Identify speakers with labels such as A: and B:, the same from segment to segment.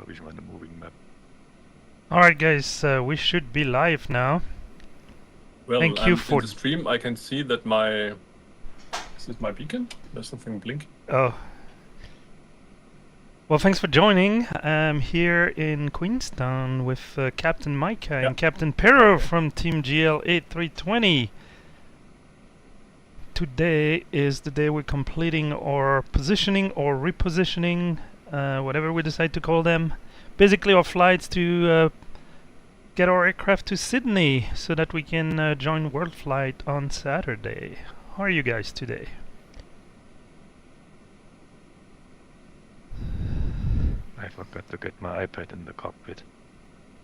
A: habe ich meine Moving Map.
B: Alright guys, we should be live now.
C: Well,
B: Thank you for
C: in the stream I can see that my... Is this my beacon? There's something blinking.
B: Oh. Well, thanks for joining. I'm here in Queenstown with Captain Micah and Captain Pero from Team GL A320. Today is the day we're completing our positioning or repositioning, whatever we decide to call them. Basically our flights to get our aircraft to Sydney so that we can join WorldFlight on Saturday. How are you guys today?
A: I forgot to get my iPad in the cockpit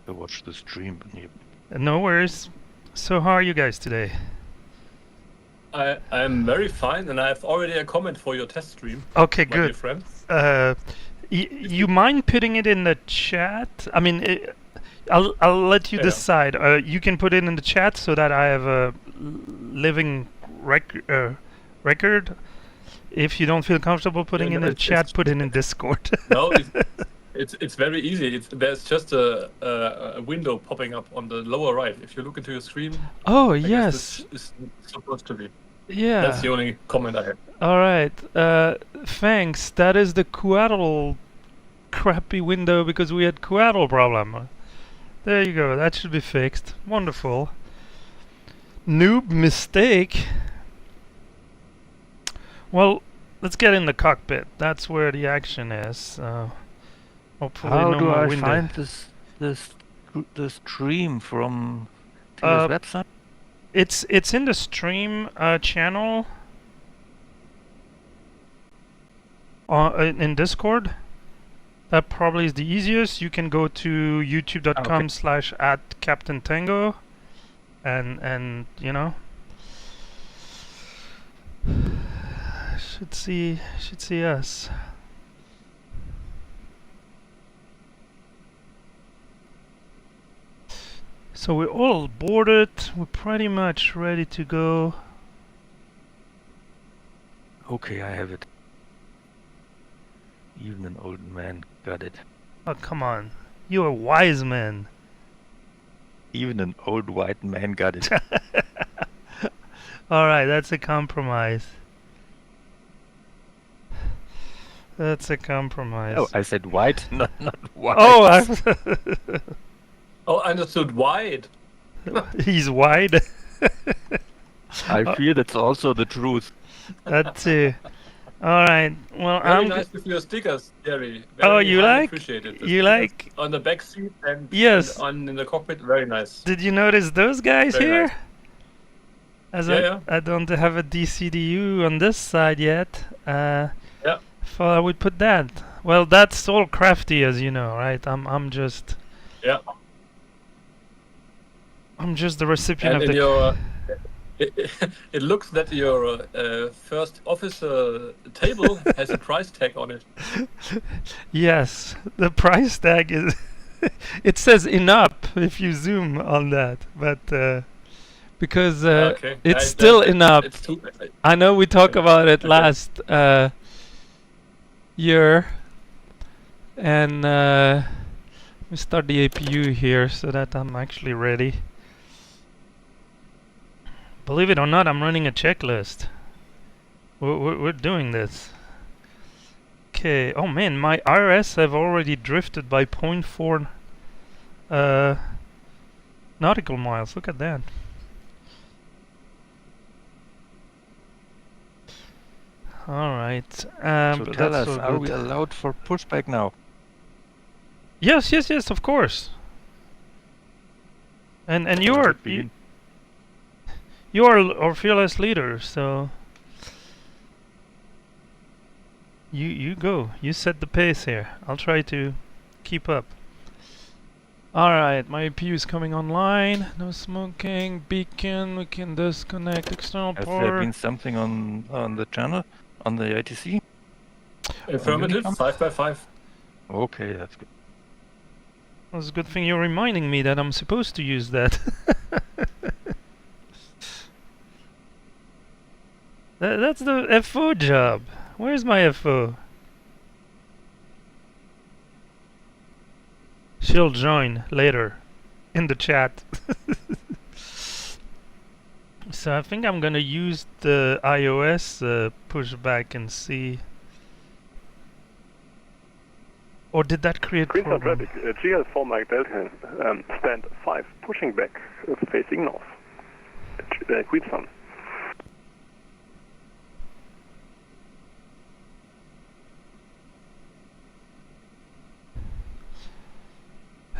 A: to watch the stream.
B: No worries. So how are you guys today?
C: I'm very fine, and I have already a comment for your test stream.
B: Okay,
C: my dear
B: good.
C: friend.
B: You mind putting it in the chat? I mean, I'll let you decide. You can put it in the chat so that I have a living record. If you don't feel comfortable putting it in the chat, put it in Discord.
C: No, it's very easy. There's just a window popping up on the lower right. If you look into your screen.
B: Oh,
C: I
B: yes.
C: This is supposed to be.
B: Yeah.
C: That's the only comment I have.
B: All right. Thanks. That is the Quaddle crappy window because we had Quaddle problem. There you go. That should be fixed. Wonderful. Noob mistake. Well, let's get in the cockpit. That's where the action is. Hopefully
A: How
B: no
A: do
B: more
A: I
B: window.
A: find the stream from this website?
B: It's in the stream channel in Discord. That probably is the easiest. You can go to youtube.com/@CaptainTango and you know should see us. So we're all boarded. We're pretty much ready to go.
A: Okay, I have it. Even an old man got it.
B: Oh, come on. You're a wise man.
A: Even an old white man got it.
B: Alright, that's a compromise. That's a compromise.
A: Oh, I said white, not white.
B: Oh,
C: Oh, I understood wide.
B: he's wide.
A: I feel that's also the truth.
B: That too. Alright, well,
C: Very nice with your stickers, Jerry.
B: Oh, you like?
C: Appreciate it.
B: You like?
C: On the back seat and,
B: Yes.
C: and in the cockpit, very nice.
B: Did you notice those guys
C: Very
B: here?
C: nice.
B: As
C: Yeah,
B: I don't have a DCDU on this side yet.
C: Yeah.
B: Thought I would put that. Well, that's all crafty, as you know, right? I'm just.
C: Yeah.
B: I'm just the recipient
C: And
B: of
C: in
B: the.
C: your, it looks that your first officer table has a price tag on it.
B: Yes, the price tag is. It says enough if you zoom on that, but because
C: Okay.
B: it's still enough.
C: It's too,
B: I know we talked about it
C: Okay.
B: last year, and we start the APU here so that I'm actually ready. Believe it or not, I'm running a checklist. We're doing this. Okay. Oh man, my RS have already drifted by 0.4 nautical miles. Look at that. All right.
A: So
B: but
A: tell
B: that's
A: us,
B: so
A: are
B: good.
A: we allowed for pushback now?
B: Yes, of course. And you're our fearless leader, so you go. You set the pace here. I'll try to keep up. All right, my APU is coming online. No smoking. Beacon. We can disconnect external
A: Has there
B: power.
A: been something on the channel, on the ATC?
C: affirmative,
A: Unicom?
C: 5 by 5.
A: Okay, that's good.
B: It's a good thing you're reminding me that I'm supposed to use that. That's the FO job. Where's my FO? she'll join later in the chat. So I think I'm gonna use the iOS pushback and see. Or did that create
D: Queenstown
B: problem?
D: traffic, GL4 Mike Delta, stand 5, pushing back, facing north. Queenstown.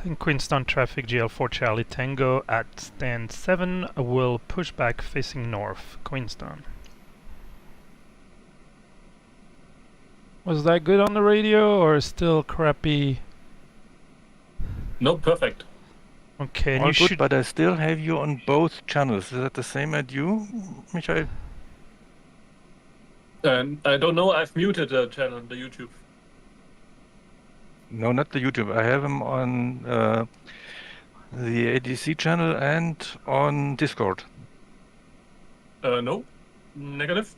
B: In Queenstown traffic, GL4 Charlie Tango at stand 7 will push back facing north, Queenstown. Was that good on the radio or still crappy?
C: No, perfect.
B: Okay, and
A: All
B: you
A: good,
B: should.
A: but I still have you on both channels. Is that the same at you, Michael?
C: I don't know. I've muted the channel, the YouTube.
A: No, not the YouTube. I have him on the ADC channel and on Discord.
C: No, negative.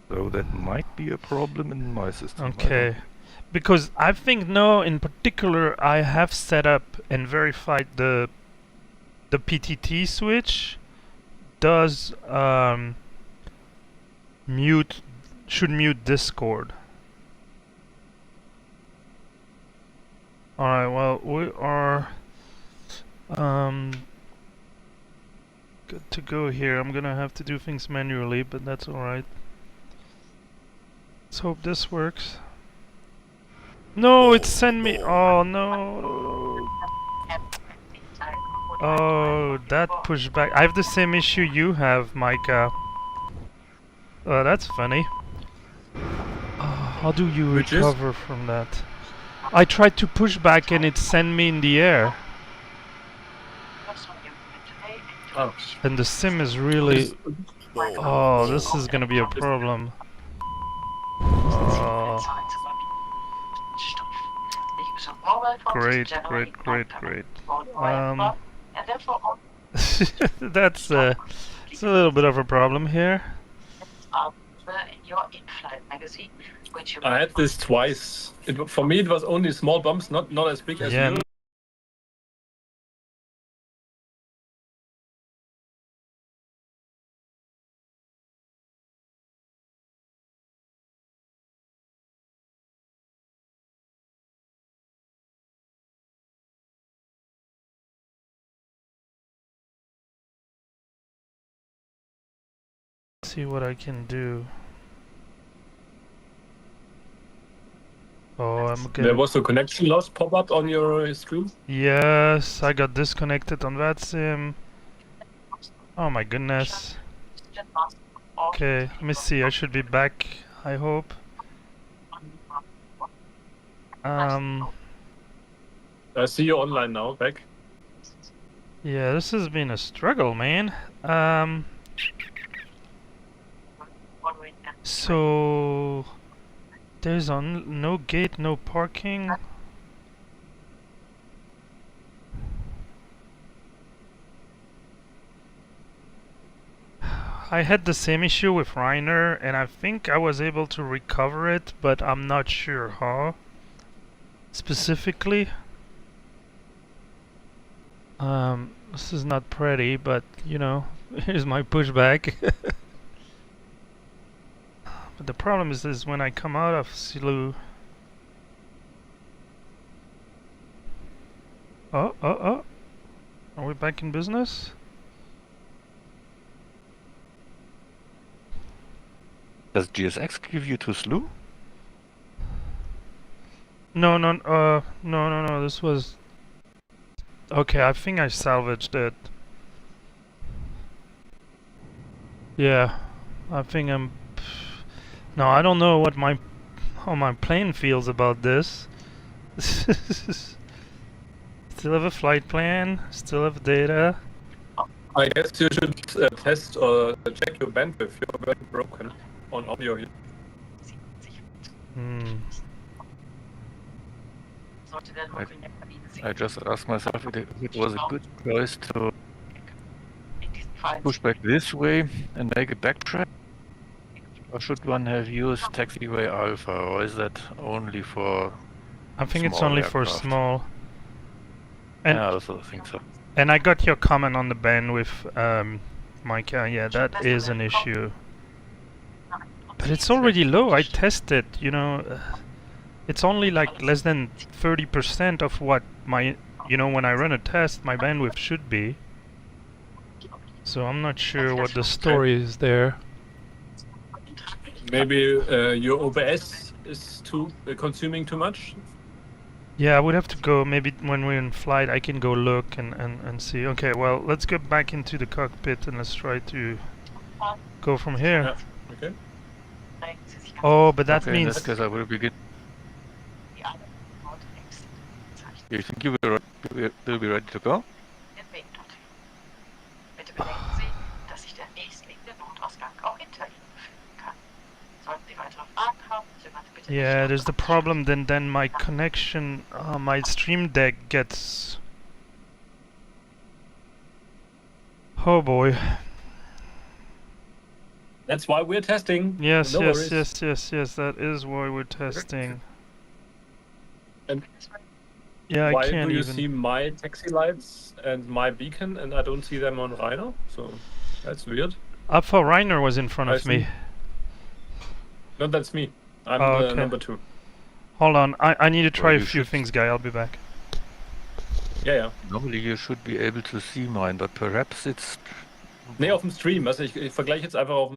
A: So that might be a problem in my system.
B: Okay. Because I think in particular I have set up and verified the PTT switch does should mute Discord. Alright, well we are good to go here. I'm gonna have to do things manually, but that's alright. Let's hope this works. No, it sent me. Oh no. Oh, that pushback. I have the same issue you have, Micah. Oh, that's funny. How do you
C: Which is?
B: recover from that? I tried to push back and it sent me in the air.
C: Oh.
B: And the sim is really. Oh, this is gonna be a problem. Oh. Great. That's it's a little bit of a problem here.
C: I had this twice. For me, it was only small bumps, not as big as
B: Yeah.
C: you.
B: See what I can do. Oh, I'm
C: There
B: getting.
C: was a connection loss pop up on your screen.
B: Yes, I got disconnected on that sim. Oh my goodness. Okay, let me see. I should be back, I hope.
C: I see you online now, back.
B: Yeah, this has been a struggle, man. So there's no gate, no parking. I had the same issue with Reiner, and I think I was able to recover it, but I'm not sure how specifically. This is not pretty, but you know, here's my pushback. But the problem is when I come out of Silu. Oh. Are we back in business?
A: Does GSX give you too slow?
B: No. This was. Okay, I think I salvaged it. Yeah, I think I'm. No, I don't know how my plane feels about this. Still have a flight plan. Still have data.
C: I guess you should test or check your bandwidth. You're very broken on audio here.
A: I just asked myself if it was a good choice to push back this way and make a backtrack. Or should one have used taxiway alpha, or is that only for
B: I think it's
A: small
B: only for
A: aircraft.
B: small. And
A: Yeah, I also think so.
B: and I got your comment on the bandwidth, Micah. Yeah, that is an issue. But it's already low. I tested. You know, it's only like less than 30% of what my, you know, when I run a test, my bandwidth should be. So I'm not sure what the story is there.
C: Maybe your OBS is consuming too much.
B: Yeah, I would have to go, maybe when we're in flight I can go look and see. Okay, well, let's get back into the cockpit and let's try to go from here.
C: Yeah. Okay.
B: Oh, but that
A: Okay, in
B: means...
A: that case I will begin. You think you will be ready to go?
B: Yeah, there's the problem, then my connection, my stream deck gets... Oh boy.
C: That's why we're testing.
B: Yes,
C: No
B: yes,
C: worries.
B: yes, that is why we're testing.
C: And
B: Yeah,
C: why
B: I can't
C: do you
B: even...
C: see my taxi lights and my beacon and I don't see them on Rainer? So that's weird.
B: Alpha Reiner was in front
C: I
B: of me.
C: see. No, that's me. I'm
B: Oh,
C: the
B: okay.
C: number 2.
B: Hold on, I need to try
A: Well,
B: a
A: you
B: few
A: should-
B: things, guy. I'll be back.
C: Ja.
A: Normally you should be able to see mine, but perhaps it's...
C: Nee, auf dem Stream. Also ich vergleiche jetzt einfach auf dem...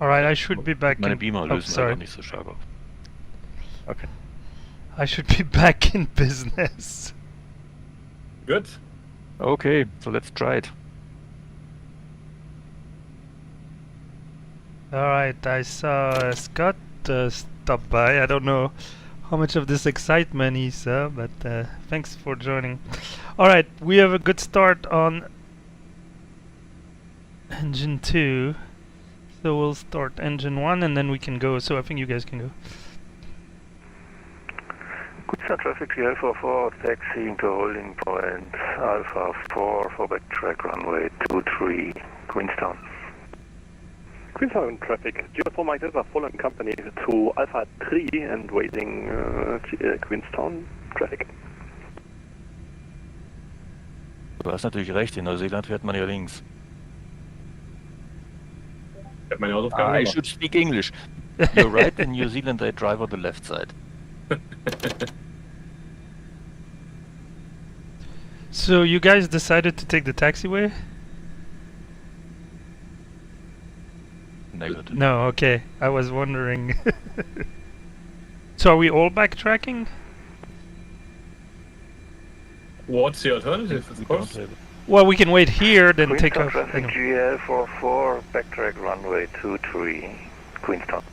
B: Alright, I should be back
A: Meine
B: in...
A: Beamer
B: Oh,
A: lösen halt
B: sorry.
A: auch nicht so stark auf. Okay.
B: I should be back in business.
C: Good.
A: Okay, so let's try it.
B: Alright, I saw Scott stop by. I don't know how much of this excitement he saw, but thanks for joining. Alright, we have a good start on engine 2. So we'll start engine 1 and then we can go. So I think you guys can go.
D: Queenstown traffic GL44 taxiing to holding point Alpha 4 for backtrack runway 23 Queenstown.
E: Queenstown traffic, GL4 Mike Delta following company to Alpha 3 and waiting Queenstown traffic.
A: Du hast natürlich recht, in Neuseeland fährt man ja links.
C: Ich habe meine Hausaufgaben
A: I
C: gemacht.
A: should speak English. You're right, in New Zealand they drive on the left side.
B: So you guys decided to take the taxiway?
A: Negative.
B: No, okay. I was wondering. So are we all backtracking?
C: What's the alternative, of course?
B: Well, we can wait here, then take
D: Queenstown
B: off.
D: traffic
B: Anyway.
D: GL44 backtrack runway 23 Queenstown.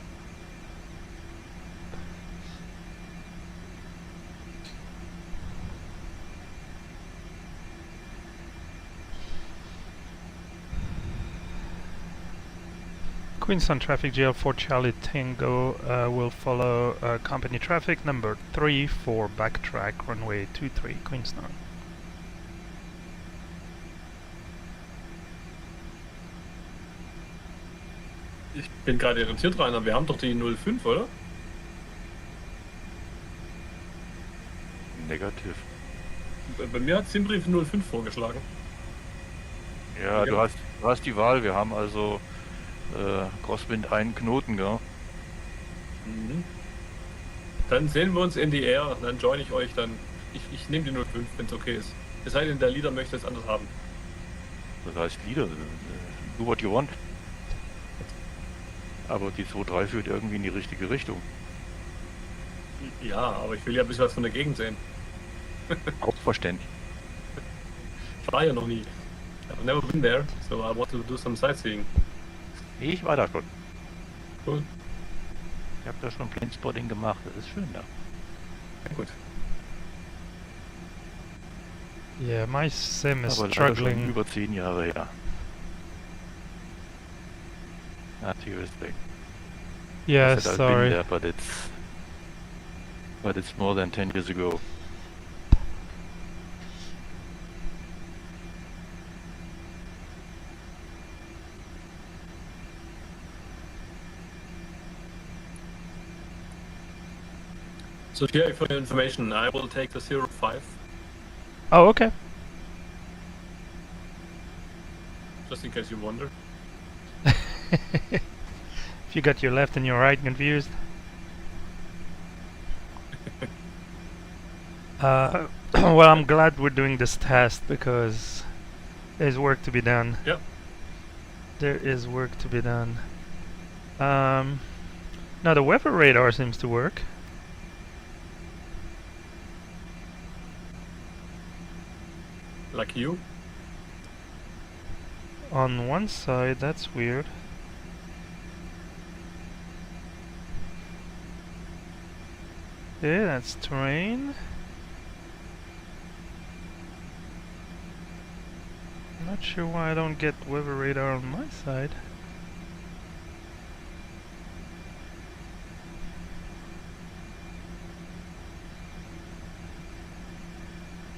B: Queenstown traffic GL4 Charlie Tango will follow company traffic number 3 for backtrack runway 23 Queenstown.
C: Ich bin gerade irritiert, Rainer. Wir haben doch die 05, oder?
A: Negativ.
C: Bei mir hat Simbrief 05 vorgeschlagen.
A: Ja,
C: Ja.
A: du hast die Wahl. Wir haben also Crosswind einen Knoten, gell?
C: Mhm. Dann sehen wir uns in die Air, dann join ich euch dann. Ich nehme die 05, wenn es okay ist. Es sei denn, der Leader möchte es anders haben.
A: Das heißt Lieder. Do what you want. Aber die 2.3 führt irgendwie in die richtige Richtung.
C: Ja, aber ich will ja ein bisschen was von der Gegend sehen.
A: Auch verständlich.
C: Ich war ja noch nie. I've never been there, so I want to do some sightseeing.
A: Ich war da schon.
C: Cool.
A: Ich habe da schon Planespotting gemacht. Das ist schön da.
C: Ja, gut.
B: Yeah, my sim is
A: Aber leider schon
B: struggling.
A: über 10 Jahre her. Respect.
B: Yeah,
A: I said I've been
B: sorry.
A: there, but it's more than 10 years ago.
C: So here for your information, I will take the 05,
B: Oh, okay.
C: just in case you wonder.
B: If you got your left and your right confused. Well, I'm glad we're doing this test because there's work to be done.
C: Yep.
B: There is work to be done. Now the weather radar seems to work.
C: Like you.
B: On one side, that's weird. Yeah, that's terrain. Not sure why I don't get weather radar on my side.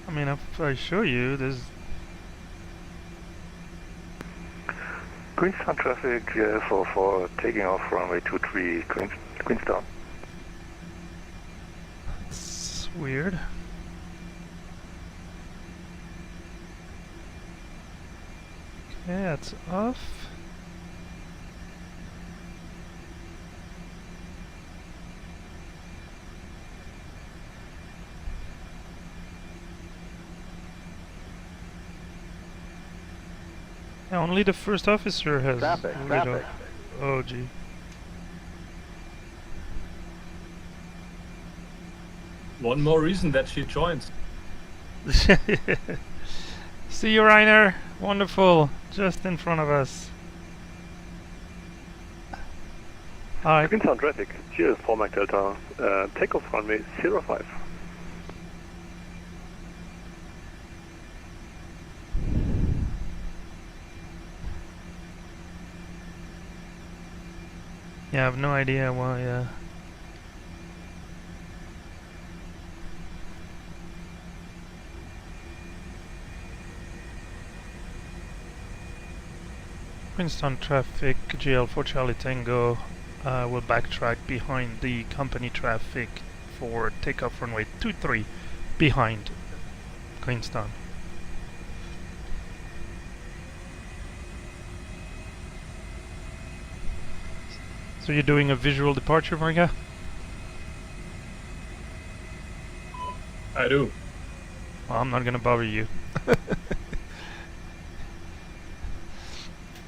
B: I mean, if I show you, there's
D: Queenstown traffic GL44 taking off runway 23 Queenstown.
B: it's weird. Okay, that's off. Yeah, only the first officer has radar. Oh gee.
C: One more reason that she joins.
B: See you, Rainer. Wonderful. Just in front of us. Hi.
E: Queenstown traffic, GL4 Mike Delta, takeoff runway 05.
B: Yeah, I have no idea why. Queenstown traffic, GL4 Charlie Tango will backtrack behind the company traffic for takeoff runway 23 behind Queenstown. So you're doing a visual departure, Marga?
C: I do.
B: Well, I'm not gonna bother you.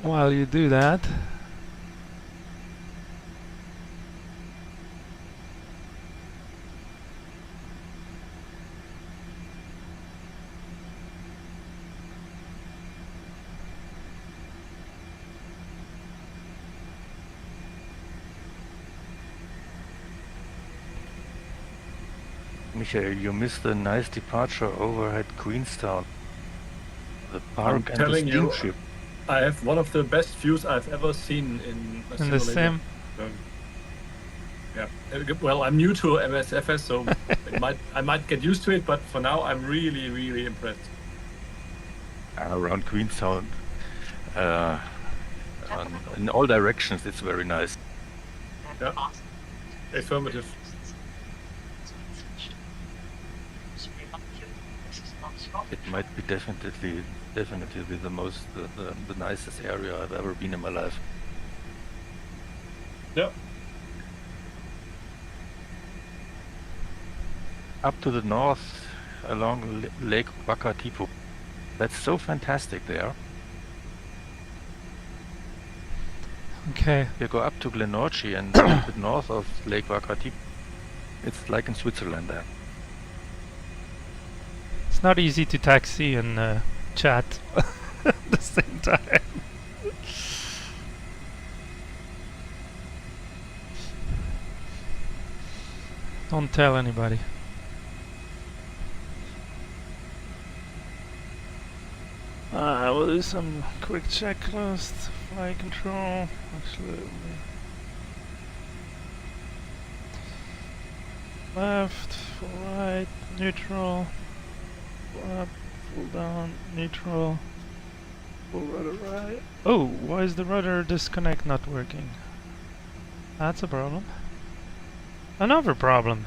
B: While you do that,
A: Michael, you missed a nice departure over at Queenstown. The
C: I'm
A: park and
C: telling
A: the
C: you,
A: steamship.
C: I have one of the best views I've ever seen in a
B: in the
C: simulator.
B: sim.
C: Yeah. Well, I'm new to MSFS, so I might get used to it, but for now, I'm really, really impressed.
A: Around Queenstown, in all directions, it's very nice.
C: Yeah. Affirmative.
A: It might be definitely the most, the nicest area I've ever been in my life.
C: Yeah.
A: Up to the north, along Lake Wakatipu. That's so fantastic there.
B: Okay.
A: You go up to Glenorchy and a little bit north of Lake Wakatipu. It's like in Switzerland there.
B: It's not easy to taxi and chat at the same time. Don't tell anybody. We'll do some quick checklist. Flight control. Actually, left, full right, neutral. Up, full down, neutral, full rudder right. Oh, why is the rudder disconnect not working? That's a problem. Another problem.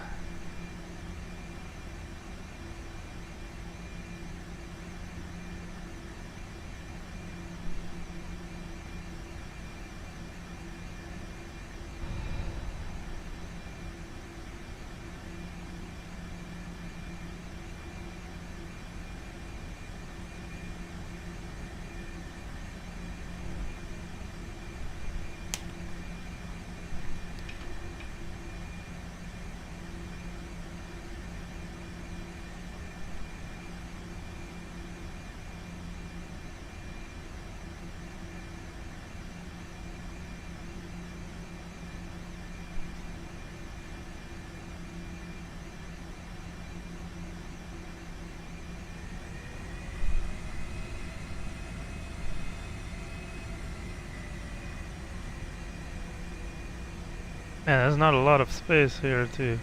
B: Man, there's not a lot of space here to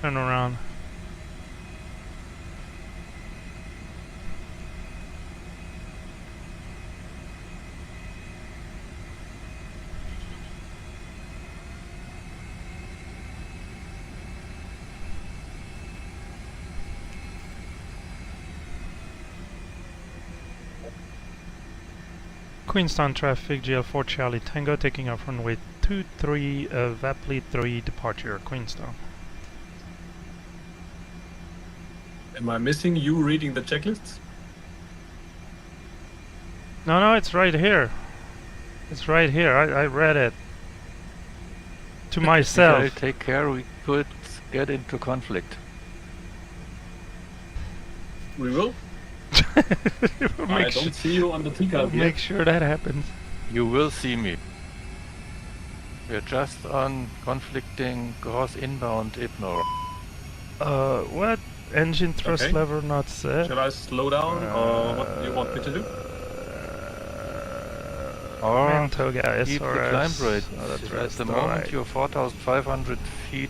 B: turn around. Queenstown traffic, GL4 Charlie Tango, taking off runway 23, Vapley 3 departure, Queenstown.
C: Am I missing you reading the checklists?
B: No, it's right here. It's right here. I read it to myself.
A: Michael, take care, we could get into conflict.
C: We will. I don't see you on the TCAP yet.
B: Make sure that happens.
A: You will see me. We're just on conflicting gross inbound IPNOR.
B: What? Engine thrust
C: Okay.
B: lever not set.
C: Shall I slow down, or what do you want me to do?
A: Or
B: Mantoga
A: keep the
B: SRS.
A: climb rate. At
B: thrust,
A: the moment
B: alright.
A: you're 4,500 feet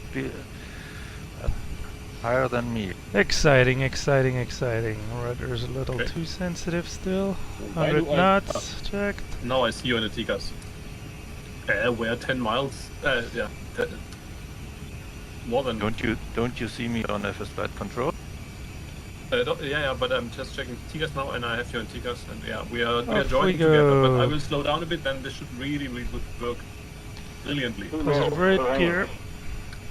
A: higher than me.
B: Exciting, exciting, exciting. Rudder's a little
C: Okay.
B: too sensitive still.
C: Why
B: 100
C: do I-
B: knots, checked.
C: Now I see you in the TCAS. We're 10 miles. Yeah. More than.
A: Don't you see me on FS flight control?
C: Yeah, but I'm just checking TCAS now, and I have you in TCAS, and yeah, we are
B: Off we
C: joining together. But
B: go.
C: I will slow down a bit, then this should really work brilliantly.
B: Pull right gear.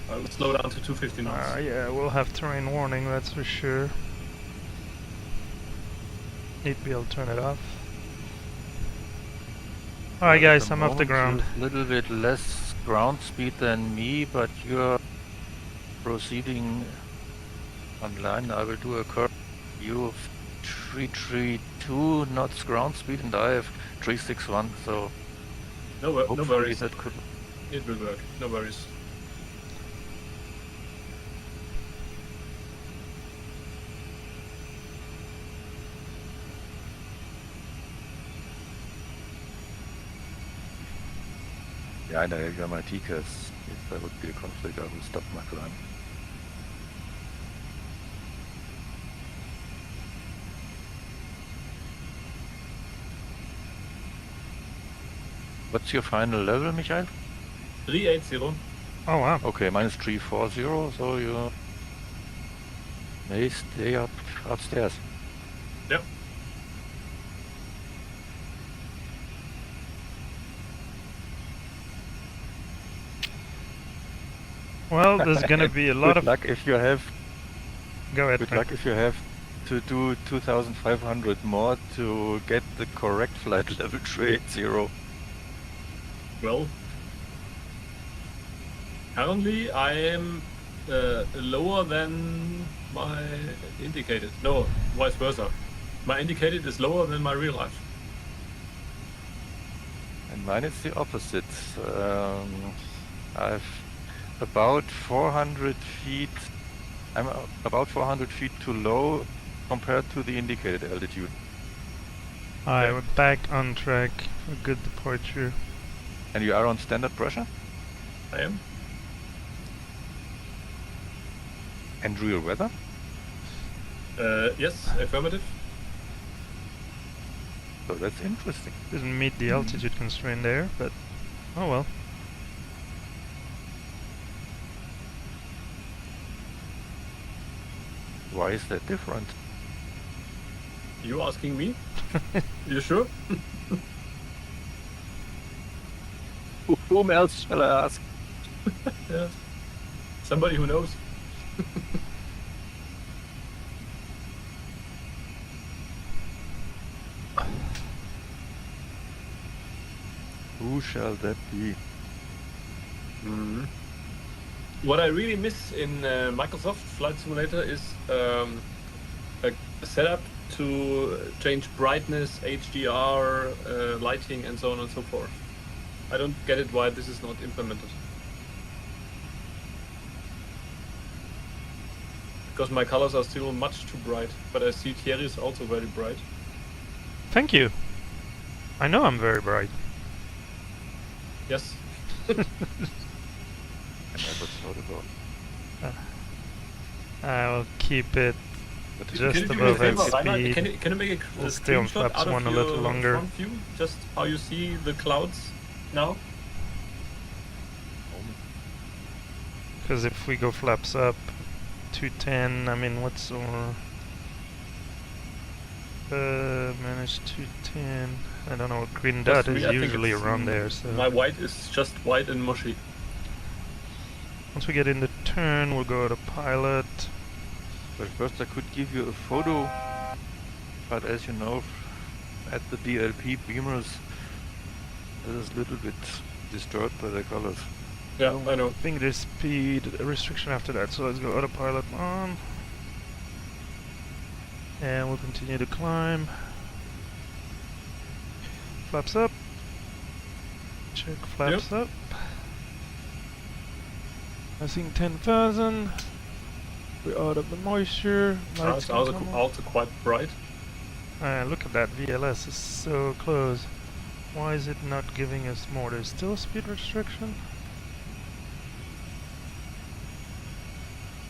C: I will slow down to 250 knots.
B: Yeah, we'll have terrain warning, that's for sure. Need to be able to turn it off. Alright guys, I'm off the ground.
A: A little bit less ground speed than me, but you're proceeding online. I will do a curve. You have 332 knots ground speed and I have 361, so
C: No
A: hopefully
C: worries.
A: that could...
C: It will work. No worries.
A: Yeah, I know, you're my TCAS. If there would be a conflict, I will stop my climb. What's your final level, Michael?
C: 380.
B: Oh wow.
A: Okay, mine is 340, so you may stay upstairs.
C: Yep.
B: Well, there's gonna be a lot
A: Good
B: of...
A: luck if you have...
B: Go ahead,
A: Good
B: Frank.
A: luck if you have to do 2,500 more to get the correct flight level 380.
C: Well, currently I am lower than my indicated. No, vice versa. My indicated is lower than my real life.
A: And mine is the opposite. I've about 400 feet. I'm about 400 feet too low compared to the indicated altitude.
B: Alright, we're back on track for good departure.
A: And you are on standard pressure
C: I am.
A: and real weather.
C: Yes, affirmative.
A: So that's interesting.
B: Didn't meet the altitude constraint there, but oh well.
A: Why is that different?
C: You asking me? You sure?
A: Whom else shall I ask?
C: Yeah. Somebody who knows.
A: Who shall that be?
C: What I really miss in Microsoft Flight Simulator is a setup to change brightness, HDR, lighting, and so on and so forth. I don't get it why this is not implemented. Because my colors are still much too bright, but I see Thierry is also very bright.
B: Thank you. I know I'm very bright.
C: Yes.
A: I never thought about.
B: I will keep it
A: But
B: just
C: Can you do me a
B: above
C: favor,
B: that
C: Reinhard?
B: speed.
C: Can you make a
B: We'll stay on
C: screenshot
B: flaps
C: out of
B: 1 a
C: your
B: little longer.
C: front view? Just how you see the clouds now?
B: Because if we go flaps up, 210, I mean, what's our... minus 210, I don't know what green dot is
C: I think
B: usually
C: it's,
B: around there, so...
C: My white is just white and mushy.
B: Once we get in the turn, we'll go to pilot.
A: But first I could give you a photo, but as you know, at the DLP beamers, it is a little bit disturbed by the colors.
C: Yeah, I know.
B: I think there's speed restriction after that, so let's go autopilot on. And we'll continue to climb. Flaps up. Check flaps up. I think 10,000. We're out of the moisture. Lights
C: It's
B: can
C: also,
B: come on.
C: also quite bright.
B: Look at that, VLS is so close. Why is it not giving us more? There's still a speed restriction?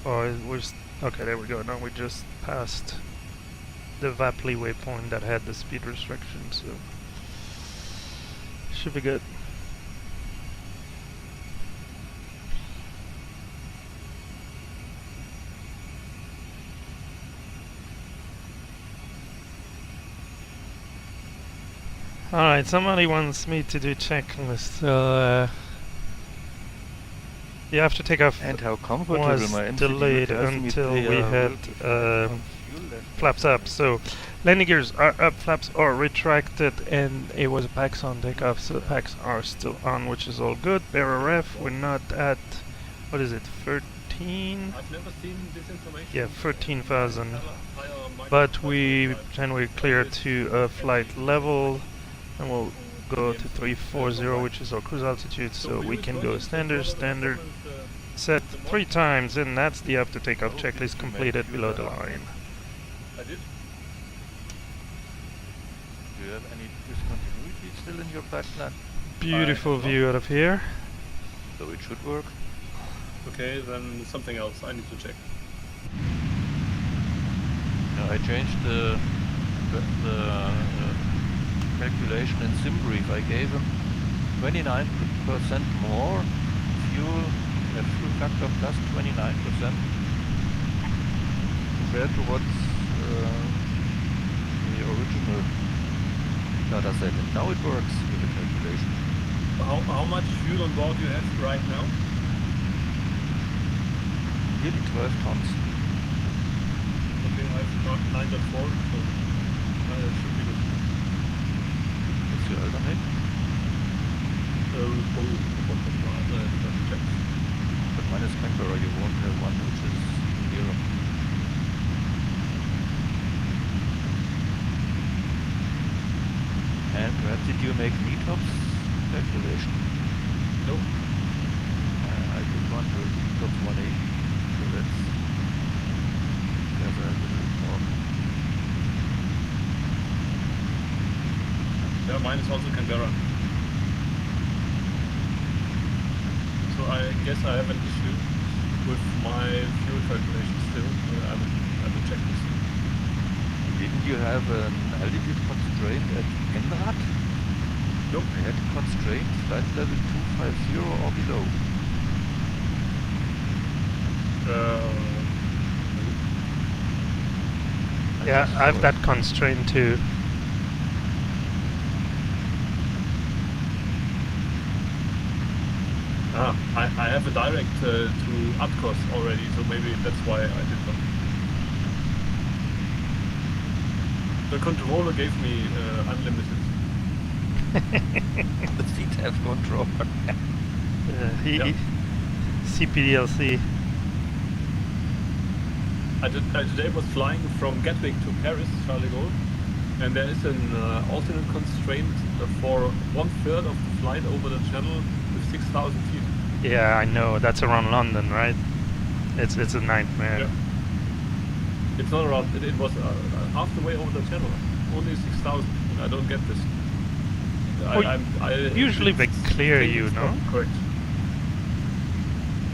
B: Oh, Okay, there we go. Now we just passed the Vapley waypoint that had the speed restriction, so should be good. Alright, somebody wants me to do checklist, so you have to take off.
A: And how comfortable
B: Was
A: my MCD
B: delayed
A: tells me
B: until
A: they
B: we
A: are
B: had
A: working on fuel left.
B: flaps up. So landing gears are up, flaps are retracted, and it was a PAX on takeoff, so the PAX are still on, which is all good. Barrel ref, we're not at, what is it, 13?
C: I've never seen this information.
B: Yeah, 13,000.
C: Higher
B: But we're clear to a flight level, and we'll go to 340, which is our cruise altitude, so we can go standard, set 3 times, and that's the after takeoff checklist completed below the line.
C: I did.
A: Do you have any discontinuity still in your flight plan?
B: Beautiful view out of here.
A: So it should work.
C: Okay, then something else I need to check.
A: No, I changed the calculation in SimBrief. I gave him 29% more fuel, fuel factor plus 29% compared to what's the original data set. And now it works with the calculation.
C: How much fuel on board you have right now?
A: Nearly 12 tons.
C: Okay, I have 9.4, so that should be good.
A: What's your alternate?
C: Check.
A: But mine is Canberra, you won't have one which is 0. And perhaps did you make METOPS calculation?
C: Nope.
A: I did one with METOPS 180, so let's gather a little more.
C: Yeah, mine is also Canberra. So I guess I have an issue with my fuel calculation still. I will check this.
A: Didn't you have an altitude constraint at NRAD?
C: Nope.
A: I had constraint flight level 250 or below.
B: Yeah, I have that constraint too.
C: I have a direct to Upcourse already, so maybe that's why I did not. The controller gave me unlimited.
A: The seat have control.
C: Yeah.
B: CPDLC.
C: I today was flying from Gatwick to Paris, Charlie Gaulle, and there is an alternate constraint for 1/3 of the flight over the channel with 6,000 feet.
B: Yeah, I know. That's around London, right? It's a nightmare.
C: Yeah. It's not around. It was half the way over the channel. Only 6,000. I don't get this.
B: Usually they clear
C: think
B: you,
C: it's
B: no?
C: not correct.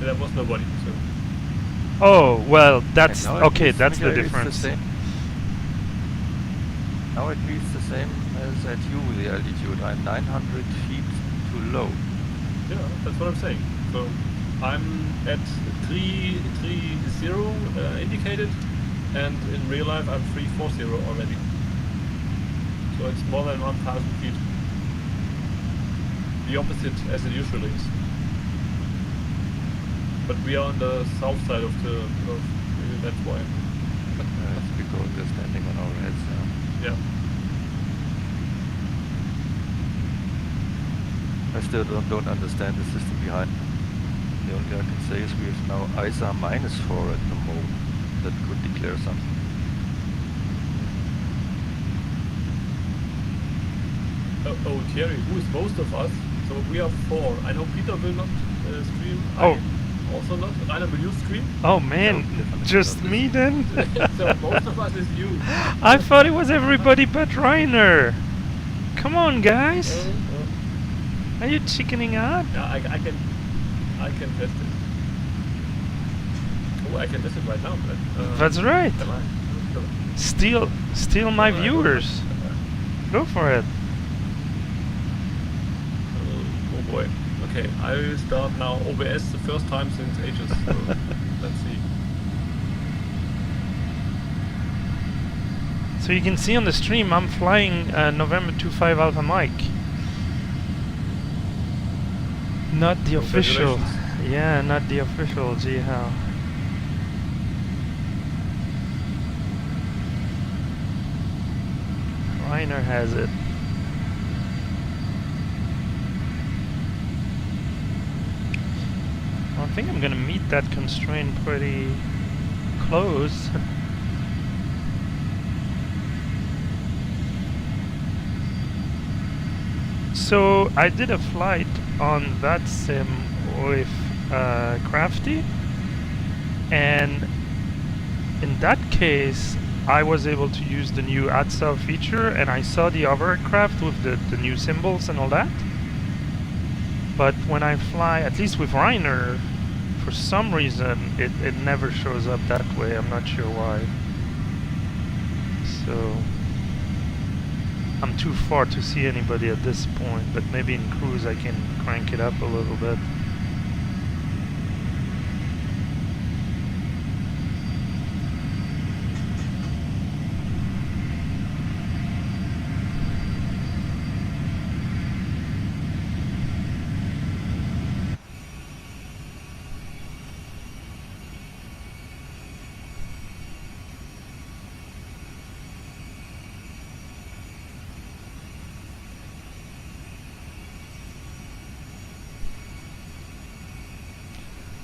C: There was nobody. So.
B: Oh well, that's
A: And now at
B: okay.
A: least
B: That's the
A: Miguel, it's
B: difference.
A: same. Now at least the same as at you with the altitude. I'm 900 feet too low.
C: Yeah, that's what I'm saying. So I'm at 330 indicated, and in real life I'm 340 already. So it's more than 1,000 feet. The opposite as it usually is. But we are on the south side of the curve. Maybe that's why.
A: It's because we're standing on our heads now.
C: Yeah.
A: I still don't understand the system behind. The only I can say is we have now ISA -4 at the moment. That could declare something.
C: Oh, Thierry, who is most of us? So we are 4. I know Peter will not stream.
B: Oh.
C: I also not. Rainer, will you stream?
B: Oh man,
A: definitely
B: just
A: not.
B: me then?
C: So most of us is you.
B: I thought it was everybody but Reiner. Come on, guys. Are you chickening out?
C: Yeah, I can test it. I can miss it right now. But,
B: That's right.
C: am I?
B: Steal my
C: No, I don't
B: viewers. Go for it.
C: Oh boy. Okay, I will start now OBS the first time since ages. So let's see.
B: So you can see on the stream I'm flying November 25 Alpha Mike. Not the official. Yeah, not the official. Gee, how. Reiner has it. Well, I think I'm gonna meet that constraint pretty close. So I did a flight on Vier-Im-Pott with Crafty, and in that case I was able to use the new ATSA feature, and I saw the other aircraft with the new symbols and all that. But when I fly, at least with Reiner, for some reason it never shows up that way. I'm not sure why. So I'm too far to see anybody at this point, but maybe in cruise I can crank it up a little bit.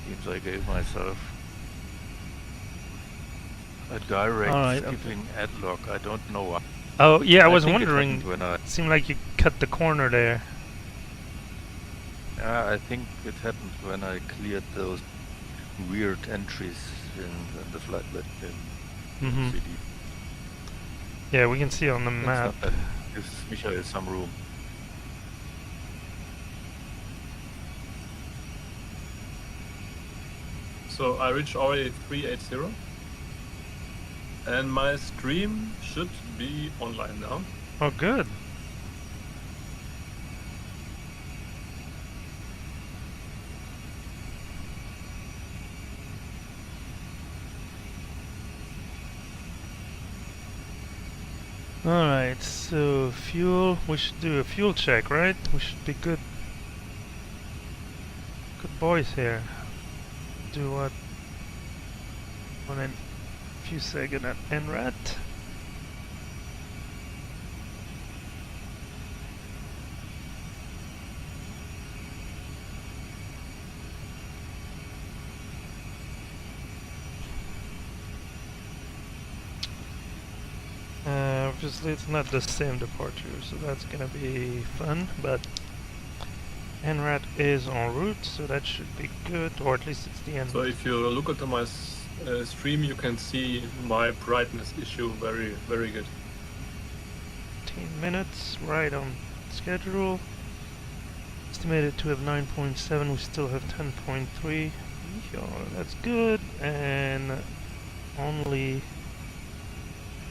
A: Seems I gave myself a direct skipping headlock. I don't know why.
B: Oh yeah, I was
A: think it
B: wondering.
A: happened when I
B: It seemed like you cut the corner there.
A: Yeah, I think it happened when I cleared those weird entries in the flight that in CD.
B: Yeah, we can see on the
A: That's
B: map.
A: not bad. Gives Michael some room.
C: So I reached already 380, and my stream should be online now.
B: Oh, good. Alright, so fuel, we should do a fuel check, right? We should be good. Good boys here. Do what? On a few seconds at NRAT. Obviously it's not the same departure, so that's gonna be fun, but NRAT is en route, so that should be good, or at least it's the end.
C: So if you look at my stream, you can see my brightness issue very, very good.
B: 15 minutes, right on schedule. Estimated to have 9.7, we still have 10.3. Yeah, that's good, and only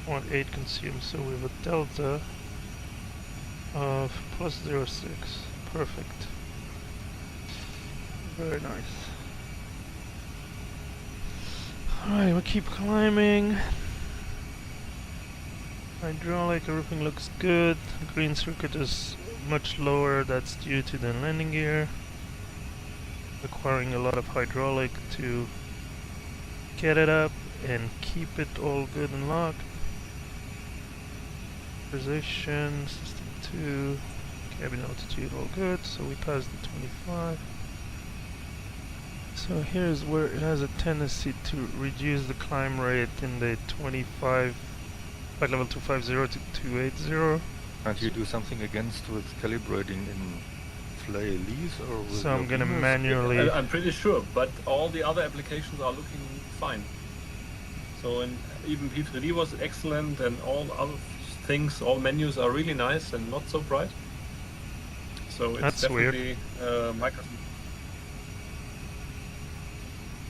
B: 0.8 consumed, so we have a delta of plus 0.6. Perfect. Very nice. Alright, we keep climbing. Hydraulic roofing looks good. Green circuit is much lower, that's due to the landing gear requiring a lot of hydraulic to get it up and keep it all good and locked. Position, system 2, cabin altitude all good, so we passed the 25. So here's where it has a tendency to reduce the climb rate in the 25, flight level 250 to 280.
A: Can't you do something against with calibrating in Flay Lease or with
B: So I'm
A: your
B: gonna
A: beamers?
B: manually...
C: I'm pretty sure, but all the other applications are looking fine. So even P3D was excellent, and all other things, all menus are really nice and not so bright. So it's
B: That's
C: definitely Microsoft.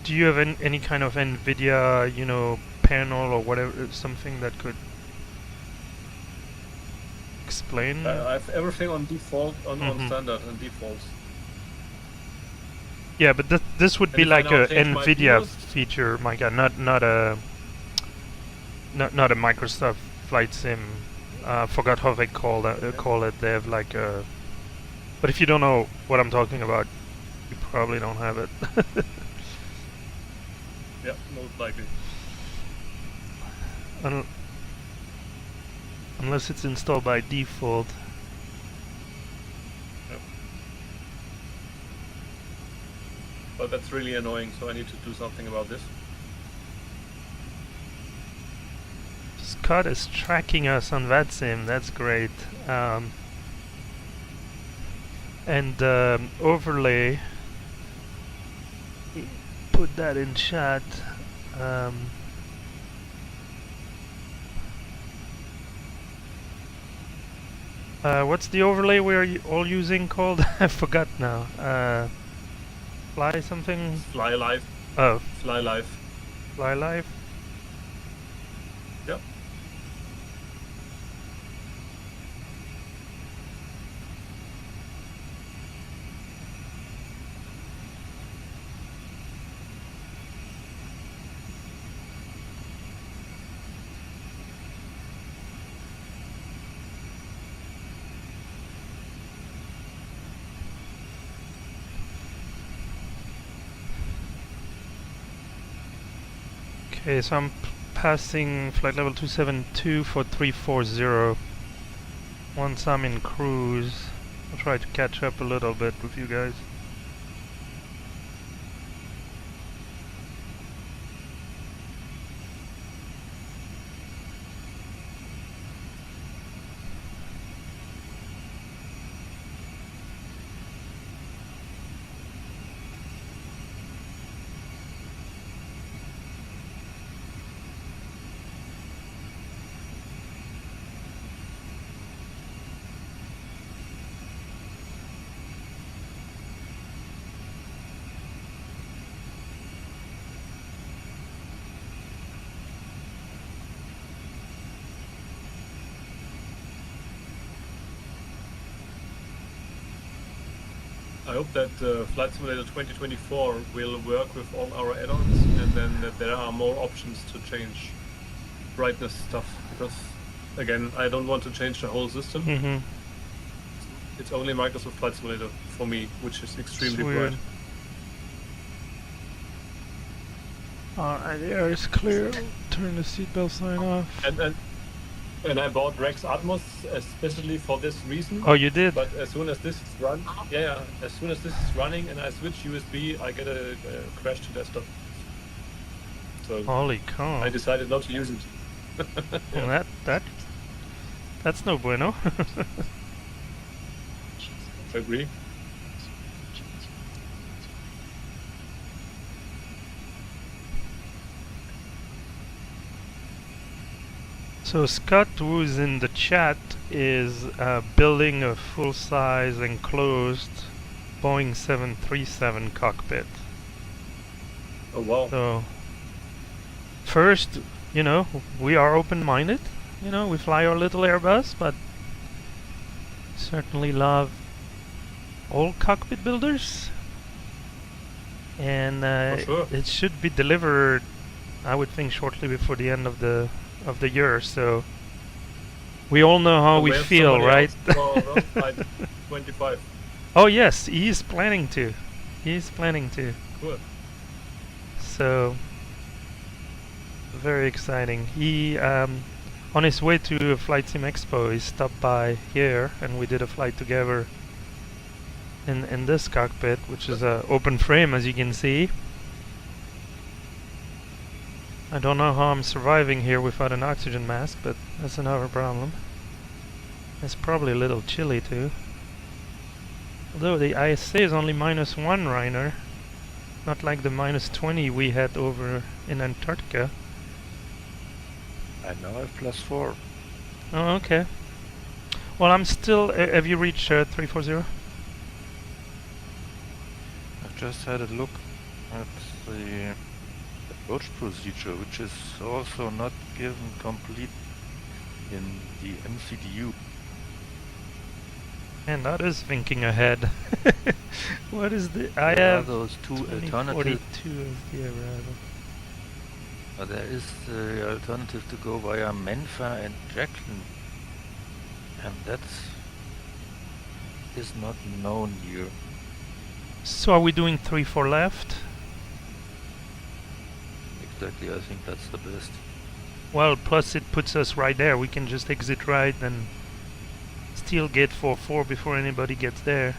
B: do you have any kind of NVIDIA, you know, panel or whatever, something that could explain?
C: I have everything on default, on standard and defaults.
B: Yeah, but this would be
C: if I
B: like
C: now
B: a
C: change my
B: NVIDIA
C: BIOS?
B: feature, Micah, not a Microsoft Flight Sim. Forgot how they call it. They have like a. But if you don't know what I'm talking about, you probably don't have it.
C: Yeah, most likely.
B: Unless it's installed by default.
C: Yep. But that's really annoying, so I need to do something about this.
B: Scott is tracking us on VATSIM. That's great. And overlay. Put that in chat. What's the overlay we're all using called? I forgot now. Fly something?
C: Fly live.
B: Oh,
C: Fly live.
B: Fly Live.
C: Yep.
B: Okay, so I'm passing flight level 272 for 340. Once I'm in cruise, I'll try to catch up a little bit with you guys.
C: I hope that Flight Simulator 2024 will work with all our add-ons, and then that there are more options to change brightness stuff. Because again, I don't want to change the whole system.
B: Mm-hmm.
C: It's only Microsoft Flight Simulator for me, which is extremely
B: Weird.
C: bright.
B: Alright, the air is clear. Turn the seatbelt sign off.
C: And I bought Rex Atmos especially for this reason.
B: Oh, you did?
C: But as soon as this is run, as soon as this is running and I switch USB, I get a crash to desktop. So
B: Holy cow.
C: I decided not to use it.
B: Well, that's no bueno.
C: Agree.
B: So Scott, who's in the chat, is building a full-size enclosed Boeing 737 cockpit.
C: Oh wow.
B: So first, you know, we are open-minded. You know, we fly our little Airbus, but certainly love all cockpit builders. And
C: For sure.
B: it should be delivered, I would think, shortly before the end of the year. So we all know how we
C: have
B: feel,
C: somebody
B: right?
C: else for Flight 25.
B: Oh yes, he's planning to. He's planning to.
C: Cool.
B: So very exciting. He on his way to Flight Sim Expo, he stopped by here, and we did a flight together in this cockpit, which is a open frame, as you can see. I don't know how I'm surviving here without an oxygen mask, but that's another problem. It's probably a little chilly too. Although the ISA is only -1, Reiner. Not like the -20 we had over in Antarctica.
A: I now have +4.
B: Oh, okay. Well, I'm still... have you reached 340?
A: I've just had a look. That's the approach procedure, which is also not given complete in the MCDU.
B: And that is thinking ahead. What is the... I
A: There are
B: have
A: those two
B: 2042
A: alternatives.
B: as the arrival.
A: There is the alternative to go via Menfa and Jacqueline, and that is not known here.
B: So are we doing 3-4 left?
A: Exactly, I think that's the best.
B: Well, plus it puts us right there. We can just exit right and still get 4-4 before anybody gets there.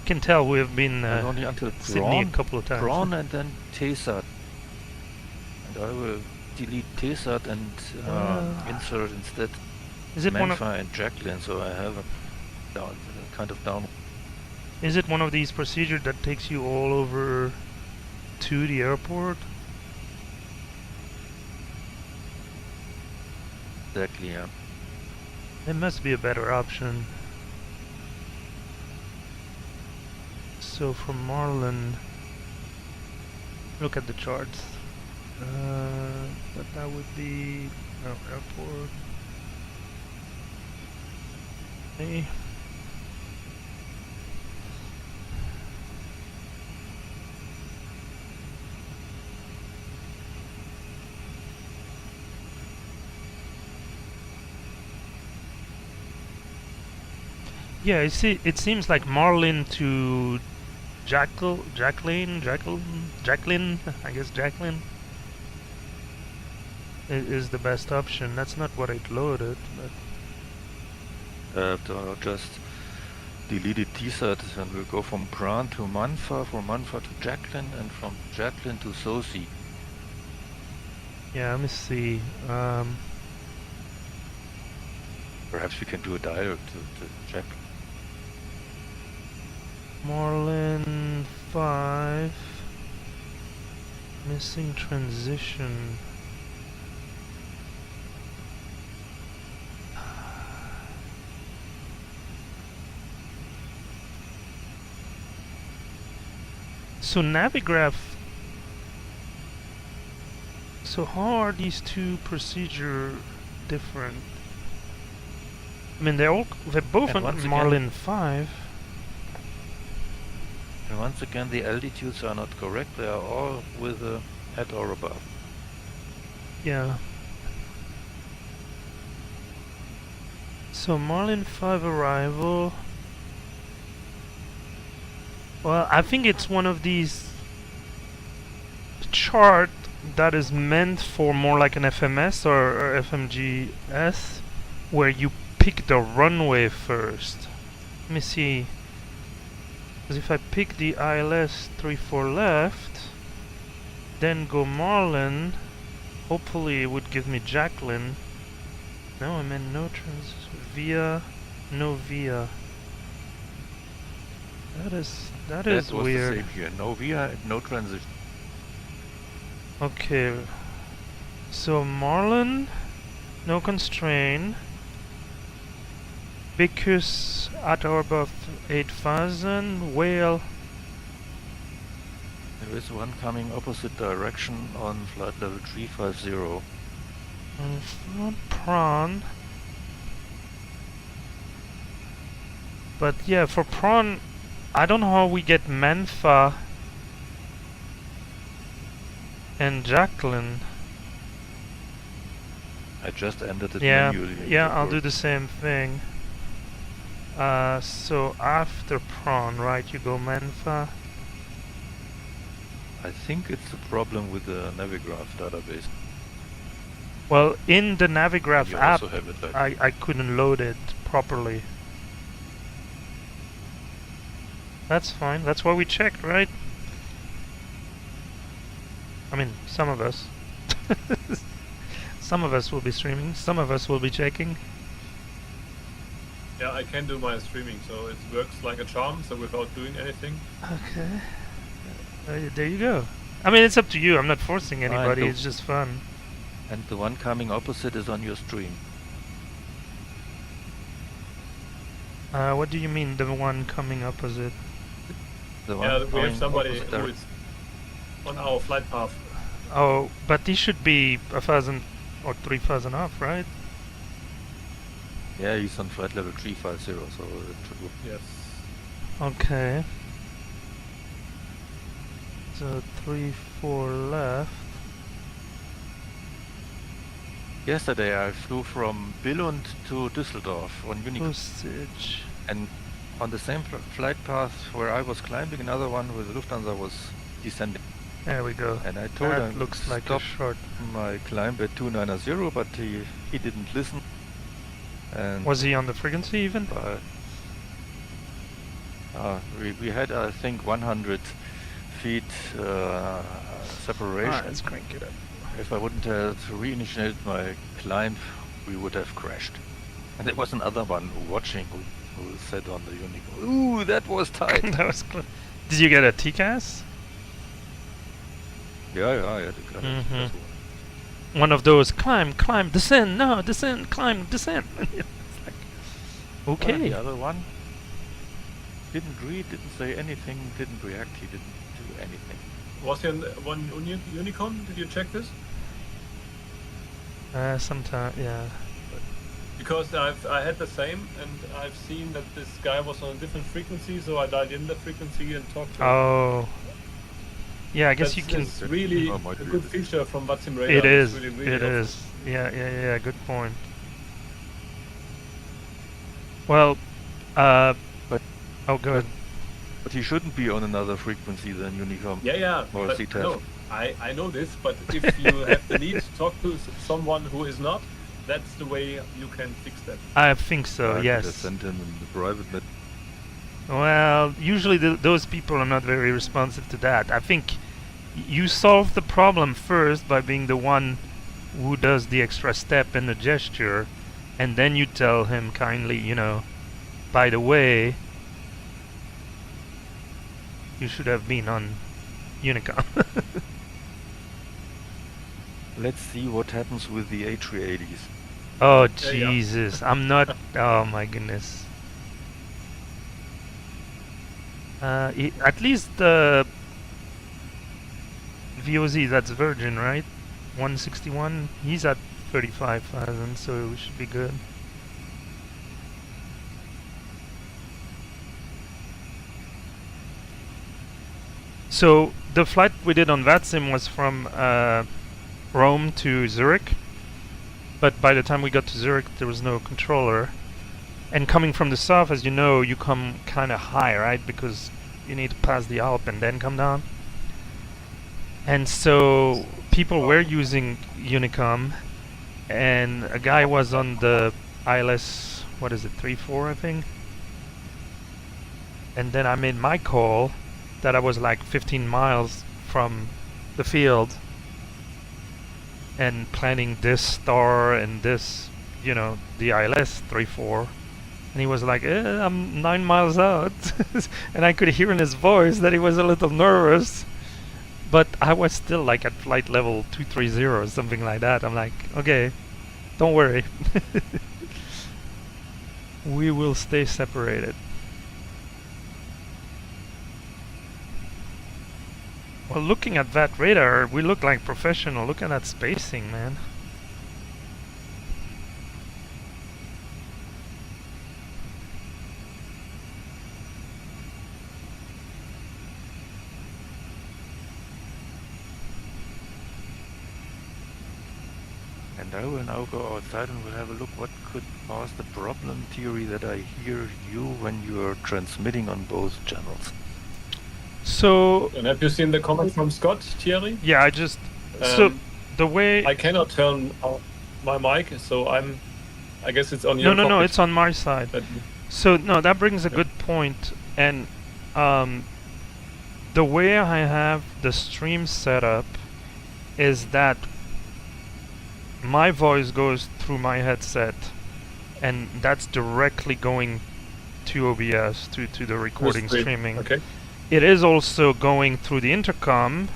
B: Can tell we have been
A: only until
B: Sydney a couple of times.
A: Prawn and then TSAT. And I will delete TSAT and insert instead
B: Is it one of
A: Menfa and Jacqueline, so I have a down, kind of down.
B: Is it one of these procedures that takes you all over to the airport?
A: Exactly, yeah.
B: There must be a better option. So from Marlin, look at the charts. But that would be no airport. Hey. Yeah, I see. It seems like Marlin to Jacqueline, I guess Jacqueline is the best option. That's not what I'd loaded, but
A: Just deleted TSAT and we'll go from Prawn to Menfa, from Menfa to Jacqueline, and from Jacqueline to Sosi.
B: yeah, let me see.
A: Perhaps we can do a dialogue to check.
B: Marlin 5, missing transition. So Navigraph. So how are these two procedures different? I mean, they're both
A: And
B: on
A: once
B: Marlin 5.
A: And once again, the altitudes are not correct. They are all with a at or above.
B: Yeah. So Marlin 5 arrival. Well, I think it's one of these chart that is meant for more like an FMS or FMGS, where you pick the runway first. Let me see. Because if I pick the ILS 34 left, then go Marlin, hopefully it would give me Jacqueline. No, I meant no via, no via. That is
A: That was
B: weird.
A: the same here. No via and no transition.
B: Okay. So Marlin, no constraint. Because at or above 8,000, whale.
A: There is one coming opposite direction on flight level 350.
B: Front prawn. But yeah, for prawn, I don't know how we get Menfa and Jacqueline.
A: I just ended it
B: Yeah,
A: manually.
B: yeah, I'll do the same thing. So after prawn, right, you go Menfa.
A: I think it's a problem with the Navigraph database.
B: Well, in the Navigraph
A: You
B: app,
A: also have it like
B: I couldn't load it properly. That's fine. That's why we checked, right? I mean, some of us. Some of us will be streaming. Some of us will be checking.
C: Yeah, I can do my streaming, so it works like a charm, so without doing anything.
B: Okay. There you go. I mean, it's up to you. I'm not forcing anybody.
A: do.
B: It's just fun.
A: And the one coming opposite is on your stream.
B: What do you mean, the one coming opposite?
A: The one
C: Yeah, we have
A: going
C: somebody
A: opposite
C: who
A: direct-
C: is on our flight path.
B: Oh, but he should be 1,000 or 3,000 off, right?
A: Yeah, he's on flight level 350, so it should work.
C: Yes.
B: Okay. So 3, 4 left.
A: Yesterday I flew from Billund to Düsseldorf on Unicorn,
B: Usage.
A: and on the same flight path where I was climbing, another one with Lufthansa was descending.
B: There we go.
A: And I told
B: That
A: him
B: looks like a
A: stop
B: short.
A: my climb at 290, but he didn't listen. And
B: Was he on the frequency even?
A: but, we had, I think, 100 feet separation.
B: Let's crank it up.
A: If I wouldn't have reinitiated my climb, we would have crashed. And there was another one watching who said on the Unicorn, "Ooh, that was tight."
B: That was close. Did you get a TCAS?
A: Yeah, I had to cut it.
B: Mhm.
A: That's
B: One of those climb, climb, descend, no, descend, climb, descend. It's like,
A: one. And
B: okay.
A: the other one didn't read, didn't say anything, didn't react, he didn't do anything.
C: Was he on one Unicorn? Did you check this?
B: Sometime, yeah.
C: Because I had the same, and I've seen that this guy was on a different frequency, so I dialed in the frequency and talked to him.
B: Oh. Yeah, I guess
C: That's,
B: you can.
C: It's really
A: Oh,
C: a
A: might be
C: good
A: this.
C: feature from Vier-Im Radar.
B: It is.
C: It's really
B: It
C: helpful.
B: is. Yeah. Good point. Well,
A: But-
B: oh, good.
A: But he shouldn't be on another frequency than Unicom.
C: Yeah.
A: Or
C: But
A: CTAF.
C: no, I know this, but if you have the need to talk to someone who is not, that's the way you can fix that.
B: I think so.
A: I could have
B: Yes.
A: sent him in the private net.
B: Well, usually those people are not very responsive to that. I think you solve the problem first by being the one who does the extra step in the gesture, and then you tell him kindly, by the way, you should have been on Unicom.
A: Let's see what happens with the A380s.
B: Oh,
C: There you go.
B: Jesus. I'm not... Oh, my goodness. At least the VOZ, that's Virgin, right? 161. He's at 35,000, so we should be good. So the flight we did on VATSIM was from Rome to Zurich, but by the time we got to Zurich there was no controller. And coming from the south, as you know, you come kind of high, right? Because you need to pass the Alp and then come down. And so people were using Unicom, and a guy was on the ILS, what is it, 3-4 I think? And then I made my call that I was like 15 miles from the field and planning this star and this, the ILS 3-4. And he was like, I'm 9 miles out. And I could hear in his voice that he was a little nervous. But I was still like at flight level 230 or something like that. I'm like, okay, don't worry. We will stay separated. Well, looking at that radar, we look like professional. Look at that spacing, man.
A: And I will now go outside and we'll have a look what could cause the problem theory that I hear you when you're transmitting on both channels.
B: So,
C: And have you seen the comment from Scott, Thierry?
B: yeah, I just... so,
C: Um,
B: the way...
C: I cannot turn on my mic, so I guess it's on your
B: No,
C: cockpit.
B: it's on my side.
C: But
B: So, no, that brings a good point. And the way I have the stream set up is that my voice goes through my headset, and that's directly going to OBS, to the recording streaming.
C: Okay.
B: It is also going through the intercom,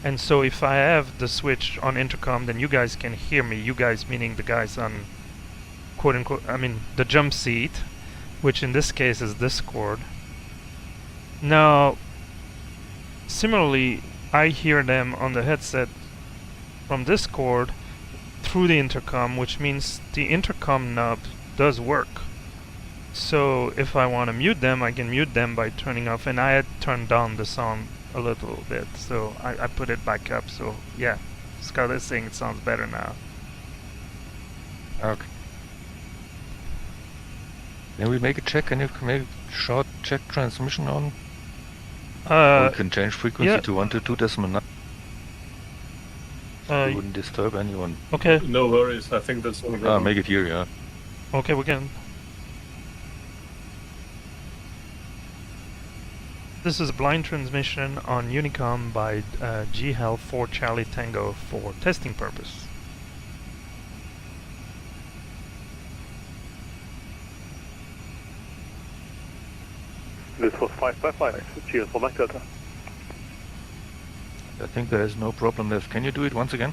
B: and so if I have the switch on intercom, then you guys can hear me. You guys meaning the guys on quote unquote, I mean the jump seat, which in this case is Discord. Now, similarly, I hear them on the headset from Discord through the intercom, which means the intercom knob does work. So if I want to mute them, I can mute them by turning off, and I had turned down the sound a little bit, so I put it back up. So yeah, Scott is saying it sounds better now.
A: Okay. Then we make a check. Can you make a short check transmission on? Or we can change frequency
B: yeah.
A: to 1 to 2.9. You wouldn't disturb anyone.
B: Okay.
C: No worries. I think that's all right.
A: Make it here, yeah.
B: Okay, we can. This is blind transmission on Unicom by GHEL 4 Charlie Tango for testing purpose.
E: This was 555, GL for Mike Delta.
A: I think there is no problem left. Can you do it once again?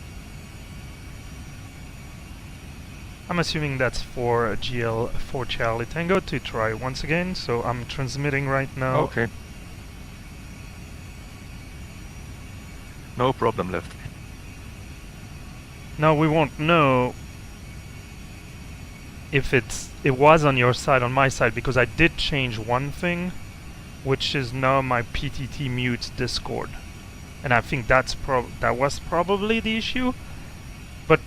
B: I'm assuming that's for GL 4 Charlie Tango to try once again, so I'm transmitting right now.
A: Okay. No problem left.
B: Now we won't know if it was on your side, on my side, because I did change one thing, which is now my PTT mutes Discord, and I think that was probably the issue. But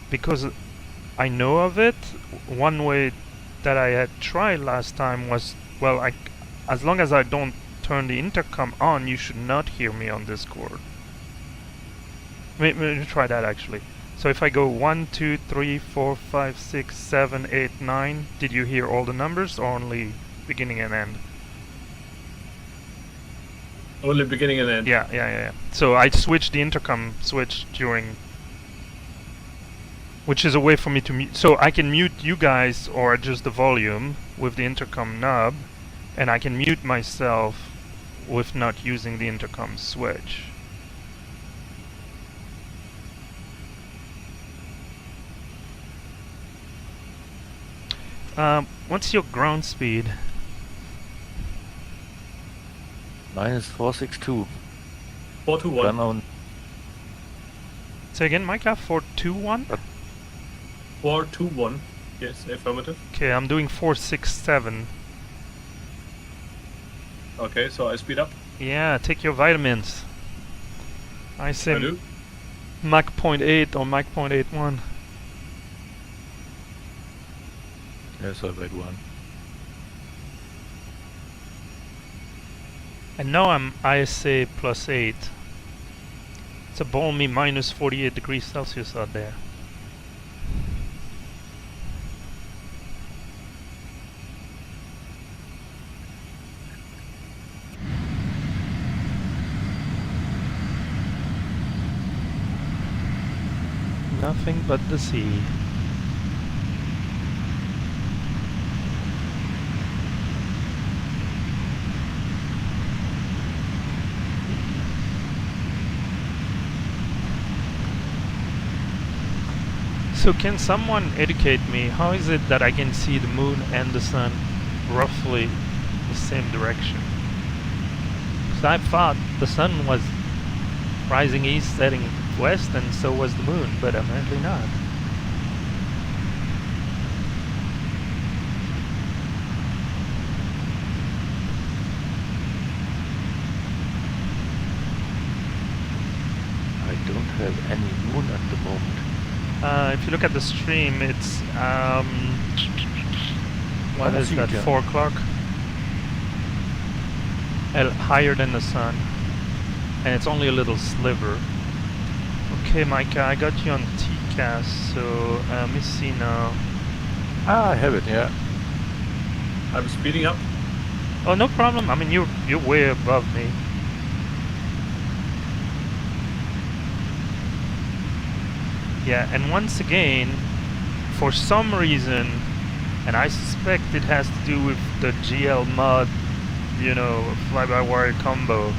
B: because I know of it, one way that I had tried last time was, well, as long as I don't turn the intercom on, you should not hear me on Discord. Let me try that actually. So if I go 1, 2, 3, 4, 5, 6, 7, 8, 9, did you hear all the numbers or only beginning and end?
C: Only beginning and end.
B: Yeah. So I switched the intercom switch during, which is a way for me to mute. So I can mute you guys or adjust the volume with the intercom knob, and I can mute myself with not using the intercom switch. What's your ground speed?
A: Minus 462.
C: 421.
A: Run on.
B: Say again, Micah, 421?
C: 421. Yes, affirmative.
B: Okay, I'm doing 467.
C: Okay, so I speed up.
B: Yeah, take your vitamins. I say
C: I do.
B: Mach 0.8 or Mach 0.81.
A: Yes, I read one.
B: And now I'm ISA +8. It's a balmy minus 48 degrees Celsius out there. Nothing but the sea. So can someone educate me, how is it that I can see the moon and the sun roughly the same direction? Because I thought the sun was rising east, setting west, and so was the moon, but apparently not.
A: I don't have any moon at the moment.
B: If you look at the stream, it's what is that? 4 o'clock. Higher than the sun, and it's only a little sliver. Okay, Micah, I got you on TCAS, so let me see now.
A: I have it, yeah.
C: I'm speeding up.
B: Oh, no problem. I mean, you're way above me. Yeah, and once again, for some reason, and I suspect it has to do with the GL mod, you know, fly-by-wire combo,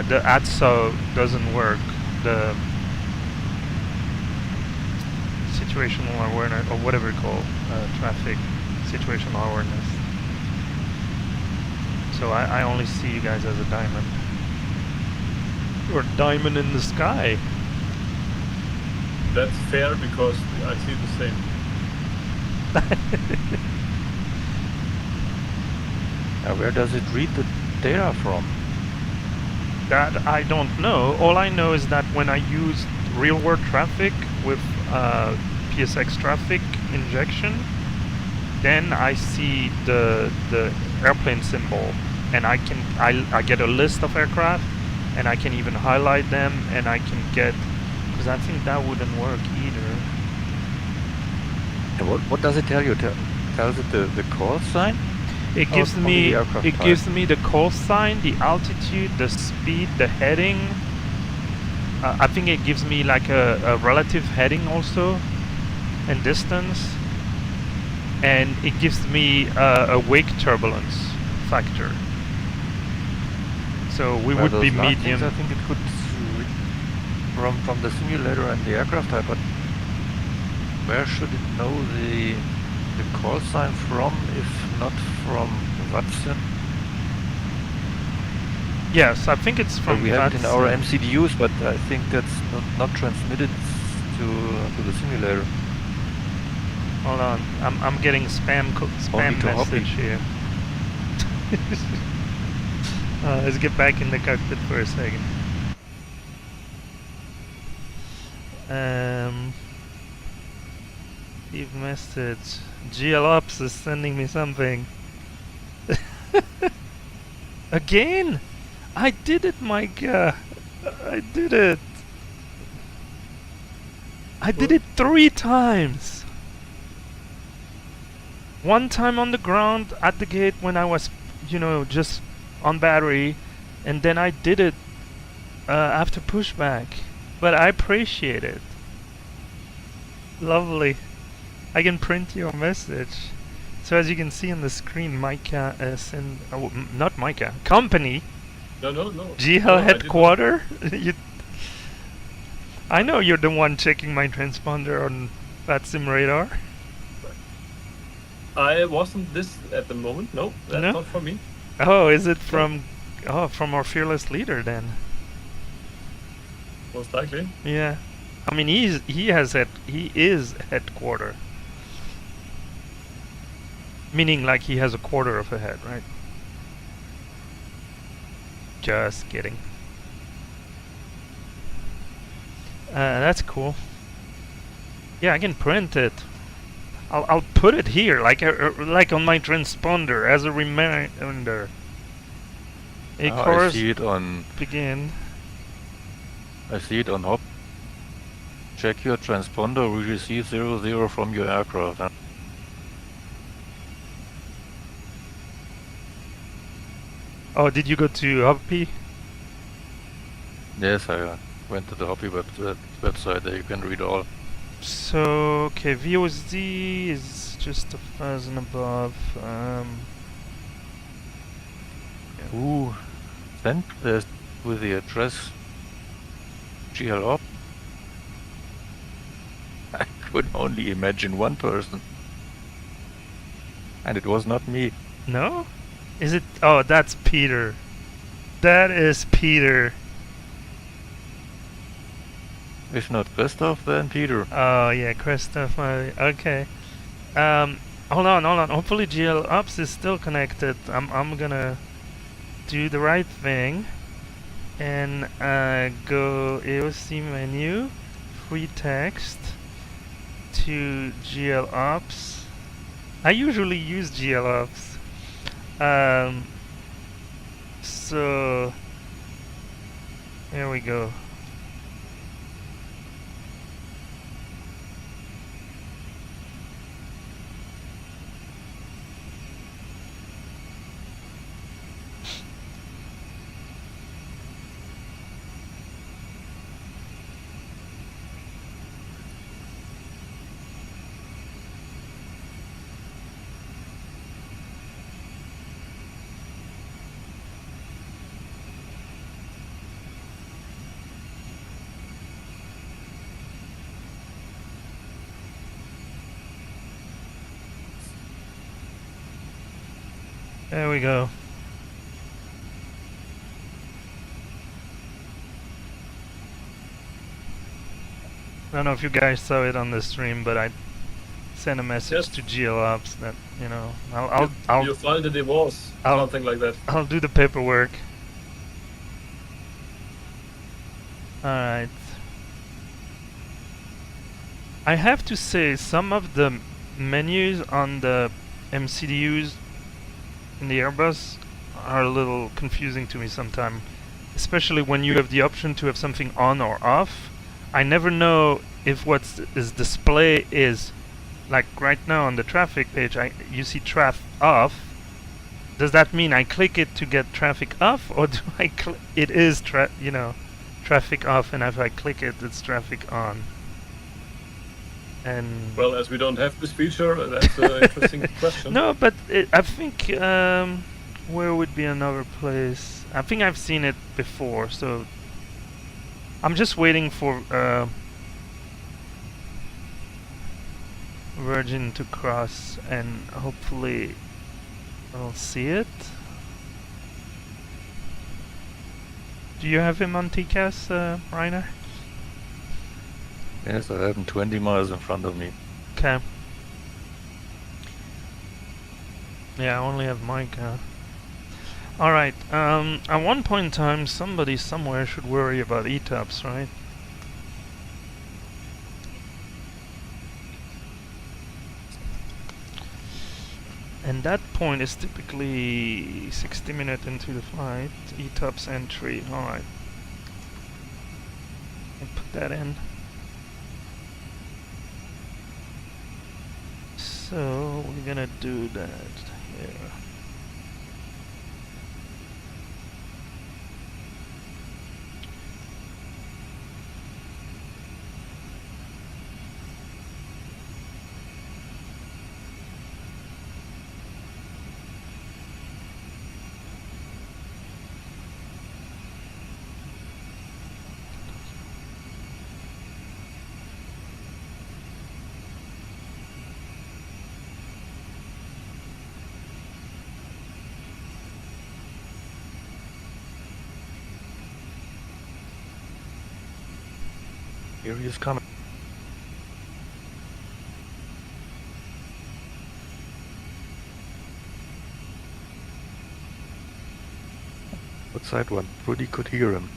B: the ATSO doesn't work. The situational awareness, or whatever you call traffic situational awareness. So I only see you guys as a diamond. You're a diamond in the sky.
C: That's fair because I see the same.
A: Where does it read the data from?
B: That I don't know. All I know is that when I use real-world traffic with PSX traffic injection, then I see the airplane symbol, and I get a list of aircraft, and I can even highlight them, and I can get, because I think that wouldn't work either.
A: What does it tell you? Tells it the call sign?
B: It gives me
A: the
B: the call sign, the altitude, the speed, the heading. I think it gives me like a relative heading also, and distance, and it gives me a wake turbulence factor. So we would be medium.
A: I think it could read from the simulator and the aircraft type, but where should it know the call sign from, if not from Watson?
B: Yes, I think it's from
A: we have it in our
B: Watson.
A: MCDUs, but I think that's not transmitted to the simulator.
B: Hold on, I'm getting spam message here. Let's get back in the cockpit for a second. Leave message. GLOps is sending me something. Again? I did it, Micah. I did it. I did it 3 times. One time on the ground at the gate when I was, just on battery, and then I did it after pushback. But I appreciate it. Lovely. I can print your message. So as you can see on the screen, Micah sent, not Micah, company.
C: No.
B: GL headquarter. I know you're the one checking my transponder on VATSIM radar.
C: I wasn't this at the moment. No, that's
B: No?
C: not for me.
B: Oh, is it from our fearless leader then?
C: Most likely.
B: Yeah. I mean, he is headquarter. Meaning like he has a quarter of a head, right? Just kidding. That's cool. Yeah, I can print it. I'll put it here, like on my transponder as a reminder.
A: I see it on.
B: Begin.
A: I see it on hop. Check your transponder. We receive 00 from your aircraft. Huh?
B: Oh, did you go to Hoppy?
A: Yes, I went to the Hoppy website. There you can read all.
B: So, okay, VOSD is just 1,000 above.
A: Who sent this with the address GL up? I could only imagine one person. And it was not me.
B: No? Is it? Oh, that's Peter. That is Peter.
A: If not Christoph, then Peter.
B: Oh yeah, Christoph. Okay. Hold on. Hopefully GL Ops is still connected. I'm gonna do the right thing and go AOC menu, free text to GL Ops. I usually use GL Ops. So here we go. There we go. I don't know if you guys saw it on the stream, but I sent a message to GLOps that, you know,
C: you filed the divorce, something like that.
B: I'll do the paperwork. Alright. I have to say, some of the menus on the MCDUs in the Airbus are a little confusing to me sometimes. Especially when you have the option to have something on or off. I never know if what is display is, like right now on the traffic page, you see traf off. Does that mean I click it to get traffic off, or do I it is traffic off, and if I click it, it's traffic on? And
C: well, as we don't have this feature, that's an interesting question.
B: No, but I think where would be another place? I think I've seen it before, so I'm just waiting for Virgin to cross, and hopefully I'll see it. Do you have him on TCAS, Rainer?
A: Yes, I have him 20 miles in front of me.
B: Okay. Yeah, I only have Mike. Alright, at one point in time, somebody somewhere should worry about ETOPS, right? And that point is typically 60 minutes into the flight. ETOPS entry, alright. I'll put that in. So, we're gonna do that here.
A: Here he is coming. Outside one, Woody could hear him.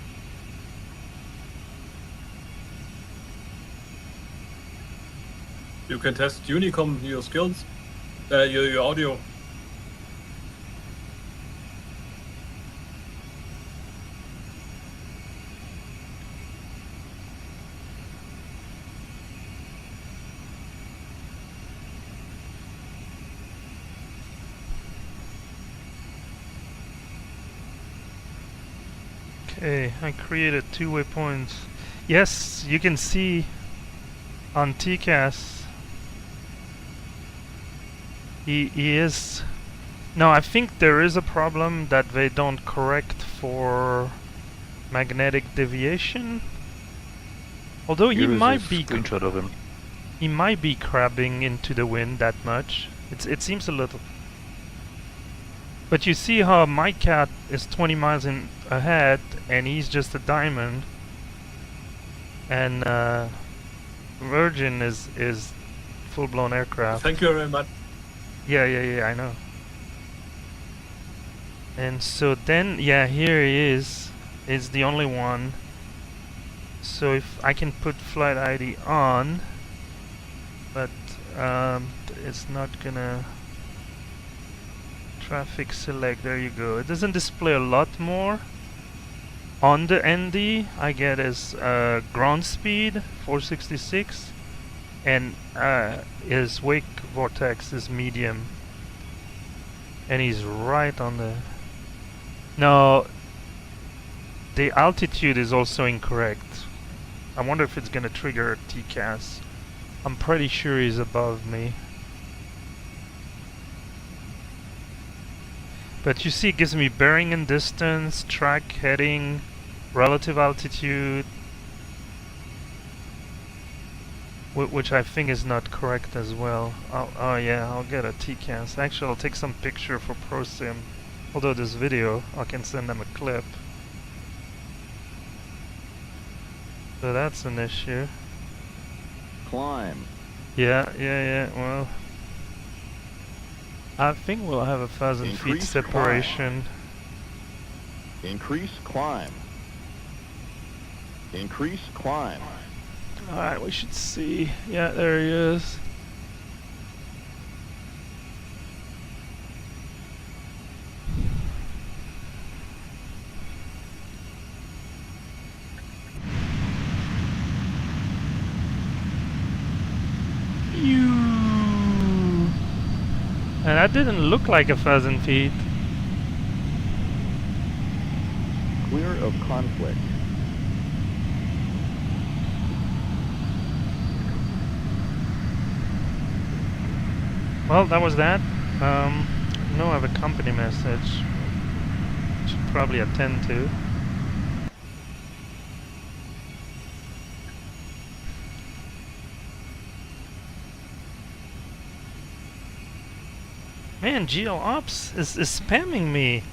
C: You can test Unicom, your skills, your audio.
B: Okay, I created 2 waypoints. Yes, you can see on TCAS he is... No, I think there is a problem that they don't correct for magnetic deviation. Although he might be...
A: Screenshot of him.
B: He might be crabbing into the wind that much. It seems a little... But you see how my cat is 20 miles ahead, and he's just a diamond, and Virgin is full-blown aircraft.
C: Thank you very much.
B: Yeah, I know. And so then, yeah, here he is the only one. So if I can put flight ID on, but it's not gonna... Traffic select, there you go. It doesn't display a lot more. On the ND, I get his ground speed, 466, and his wake vortex is medium. And he's right on the... No, the altitude is also incorrect. I wonder if it's gonna trigger TCAS. I'm pretty sure he's above me. But you see, it gives me bearing and distance, track, heading, relative altitude, which I think is not correct as well. Oh yeah, I'll get a TCAS. Actually, I'll take some picture for ProSim. Although this video, I can send them a clip. So that's an issue.
F: Climb.
B: Yeah, well, I think we'll have 1,000 feet
F: Increase
B: separation.
F: Increase climb. Increase climb.
B: Alright, we should see. Yeah, there he is. And that didn't look like 1,000 feet.
F: Clear of conflict.
B: Well, that was that. No, I have a company message. Should probably attend to. Man, GeoOps is spamming me.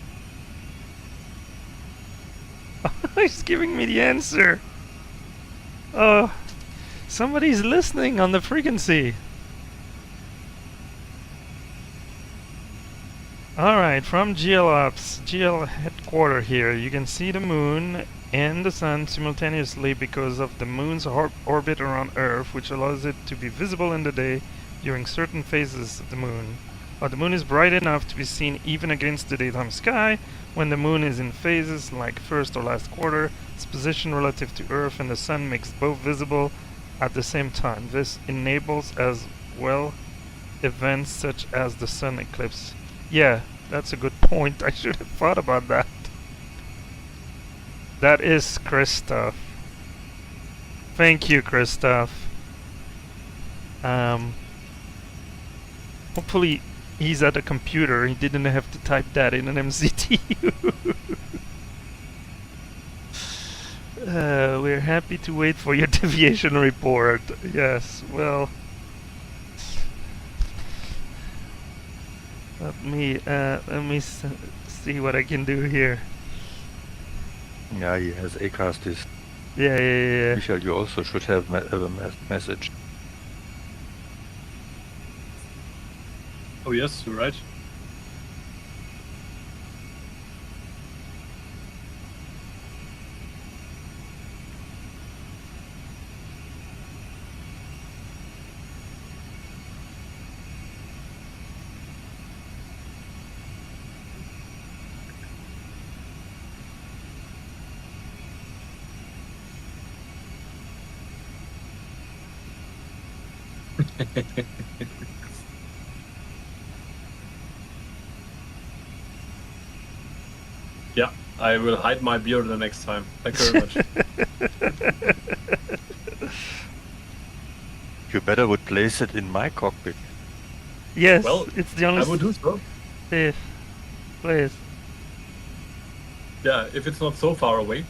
B: He's giving me the answer. Oh, somebody's listening on the frequency. Alright, from GLOps, GL headquarter here, you can see the moon and the sun simultaneously because of the moon's orbit around Earth, which allows it to be visible in the day during certain phases of the moon. The moon is bright enough to be seen even against the daytime sky. When the moon is in phases like first or last quarter, its position relative to Earth and the sun makes both visible at the same time. This enables as well events such as the sun eclipse. Yeah, that's a good point. I should have thought about that. That is Christoph. Thank you, Christoph. Hopefully he's at a computer. He didn't have to type that in an MCTU. We're happy to wait for your deviation report. Yes, well, let me see what I can do here.
A: Yeah, he has ACAS this.
B: Yeah.
A: Michael, you also should have a message.
C: Oh yes, you're right. Yeah, I will hide my beard the next time. Thank you very much.
A: You better would place it in my cockpit.
B: Yes,
C: Well,
B: it's the only.
C: I would do so.
B: Please, please.
C: Yeah, if it's not so far away.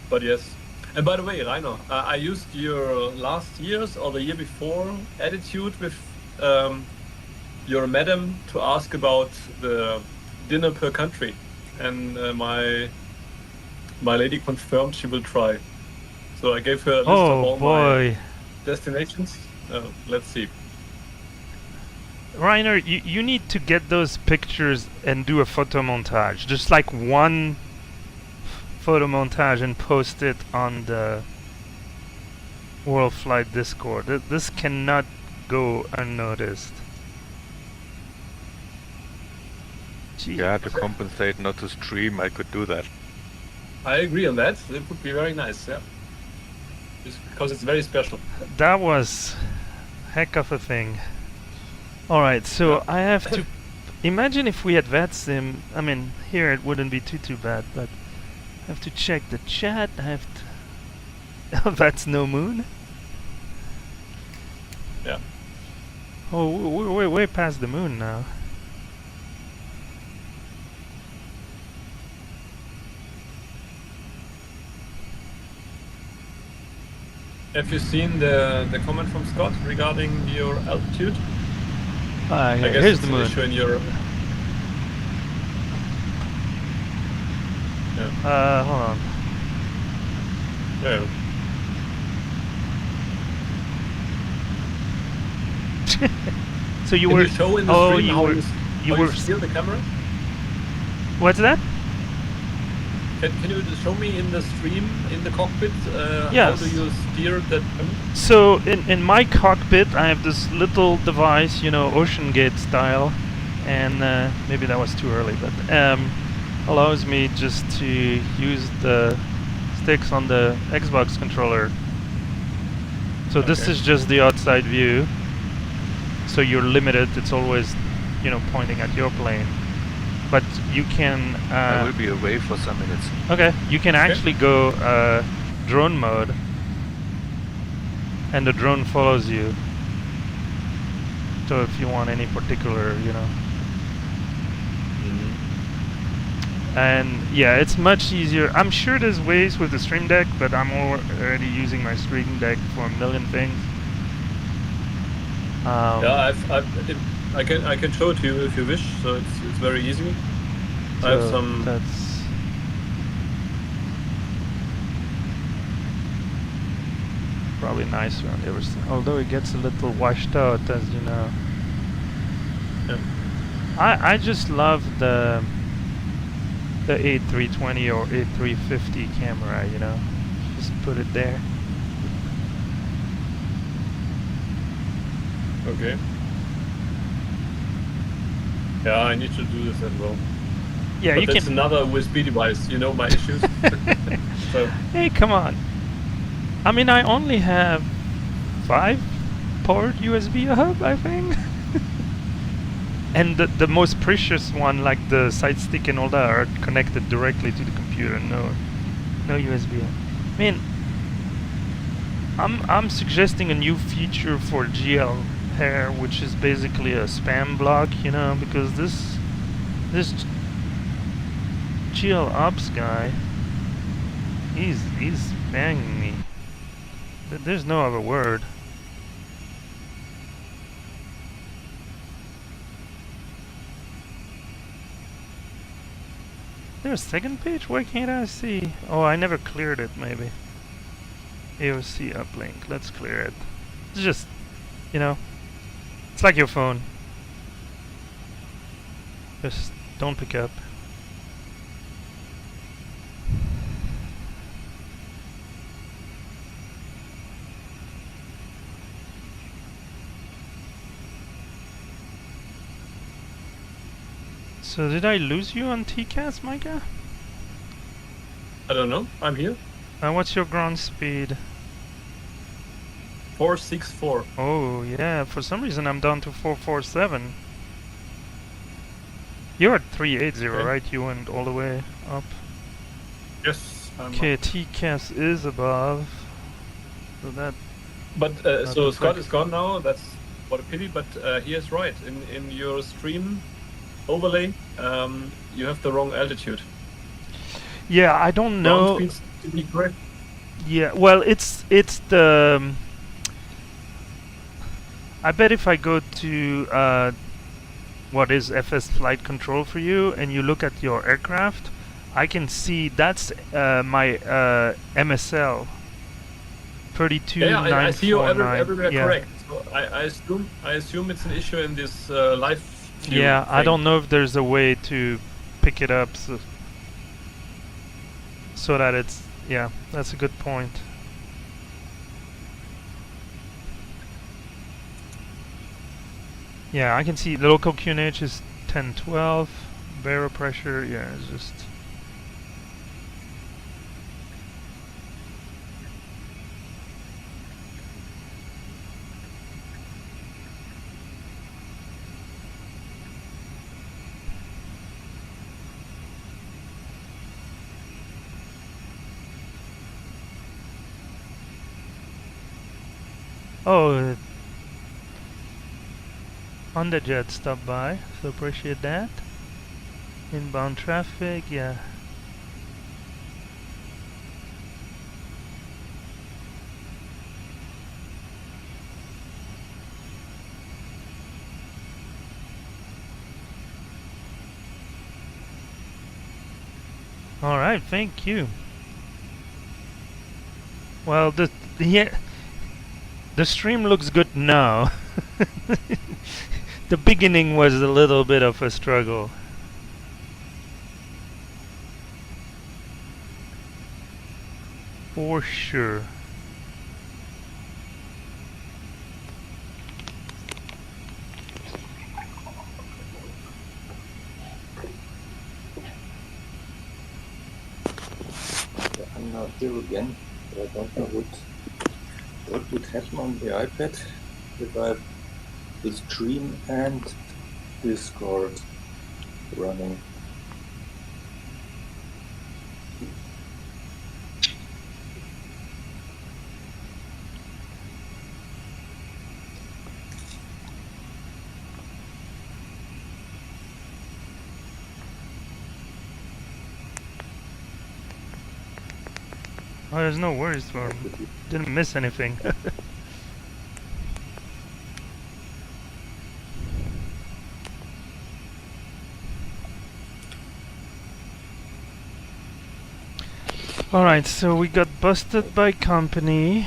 C: But yes. And by the way, Rainer, I used your last year's or the year before attitude with your madam to ask about the dinner per country, and my lady confirmed she will try. So I gave her a list of all my destinations. Let's see.
B: Rainer, you need to get those pictures and do a photo montage. Just like one photo montage and post it on the WorldFlight Discord. This cannot go unnoticed. Gee.
A: Yeah, to compensate not to stream, I could do that.
C: I agree on that. It would be very nice, yeah. Just because it's very special.
B: That was heck of a thing. Alright, so
C: Yeah.
B: I have to imagine if we had VATSIM. I mean, here it wouldn't be too bad, but I have to check the chat. I have to. That's no moon.
C: Yeah.
B: Oh, we're way past the moon now.
C: Have you seen the comment from Scott regarding your altitude?
B: Yeah,
C: I guess
B: here's
C: it's
B: the
C: an
B: moon.
C: issue in your.
B: Hold on.
C: Yeah.
B: So you
C: Can
B: were.
C: you show in the
B: Oh,
C: stream
B: you
C: how
B: were.
C: you,
B: You
C: how
B: were.
C: you steer the camera?
B: What's that?
C: Can you show me in the stream in the cockpit how
B: Yes.
C: do you steer that camera?
B: So in my cockpit, I have this little device, Ocean Gate style, and maybe that was too early, but allows me just to use the sticks on the Xbox controller. So this
C: Okay.
B: is just the outside view. So you're limited. It's always, pointing at your plane. But you can.
A: I will be away for some minutes.
B: Okay, you can
C: Okay.
B: actually go drone mode, and the drone follows you. So if you want any particular, and yeah, it's much easier. I'm sure there's ways with the Stream Deck, but I'm already using my Stream Deck for a million things.
C: Yeah, I can show it to you if you wish. So it's very easy. I have
B: so
C: some.
B: That's probably nicer on the other side. Although it gets a little washed out, as you know.
C: Yeah.
B: I just love the A320 or A350 camera, Just put it there.
C: Okay. Yeah, I need to do this as well.
B: Yeah,
C: But
B: you
C: that's
B: can.
C: another USB device. You know my issues. So
B: Hey, come on. I mean, I only have 5-port USB hub, I think. And the most precious one, like the side stick and all that, are connected directly to the computer. No USB. I mean, I'm suggesting a new feature for GL Hair, which is basically a spam block, because this GL Ops guy, he's banging me. There's no other word. There's a second page? Why can't I see? Oh, I never cleared it, maybe. AOC uplink. Let's clear it. It's just, it's like your phone. Just don't pick up. So did I lose you on TCAS, Micah?
C: I don't know. I'm here.
B: What's your ground speed?
C: 464.
B: Oh yeah, for some reason I'm down to 447. You're at 380,
C: Okay.
B: right? You went all the way up.
C: Yes. I'm
B: Okay,
C: up.
B: TCAS is above. So that.
C: But
B: Not
C: so
B: too
C: Scott
B: quick.
C: is gone now. That's what a pity. But he is right. In your stream overlay, you have the wrong altitude.
B: Yeah, I don't
C: Ground
B: know.
C: speeds to be correct.
B: Yeah, well, it's the. I bet if I go to what is FS flight control for you, and you look at your aircraft, I can see that's my MSL. 32949.
C: I see you everywhere
B: Yeah.
C: correct. So I assume it's an issue in this live view
B: Yeah, I
C: thing.
B: don't know if there's a way to pick it up so that it's. Yeah, that's a good point. Yeah, I can see the local QNH is 1012. Barrel pressure, yeah, it's just. Oh, Underjet stopped by, so appreciate that. Inbound traffic, yeah. All right, thank you. Well, the stream looks good now. The beginning was a little bit of a struggle. For sure.
G: I'm now here again, but I don't know what would happen on the iPad if I have the stream and Discord running.
B: Oh, there's no worries for didn't miss anything. Alright, so we got busted by company.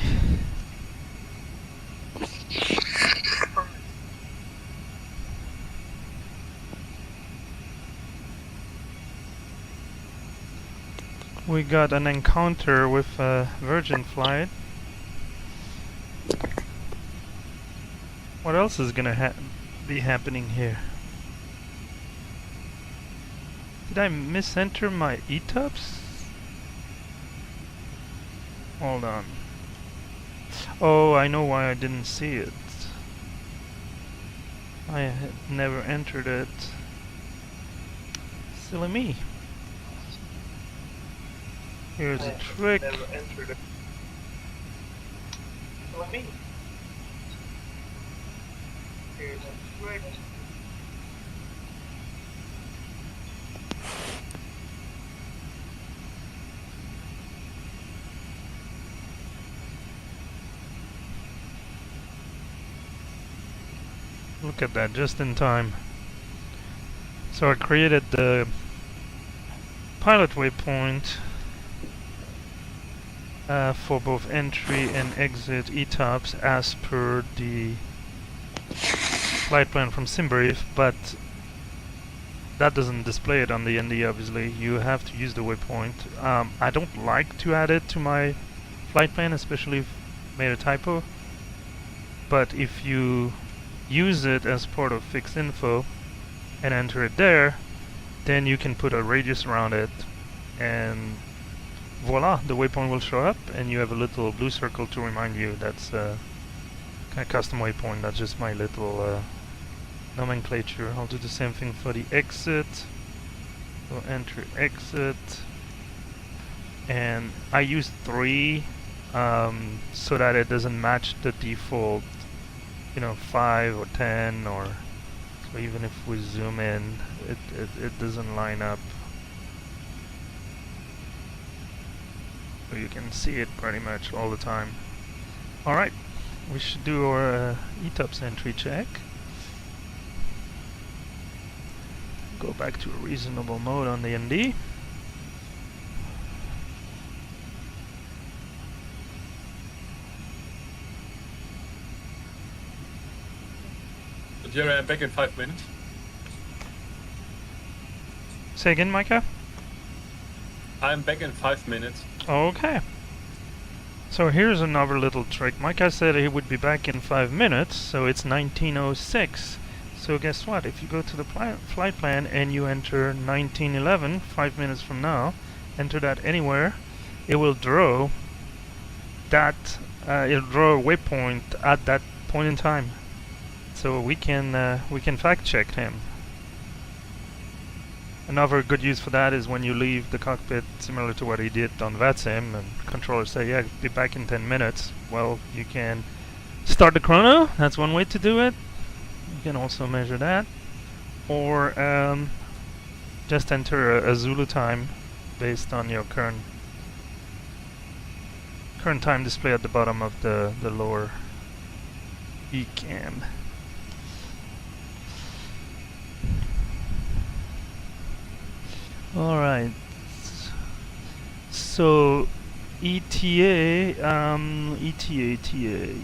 B: We got an encounter with Virgin-Flight. What else is gonna be happening here? Did I misenter my ETOPS? Hold on. Oh, I know why I didn't see it. I had never entered it. Silly me. Here's a trick. Look at that, just in time. So I created the pilot waypoint for both entry and exit ETOPS as per the flight plan from SimBrief, but that doesn't display it on the ND obviously. You have to use the waypoint. I don't like to add it to my flight plan, especially if I made a typo, but if you use it as part of fixed info and enter it there, then you can put a radius around it and voila, the waypoint will show up and you have a little blue circle to remind you that's a kind of custom waypoint. That's just my little nomenclature. I'll do the same thing for the exit. So enter exit, and I use 3 so that it doesn't match the default, 5 or 10, or so even if we zoom in, it doesn't line up. So you can see it pretty much all the time. Alright, we should do our ETOPS entry check. Go back to a reasonable mode on the ND.
C: Jerry, I'm back in 5 minutes.
B: Say again, Micah?
C: I'm back in 5 minutes.
B: Okay. So here's another little trick. Micah said he would be back in 5 minutes, so it's 19:06. So guess what? If you go to the flight plan and you enter 1911, 5 minutes from now, enter that anywhere, it will draw that, it'll draw a waypoint at that point in time. So we can fact check him. Another good use for that is when you leave the cockpit, similar to what he did on VATSIM, and controllers say, yeah, be back in 10 minutes. Well, you can start the chrono. That's one way to do it. You can also measure that. Or just enter a Zulu time based on your current time display at the bottom of the lower ECAM. Alright, So ETA,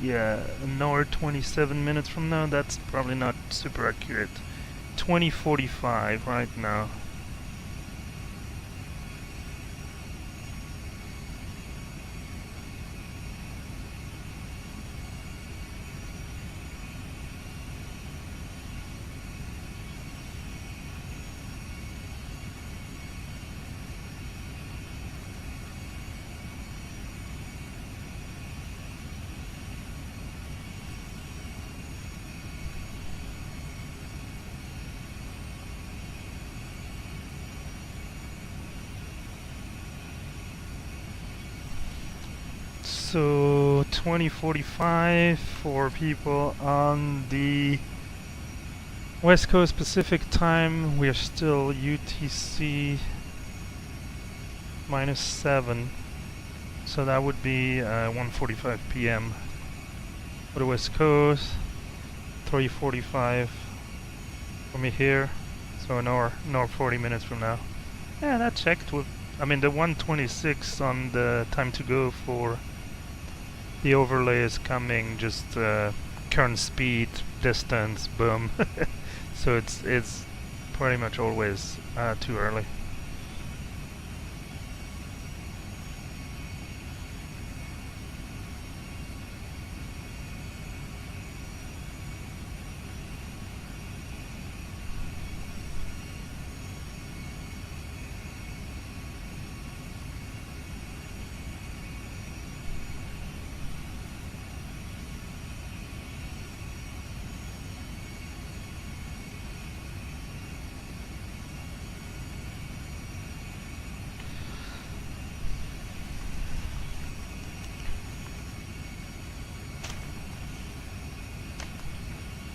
B: yeah, an hour 27 minutes from now. That's probably not super accurate. 20:45 right now. So 20:45 for people on the West Coast Pacific time. We are still UTC -7, so that would be 1:45 p.m. for the West Coast. 3:45 for me here, so an hour 40 minutes from now. Yeah, that checked. I mean, the 1:26 on the time to go for the overlay is coming, just current speed, distance, boom. So it's pretty much always too early.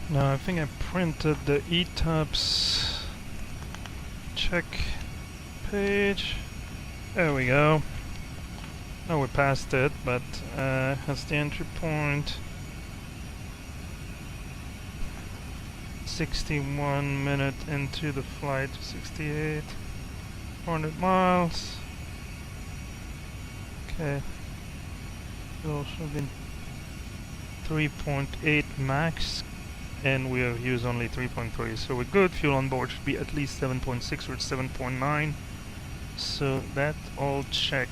B: Now I think I printed the ETOPS check page. There we go. Oh, we passed it, but that's the entry point. 61 minutes into the flight, 68, 400 miles. Okay. It also should have been 3.8 max. And we have used only 3.3, so we're good. Fuel on board should be at least 7.6 or 7.9, so that all check.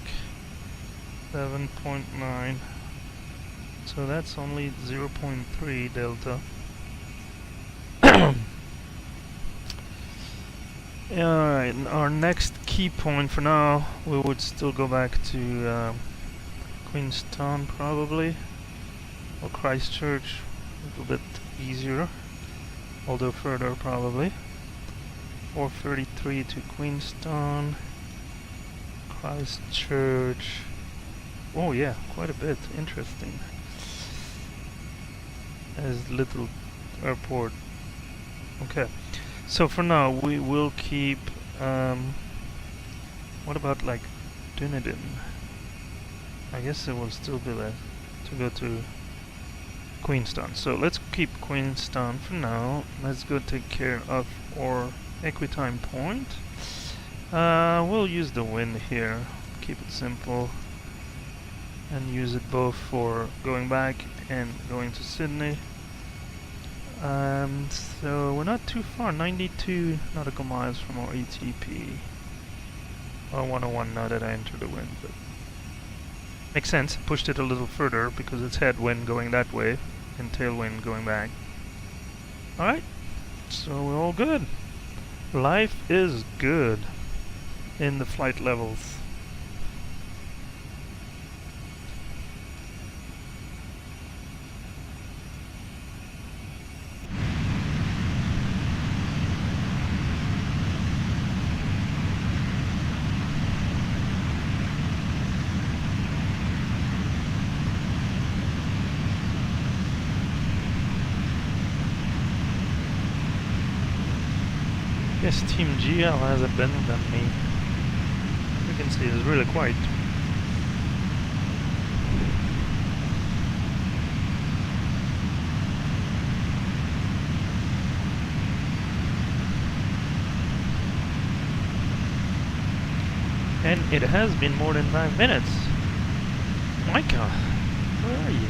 B: 7.9, so that's only 0.3 delta. Alright, our next key point for now, we would still go back to Queenstown probably, or Christchurch, a little bit easier, although further probably. 4:33 to Queenstown, Christchurch. Oh yeah, quite a bit. Interesting. As little airport. Okay, so for now we will keep. What about like Dunedin? I guess it will still be there to go to Queenstown. So let's keep Queenstown for now. Let's go take care of our equitime point. We'll use the wind here. Keep it simple. And use it both for going back and going to Sydney. So we're not too far, 92 nautical miles from our ETP. Or 101 now that I enter the wind, but makes sense. Pushed it a little further because it's headwind going that way and tailwind going back. Alright, so we're all good. Life is good in the flight levels. Yes, Team GL has abandoned me. You can see it's really quiet. And it has been more than 5 minutes. Micah, where are you?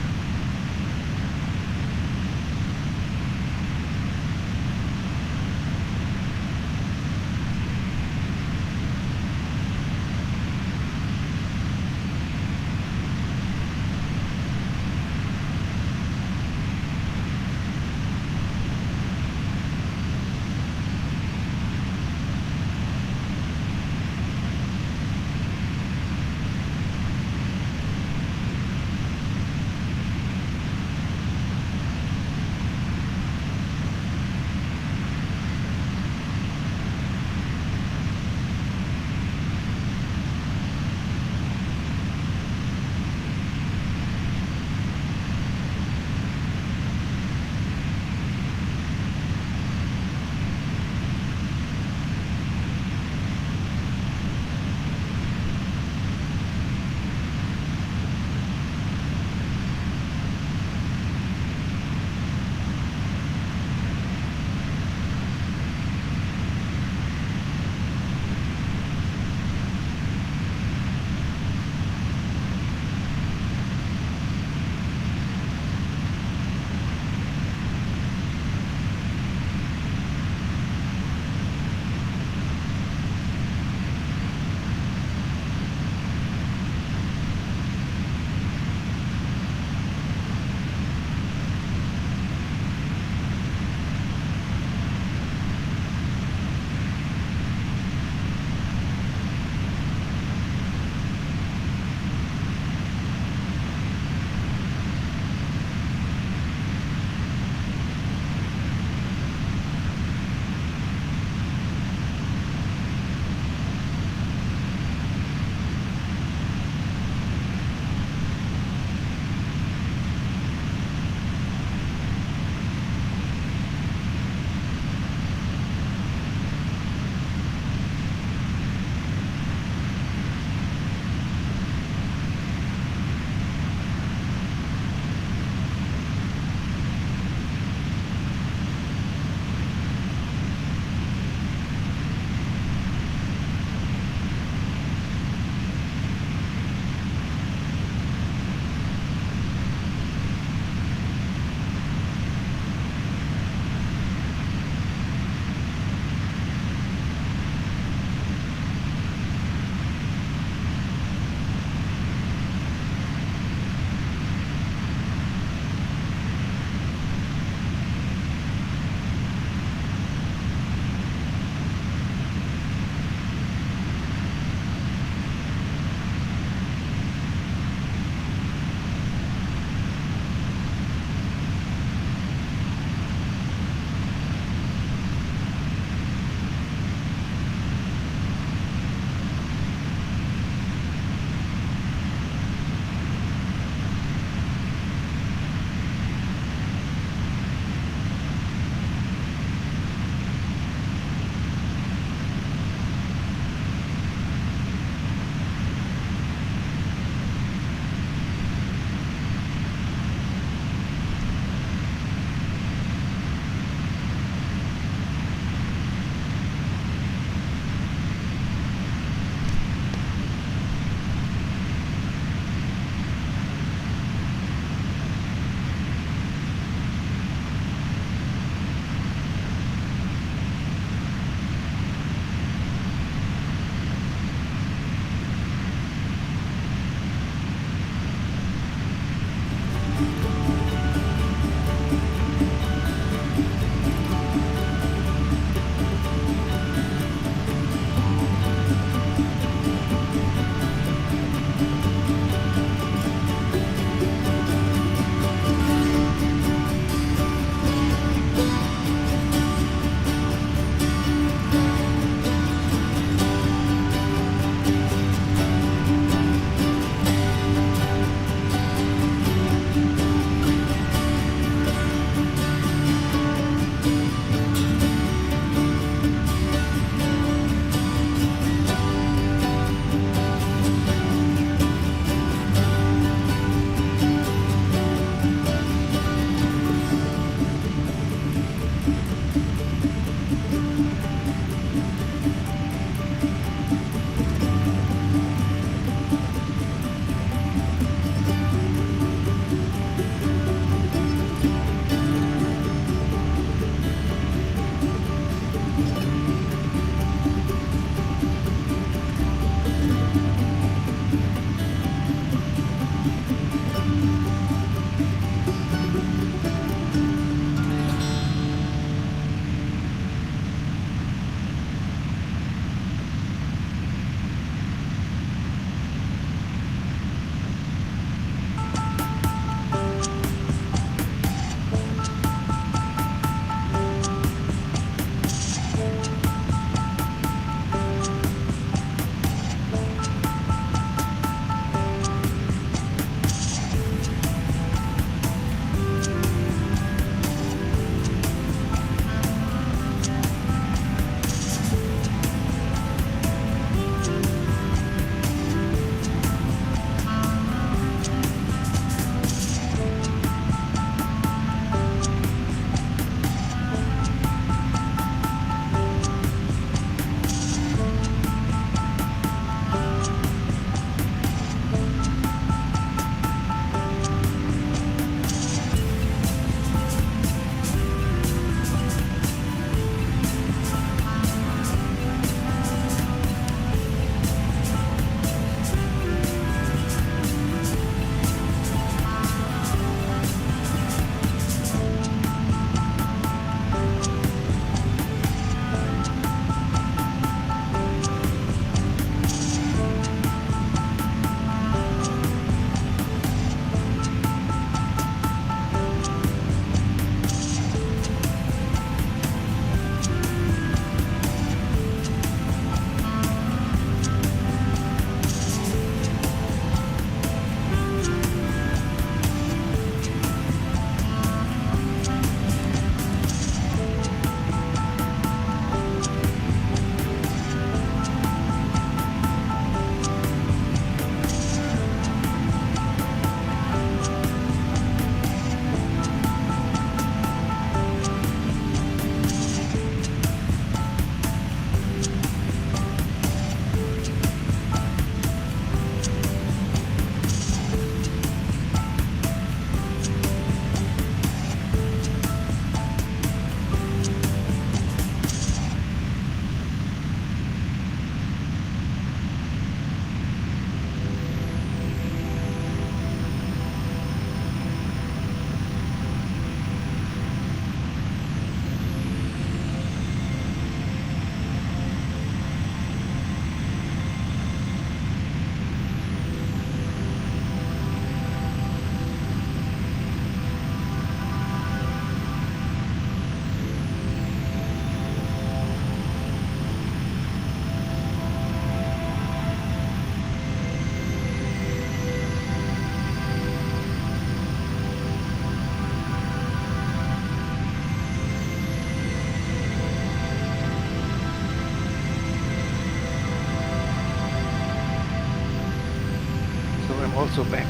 A: also back.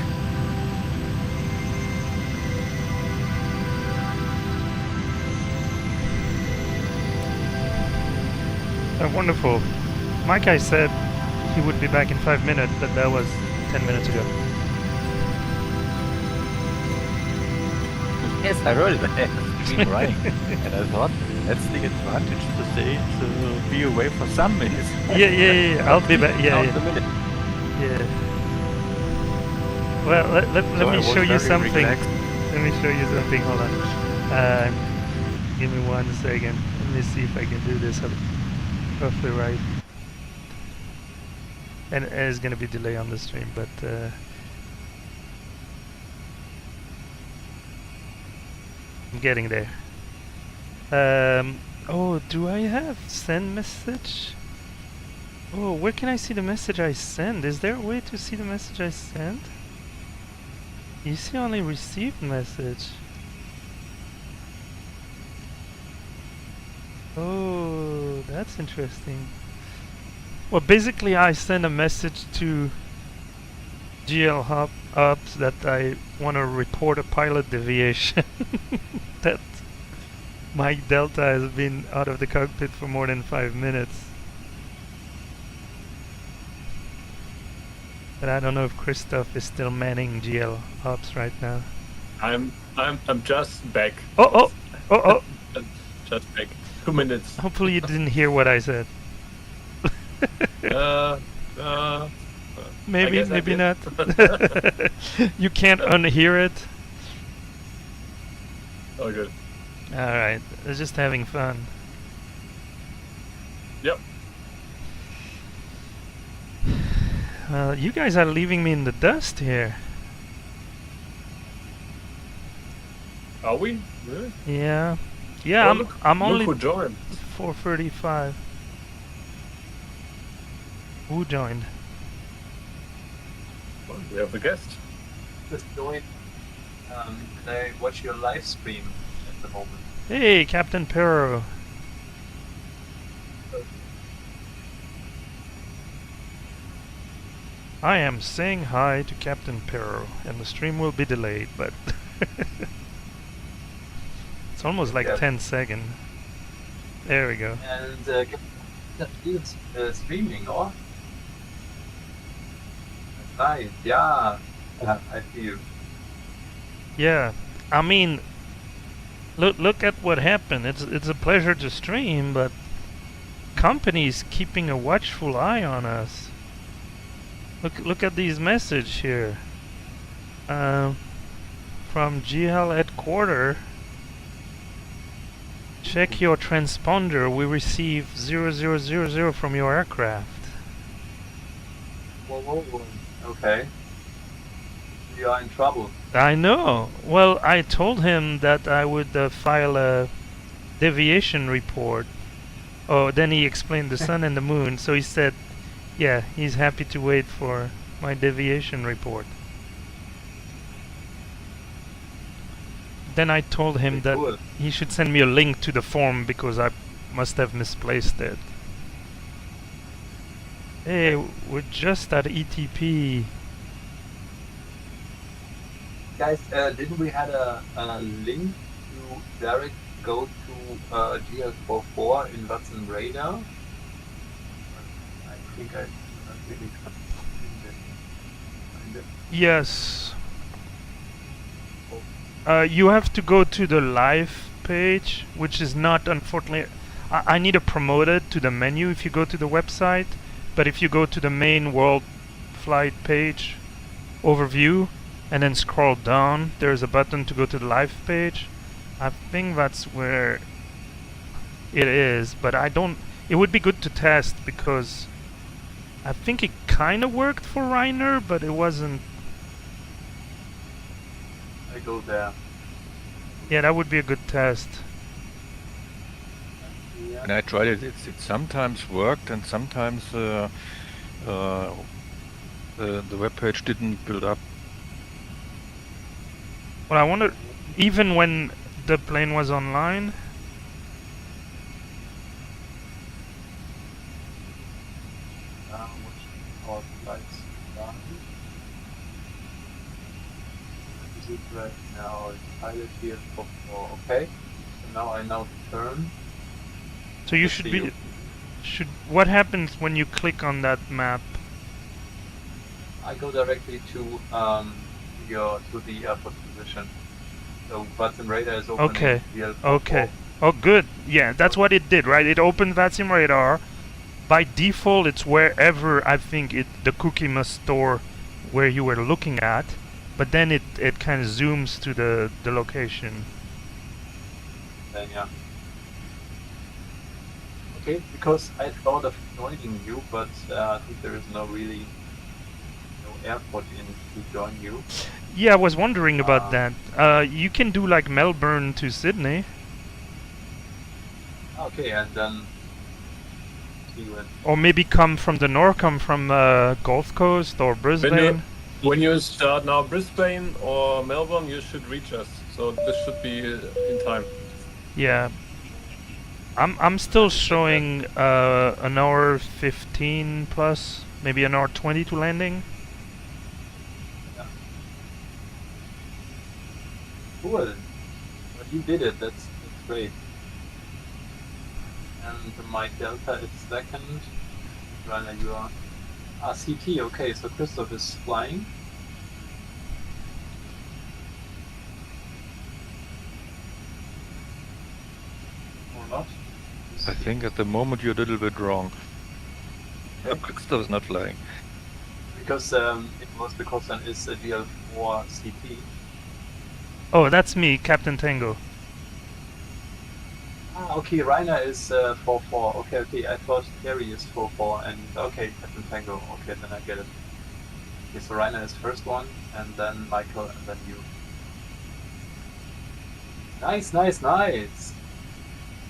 B: Wonderful. My guy said he would be back in 5 minutes, but that was 10 minutes ago.
A: Yes, I heard it. It's been running. And I thought, that's the advantage to say to be away for some minutes.
B: Yeah. I'll be back. Yeah.
A: Count the minute.
B: Yeah. Well, let
A: So I
B: me
A: was
B: show you
A: very
B: something.
A: relaxed.
B: Let me show you something. Hold on. Give me 1 second. Let me see if I can do this roughly right. And there's gonna be delay on the stream, but I'm getting there. Oh, do I have send message? Oh, where can I see the message I send? Is there a way to see the message I sent? You see only received message. Oh, that's interesting. Well, basically I send a message to GL Ops that I want to report a pilot deviation. That my Delta has been out of the cockpit for more than 5 minutes. But I don't know if Christoph is still manning GL Ops right now.
C: I'm just back.
B: Oh!
C: Just back. 2 minutes.
B: Hopefully you didn't hear what I said. Maybe,
C: I
B: maybe
C: did.
B: not. You can't unhear it.
C: Oh, good.
B: Alright, they're just having fun.
C: Yep.
B: Well, you guys are leaving me in the dust here.
C: Are we? Really?
B: Yeah. Yeah,
C: Oh,
B: I'm
C: look
B: only
C: who joined.
B: 4:35. Who joined?
C: Oh, we have a guest.
H: Just join. I watch your live stream at the moment.
B: Hey, Captain Perro. I am saying hi to Captain Perro, and the stream will be delayed, but it's almost like
H: Yeah.
B: 10 seconds. There we go.
H: And Captain streaming, or? That's nice. Yeah. I feel.
B: Yeah, I mean, look at what happened. It's a pleasure to stream, but companies keeping a watchful eye on us. Look at these message here. From GL headquarters. Check your transponder. We receive 0000 from your aircraft.
H: Whoa. Okay. We are in trouble.
B: I know. Well, I told him that I would file a deviation report. Oh, then he explained the sun and the moon. So he said, yeah, he's happy to wait for my deviation report. Then I told him that
H: Cool.
B: he should send me a link to the form because I must have misplaced it. Hey, we're just at ETP.
H: Guys, didn't we had a link to direct go to GL44 in Watson radar? I think I really can't find it.
B: Yes. You have to go to the live page, which is not, unfortunately, I need to promote it to the menu if you go to the website, but if you go to the main WorldFlight page, overview, and then scroll down, there's a button to go to the live page. I think that's where it is, but I don't, it would be good to test because I think it kind of worked for Reiner, but it wasn't.
H: I go there.
B: Yeah, that would be a good test.
H: Yeah.
A: And I tried it. It sometimes worked, and sometimes the web page didn't build up.
B: Well, I wonder, even when the plane was online.
H: Watching our flights down. right now. Pilot here for okay. So now I know the turn.
B: So you
H: Let's
B: should
H: see
B: be.
H: you.
B: What happens when you click on that map?
H: I go directly to the airport position. So Vier-Im radar is opening.
B: Okay.
H: VL44.
B: Okay. Oh, good. Yeah, that's what it did, right? It opened Vier-Im radar. By default, it's wherever I think the cookie must store where you were looking at, but then it kind of zooms to the location.
H: Then yeah. Okay, because I thought of joining you, but I think there is no airport in to join you.
B: Yeah, I was wondering about that. You can do like Melbourne to Sydney.
H: Okay, and then see when.
B: Or maybe come from the north, come from Gulf Coast or Brisbane.
C: When you start now Brisbane or Melbourne, you should reach us. So this should be in time.
B: Yeah. I'm still showing an hour 15 plus, maybe an hour 20 to landing.
H: Yeah. Cool. But you did it. That's great. And my delta is second. Rainer, you are CT. Okay, so Christoph is flying. Or not?
A: I think at the moment you're a little bit wrong. Christoph is not flying.
H: Because it was because then is a GL4 CT.
B: Oh, that's me, Captain Tango.
H: Ah, okay, Rainer is 4-4. Okay, I thought Terry is 4-4 and okay, Captain Tango. Okay, then I get it. Okay, so Rainer is first one, and then Michael, and then you. Nice.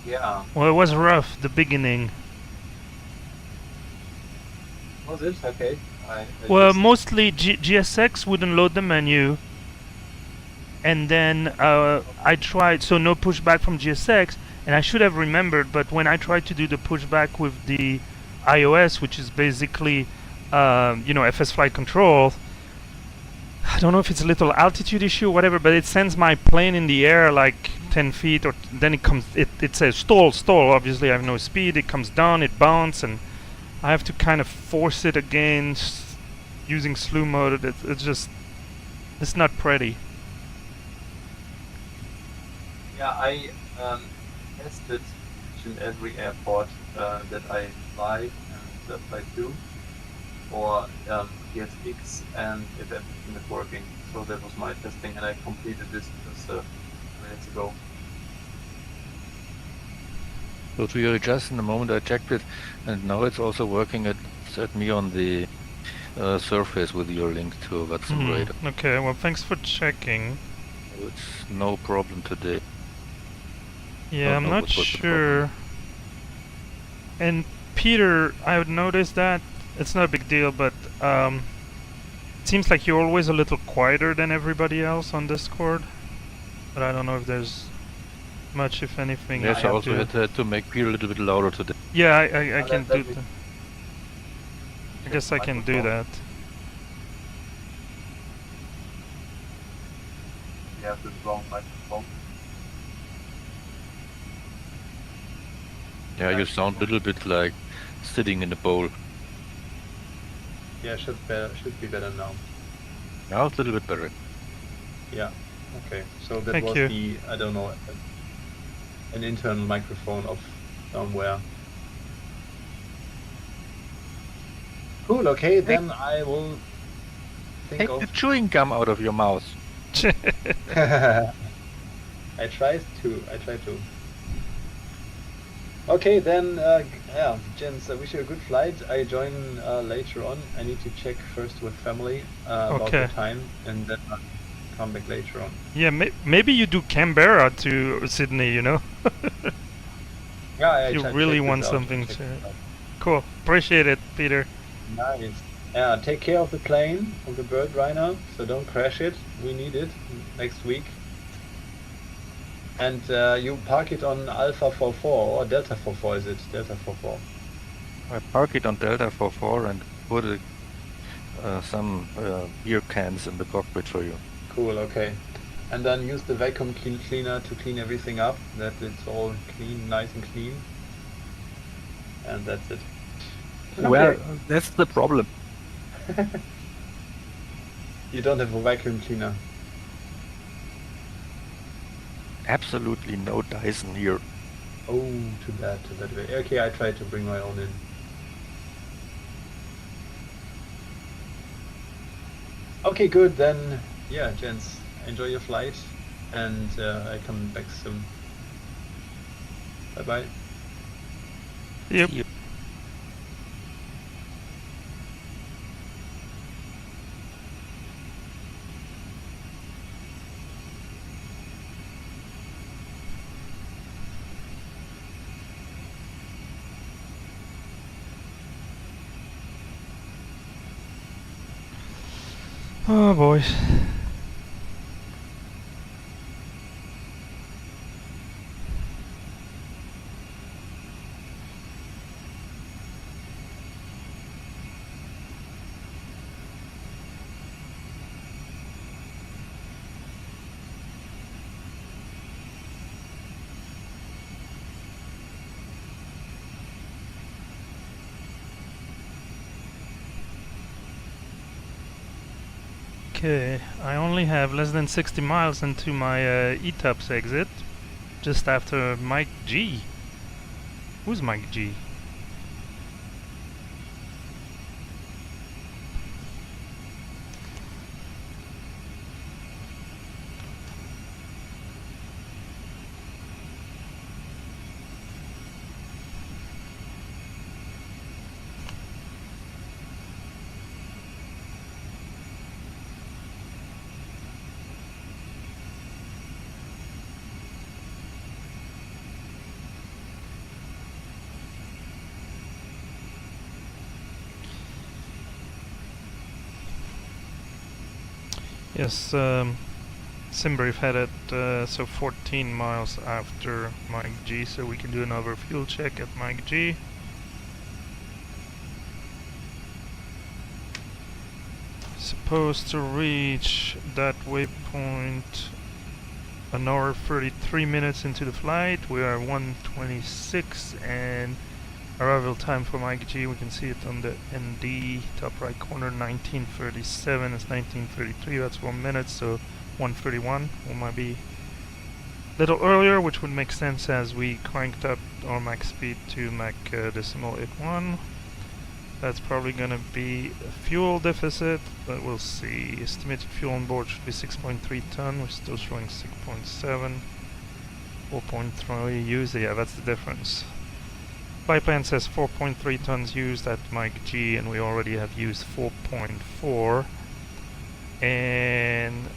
H: Yeah.
B: Well, it was rough, the beginning.
H: Was it? Okay. I
B: Well,
H: just-
B: mostly GSX wouldn't load the menu. And then I tried, so no pushback from GSX, and I should have remembered, but when I tried to do the pushback with the iOS, which is basically, FS flight control, I don't know if it's a little altitude issue or whatever, but it sends my plane in the air like 10 feet, or then it says stall, obviously I have no speed, it comes down, it bounces, and I have to kind of force it again using slew mode. It's not pretty.
H: Yeah, I tested each and every airport that I fly and fly to for PSX, and if everything is working. So that was my testing, and I completed this just minutes ago.
A: So to your adjust in the moment I checked it, and now it's also working at me on the surface with your link to Vier-Im radar.
B: Okay, well, thanks for checking.
A: It's no problem today.
B: Yeah, I'm
A: know
B: not
A: what's the
B: sure. And Peter, I would notice that it's not a big deal, but it seems like you're always a little quieter than everybody else on Discord. But I don't know if there's much, if anything.
A: Yes, I
B: have
A: also had to make Peter a little bit louder today.
B: Yeah, I can do
H: let me
B: that. I guess I can do that.
H: You have the wrong microphone.
A: Yeah, you sound a little bit like sitting in a bowl.
H: Yeah, should be better now.
A: Now it's a little bit better.
H: Yeah. Okay. So that
B: Thank
H: was
B: you.
H: the I don't know an internal microphone of somewhere. Cool. Okay, then I will think
A: Take
H: of.
A: the chewing gum out of your mouth.
H: I tried to. Okay, then, yeah, gents, I wish you a good flight. I join later on. I need to check first with family about
B: Okay.
H: the time, and then I'll come back later on.
B: Yeah, maybe you do Canberra to Sydney,
H: Yeah, I
B: You
H: check
B: really
H: this
B: want
H: out,
B: something
H: check
B: to-
H: this out.
B: Cool. Appreciate it, Peter.
H: Nice. Yeah, take care of the plane, of the bird, Rainer, so don't crash it. We need it next week. And you park it on Alpha 44 or Delta 44, is it? Delta 44.
A: I park it on Delta 44 and put some beer cans in the cockpit for you.
H: Cool, okay. and then use the vacuum cleaner to clean everything up, that it's all clean, nice and clean. And that's it.
I: Well, that's the problem.
H: You don't have a vacuum cleaner.
A: Absolutely no Dyson here.
H: Oh, too bad. Okay, I tried to bring my own in. Okay, good. Then, yeah, gents, enjoy your flight, and I come back soon. Bye bye.
B: Yep.
A: See you.
B: Oh, boys. Okay, I only have less than 60 miles into my ETOPS exit, just after Mike G. Who's Mike G? Yes, Simbrief had it so 14 miles after Mike G, so we can do another fuel check at Mike G. Supposed to reach that waypoint an hour 33 minutes into the flight. We are 1:26 and arrival time for Mike G, we can see it on the ND top right corner, 19:37. It's 19:33, that's 1 minute, so 1:31. We might be a little earlier, which would make sense as we cranked up our max speed to Mach decimal 81. That's probably gonna be a fuel deficit, but we'll see. Estimated fuel on board should be 6.3 ton. We're still showing 6.7. 4.3 used, yeah, that's the difference. Flightplan says 4.3 tons used at Mike G, and we already have used 4.4. And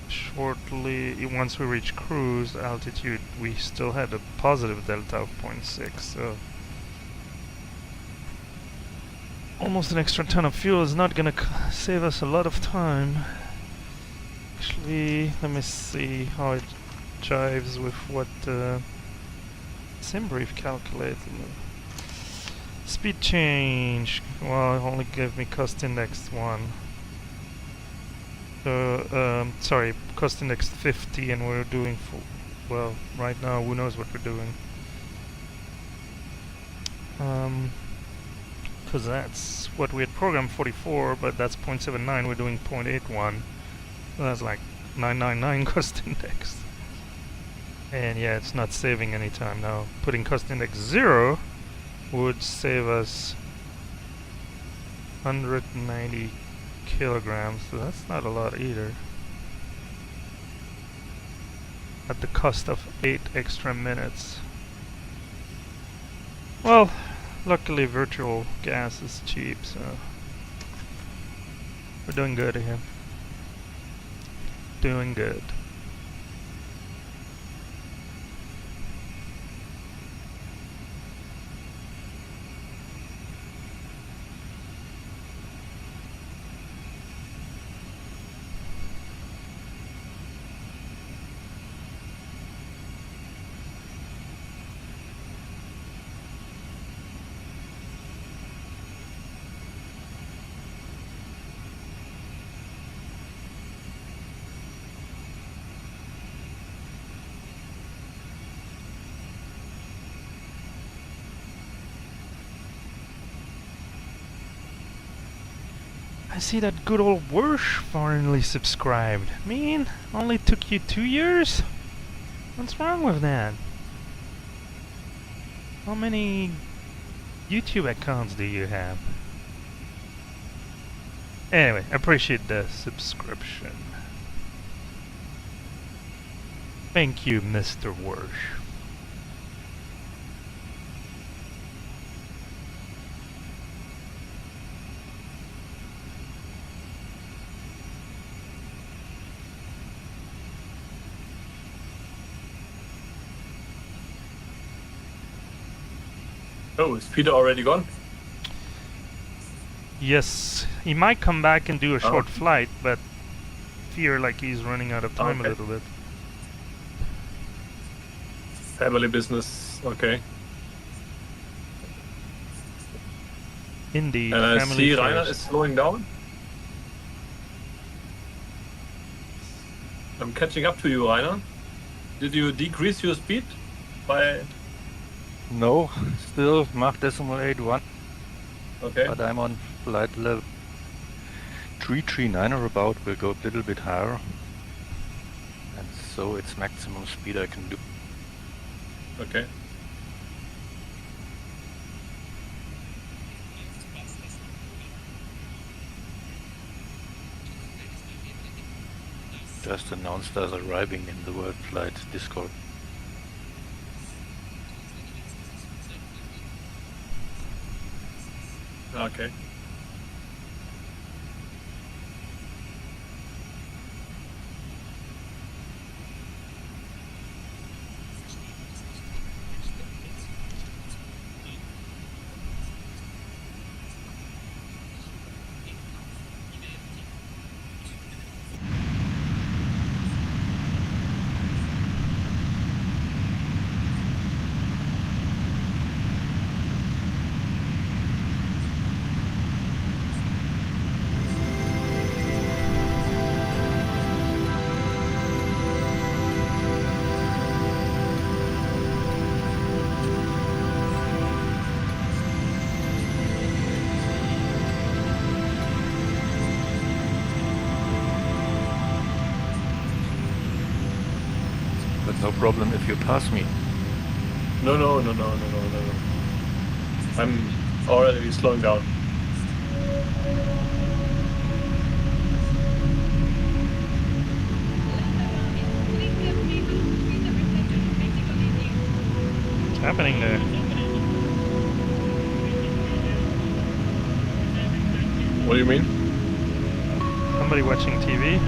B: shortly, once we reach cruise altitude, we still had a positive delta of 0.6. So almost an extra ton of fuel is not gonna save us a lot of time. Actually, let me see how it jives with what Simbrief calculated. Speed change. Well, it only gave me cost index 1. Sorry, cost index 50, and we're doing well, right now, who knows what we're doing. Because that's what we had programmed 44, but that's 0.79, we're doing 0.81. So that's like 999 cost index. And yeah, it's not saving any time now. Putting cost index 0 would save us 190 kilograms, so that's not a lot either. At the cost of 8 extra minutes. Well, luckily virtual gas is cheap, so we're doing good here. Doing good. I see that good old Wersh finally subscribed. Man, only took you 2 years? What's wrong with that? How many YouTube accounts do you have? Anyway, appreciate the subscription. Thank you, Mr. Wersh.
C: Oh, is Peter already gone?
B: Yes, he might come back and do a short flight, but fear like he's running out of time a little bit.
C: Family business, okay.
B: Indeed,
C: And I
B: family
C: see
B: first.
C: Rainer is slowing down. I'm catching up to you, Rainer. Did you decrease your speed by...
A: No, still Mach decimal 81.
C: Okay.
A: But I'm on flight level 339 or about, will go a little bit higher. And so it's maximum speed I can do.
C: Okay.
A: Just announced as arriving in the WorldFlight Discord.
C: Okay.
A: But no problem if you pass me.
C: No. I'm already slowing down.
B: What's happening there?
C: What do you mean?
B: Somebody watching TV?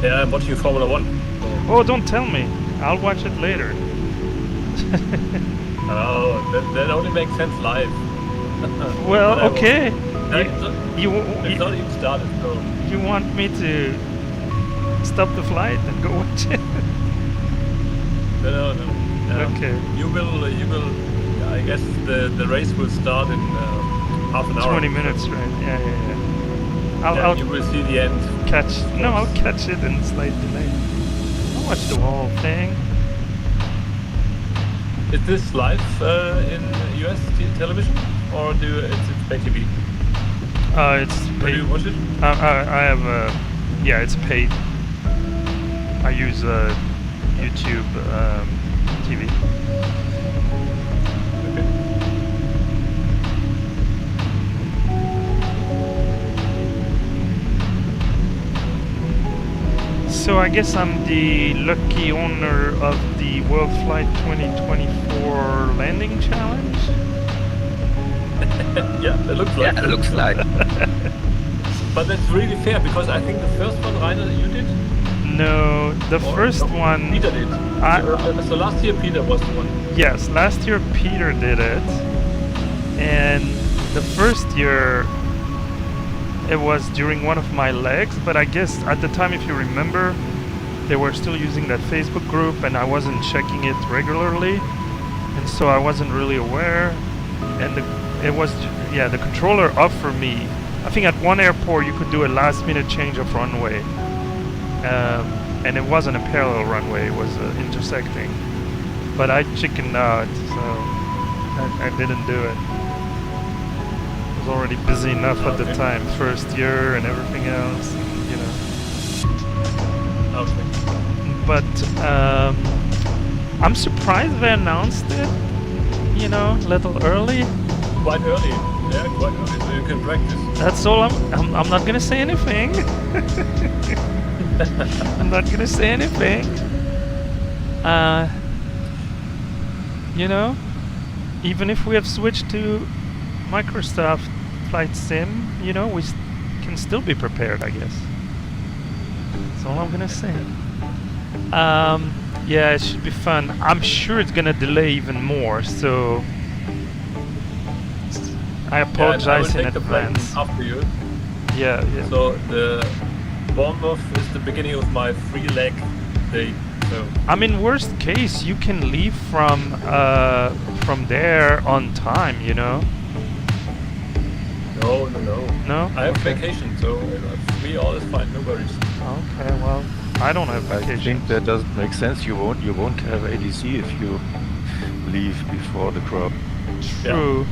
C: Yeah, I'm watching Formula 1.
B: Oh, don't tell me. I'll watch it later.
C: Oh, that only makes sense live.
B: Well,
C: But
B: okay.
C: It's not even started, so...
B: You want me to stop the flight and go watch it?
C: No.
B: Okay.
C: You will. I guess the race will start in half an hour.
B: 20 minutes, right? Yeah. I'll
C: you will see the end.
B: I'll catch it in slight delay. I'll watch the whole thing.
C: Is this live in US television or it's pay TV?
B: It's
C: Where do you
B: paid.
C: watch it?
B: I have yeah, it's paid. I use YouTube TV.
C: Okay.
B: So I guess I'm the lucky owner of the WorldFlight 2024 landing challenge.
C: Yeah, it looks like.
A: Yeah, it looks like.
C: But that's really fair because I think the first one, Rainer, you did.
B: No, the first one.
C: Peter did. So last year Peter was the one.
B: Yes, last year Peter did it, and the first year it was during one of my legs. But I guess at the time, if you remember, they were still using that Facebook group, and I wasn't checking it regularly, and so I wasn't really aware. And the controller offered me. I think at one airport you could do a last-minute change of runway. And it wasn't a parallel runway, it was intersecting. But I chickened out, so I didn't do it. was already busy enough at the time, first year and everything else, you know.
C: Okay.
B: But I'm surprised they announced it, you know, a little early.
C: Quite early. Yeah, quite early. So you can practice.
B: That's all. I'm not gonna say anything. I'm not gonna say anything. You know, even if we have switched to Microsoft Flight Sim, you know, we can still be prepared, I guess. That's all I'm gonna say. Yeah, it should be fun. I'm sure it's gonna delay even more, so I apologize in advance.
C: After you.
B: Yeah, yeah.
C: So the Bournemouth is the beginning of my 3-leg day. So
B: I mean, worst case, you can leave from there on time, you know.
C: no.
B: No?
C: I have
B: Okay.
C: vacation, so 3 all is fine. No worries.
B: Okay, well, I don't have
A: I
B: vacation.
A: think that doesn't make sense. You won't have ADC if you leave before the crowd.
B: True.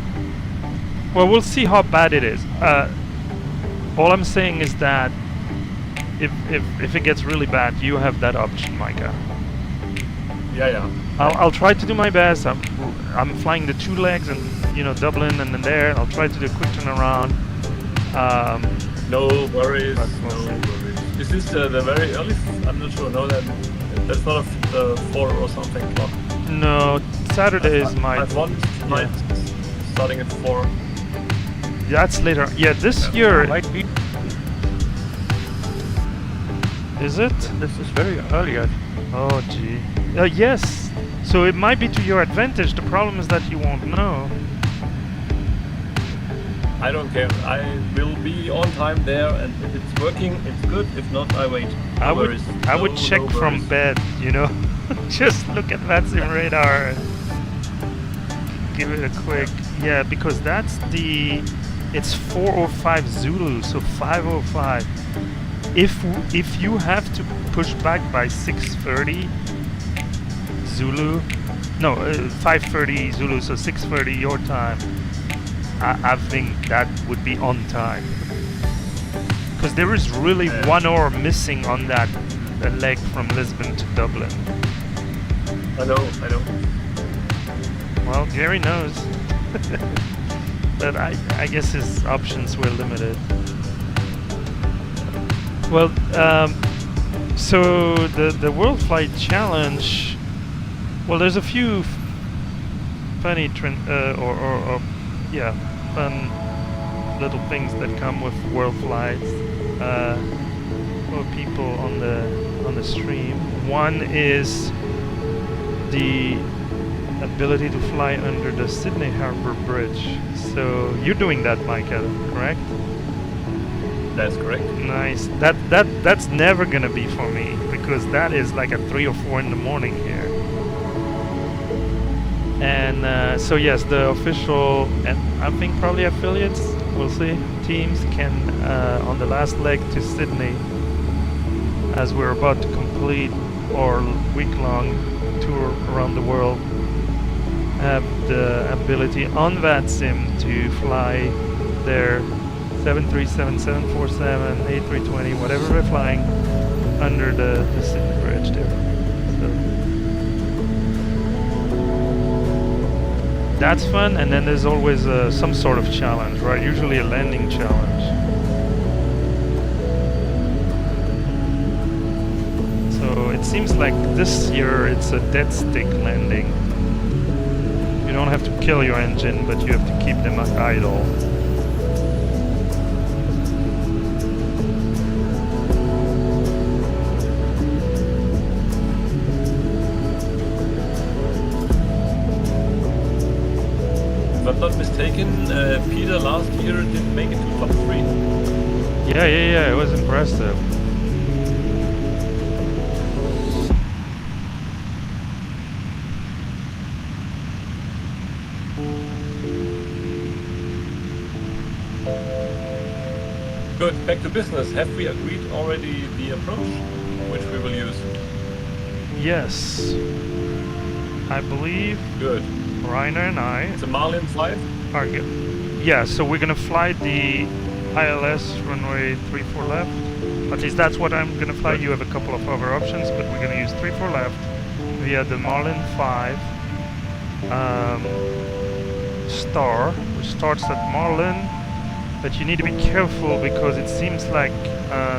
B: Well, we'll see how bad it is. All I'm saying is that if it gets really bad, you have that option, Micah.
C: Yeah.
B: I'll try to do my best. I'm flying the 2 legs and, you know, Dublin and then there. I'll try to do a quick turnaround.
C: No worries.
B: But
C: No
B: we'll see.
C: worries. Is this the very early? I'm not sure. No, that's not a 4 or something clock.
B: No, Saturday is my.
C: I've one night starting at 4.
B: That's later. Yeah, this year.
A: Might be.
B: Is it?
A: This is very early.
B: Oh, gee. Yes. So it might be to your advantage. The problem is that you won't know.
C: I don't care. I will be on time there, and if it's working, it's good. If not, I wait. No
B: I would
C: worries.
B: I would
C: No
B: check from
C: worries.
B: bed, you know. Just look at that sim radar and give it a quick. Yeah, because that's it's 405 Zulu, so 505. If you have to push back by 6:30 Zulu, no, 5:30 Zulu, so 6:30 your time, I think that would be on time. Because there is really 1 hour missing on that leg from Lisbon to Dublin.
C: I know.
B: Well, Jerry knows. But I guess his options were limited. Well, so the WorldFlight Challenge, well, there's a few funny fun little things that come with WorldFlight for people on the stream. One is the ability to fly under the Sydney Harbour Bridge. So you're doing that, Michael, correct?
C: That's correct.
B: Nice. That's never gonna be for me because that is like at 3 or 4 in the morning here. And so yes, the official and I think probably affiliates, we'll see, teams can on the last leg to Sydney, as we're about to complete our week-long tour around the world, have the ability on that sim to fly their 737, 747, A320, whatever we're flying, under the Sydney Bridge there. So that's fun, and then there's always some sort of challenge, right? Usually a landing challenge. So it seems like this year it's a dead stick landing. You don't have to kill your engine, but you have to keep them idle.
C: If I'm not mistaken, Peter last year didn't make it to top 3.
B: Yeah, it was impressive.
C: Good, back to business. Have we agreed already the approach which we will use?
B: Yes. I believe
C: Good.
B: Rainer and I
C: It's a Marlin 5?
B: are good. Yeah, so we're gonna fly the ILS runway 34 left. At least that's what I'm gonna fly. You have a couple of other options, but we're gonna use 34 left via the Marlin 5 star, which starts at Marlin. But you need to be careful because it seems like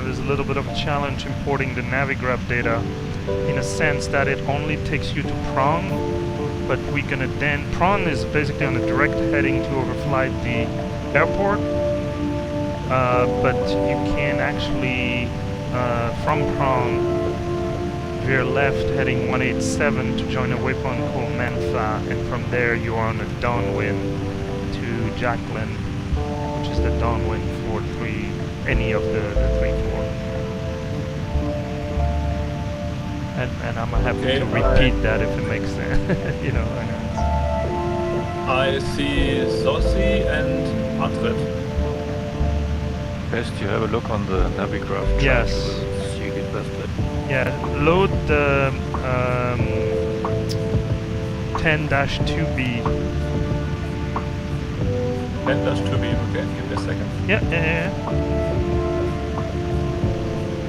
B: there's a little bit of a challenge importing the Navigraph data, in a sense that it only takes you to Prawn, but we're gonna then, Prawn is basically on a direct heading to overflight the airport, but you can actually, from Prawn, veer left heading 187 to join a waypoint called Menfa, and from there you are on a downwind to Jacqueline, which is the downwind for any of the 3-4. And I'm happy to repeat that if it makes sense. You know,
C: I see Saucy and Atred.
A: Best you have a look on the Navigraph chart.
B: Yes.
A: You get that bit.
B: Yeah, load the 10-2B.
C: 10-2B, okay, give me a second.
B: Yeah.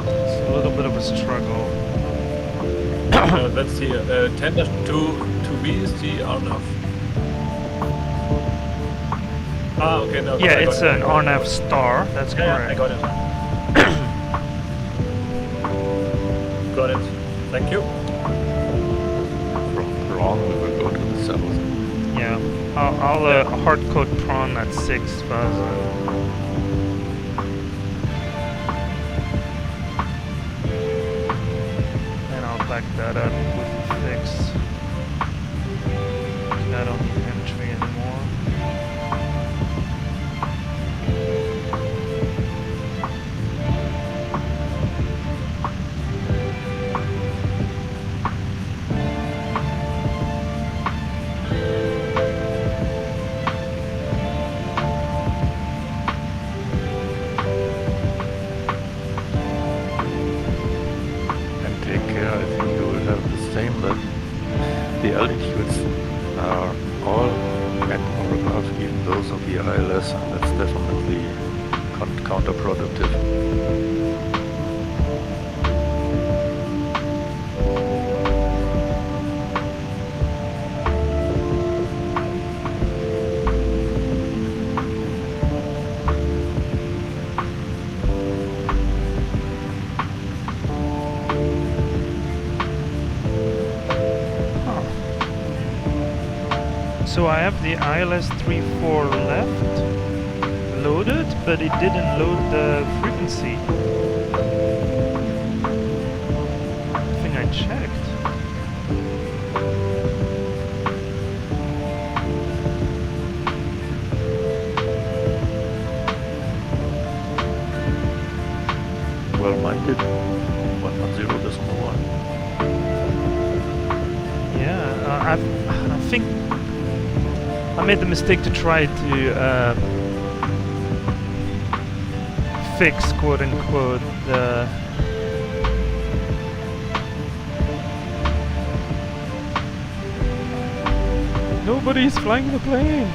B: It's a little bit of a struggle.
C: Let's see, 10-2B is the RNAV. Ah, okay, no.
B: Yeah, it's an RNAV star, that's correct.
C: Yeah, I got it. Got it. Thank you.
A: From Prawn we will go to the south.
B: Yeah, I'll hard code Prawn at 6,000. Back that up with the fix. I don't need entry anymore.
A: The altitudes are all at or above even those of the ILS, and that's definitely counterproductive.
B: So I have the ILS 34 left loaded, but it didn't load the frequency. I think I checked.
A: Well, mine did 110.1.
B: Yeah, I think I made the mistake to try to fix, quote unquote, the nobody's flying the plane.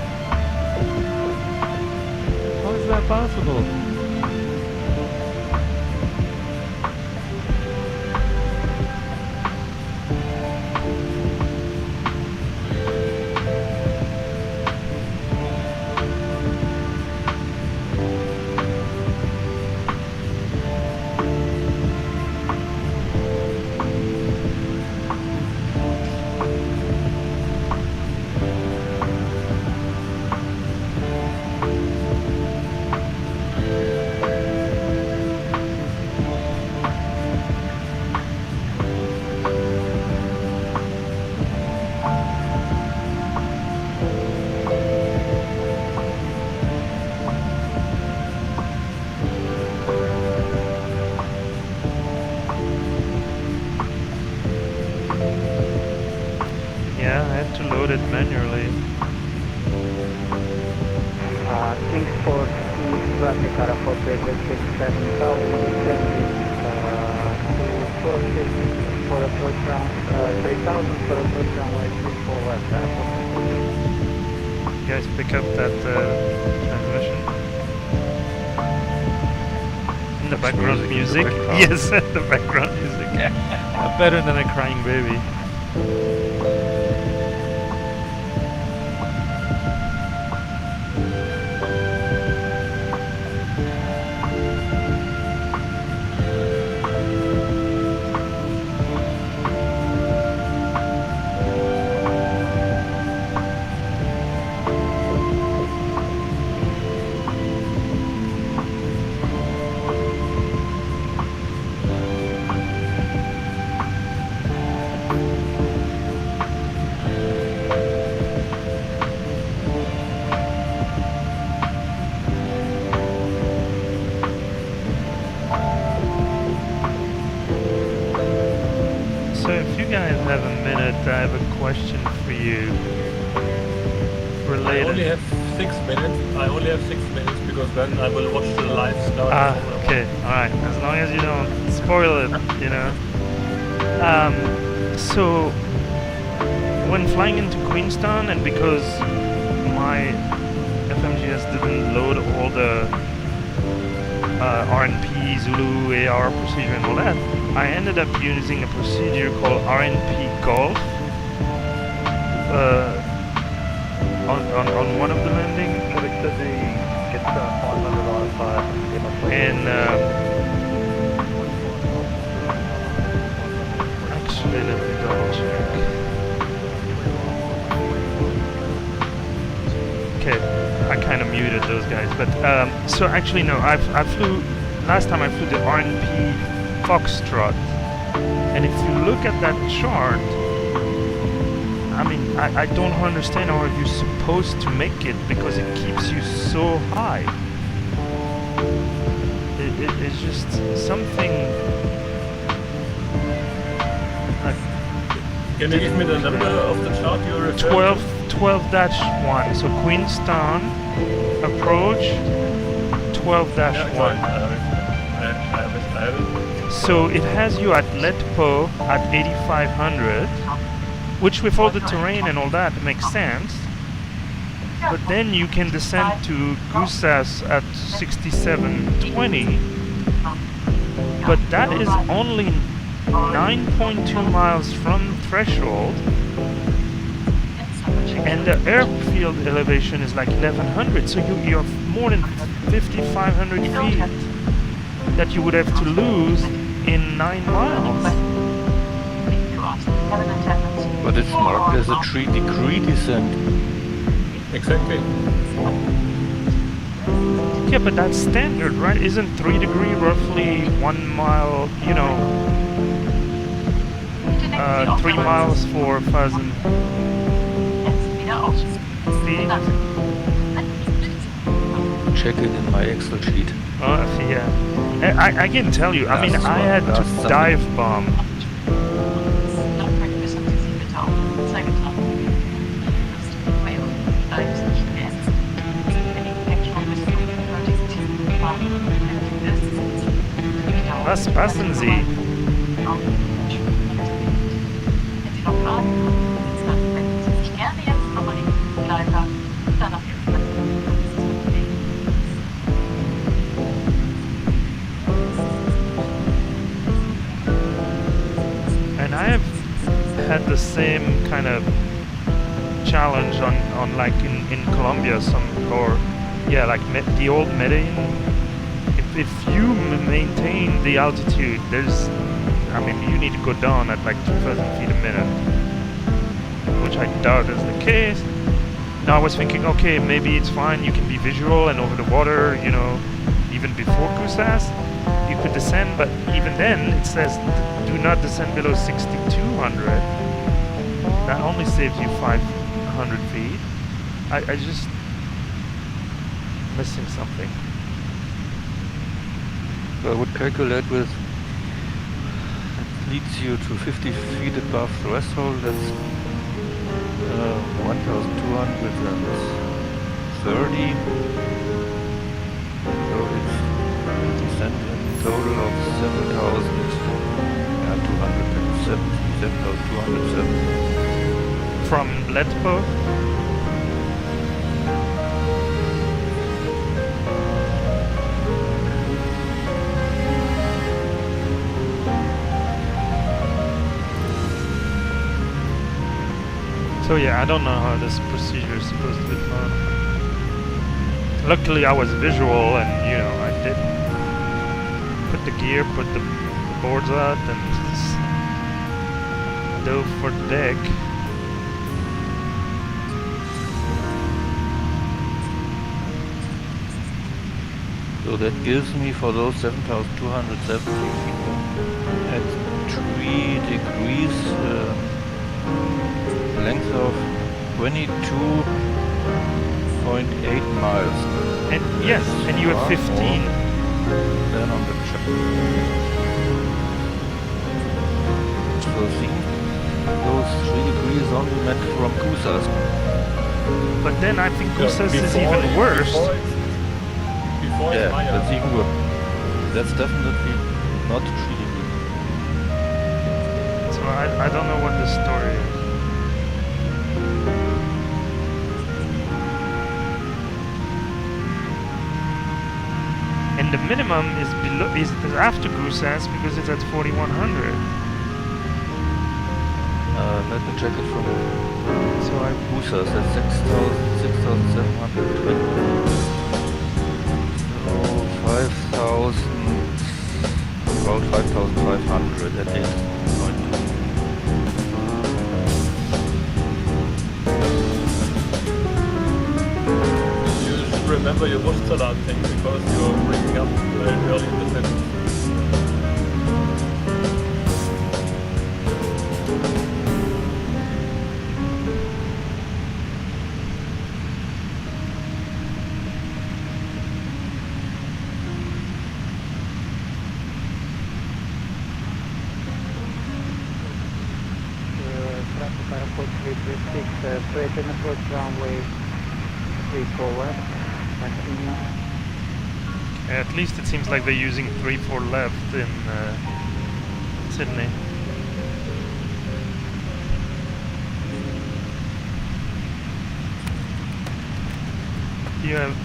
B: How is that possible? Load it manually.
J: Things for traffic are for the 7,000 for approach round 3,000 for approach runway 34 left.
B: guys pick up that transmission? In the background music? Yes, the background music. Better than a crying baby. I have a question for you. Related.
C: I only have 6 minutes. I only have 6 minutes because then I will watch the live start.
B: Okay, alright. As long as you don't spoil it, you know. So, when flying into Queenstown, and because my FMGS didn't load all the RNP, Zulu, AR procedure and all that, I ended up using a procedure called RNP Golf on one of the landings. And actually, let me double check. Okay, I kind of muted those guys, but so actually no, I flew last time. I flew the RNP Foxtrot, and if you look at that chart, I mean, I don't understand how you're supposed to make it because it keeps you so high. It's just something like.
C: Can you give me the number of the chart you're referring to?
B: 12-1. So Queenstown approach 12-1. So it has you at Letpo at 8,500, which with all the terrain and all that makes sense. But then you can descend to Goosas at 6720. But that is only 9.2 miles from threshold. And the airfield elevation is like 1100, so you're more than 5,500 feet that you would have to lose in 9 miles.
A: But it's marked as a 3-degree descent.
C: Exactly.
B: Yeah, but that's standard, right? Isn't 3 degree roughly 1 mile, you know, 3 miles for 1,000 feet?
A: Check it in my Excel sheet.
B: Yeah. I can tell you, I mean, I had to dive bomb. Was passen Sie? And I have had the same kind of challenge on like in Colombia, like the old Medellin. If you maintain the altitude, you need to go down at like 2,000 feet a minute, which I doubt is the case. Now I was thinking, okay, maybe it's fine, you can be visual and over the water, you know, even before Goosas, you could descend, but even then it says do not descend below 6,200. That only saves you 500 feet. I just missing something.
A: I would calculate with, it leads you to 50 feet above threshold, that's 1,230. So it's descent in total of 7,270.
B: From Letpo? So yeah, I don't know how this procedure is supposed to be done. Luckily I was visual and, you know, I did put the gear, put the boards out and dove for the deck.
A: So that gives me for those 7,270 people at 3 degrees length of 22.8 miles.
B: And yes, and you have 15.
A: Then on the track. So see, those 3 degrees only meant from Kusas.
B: But then I think Kusas is even worse.
A: Yeah, that's even worse. That's definitely not 3 degrees.
B: So I don't know what the story is. And the minimum is below is after Kusas because it's at 4,100.
A: Let me check it from
B: So I
A: Kusas. That's 6,720. So 5,000, about 5,500 at 8.2.
C: You should remember your Wurstsalat thing because you're breaking up very early in the sentence.
J: Traffic airport 336, straight in approach runway 34 left, continue.
B: At least it seems like they're using 3-4 left in Sydney.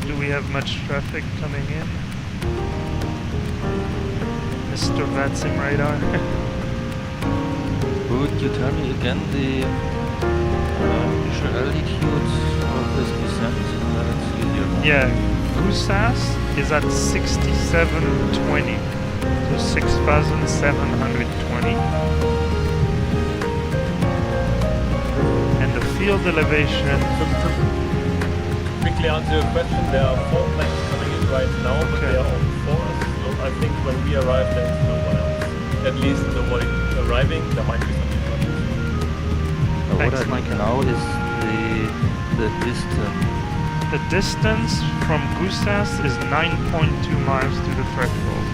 B: Do we have much traffic coming in? Mr. Vatsim radar.
A: Would you tell me again the initial altitude of this descent? It's easier.
B: Yeah, Kusas is at 6,720, so 6,720. And the field elevation.
C: Quickly answer your question, there are 4 planes coming in right now, but they are all 4s. So I think when we arrive, there's no one else. At least nobody arriving. There might be some people.
A: What I like now is the distance.
B: The distance from Kusas is 9.2 miles to the threshold.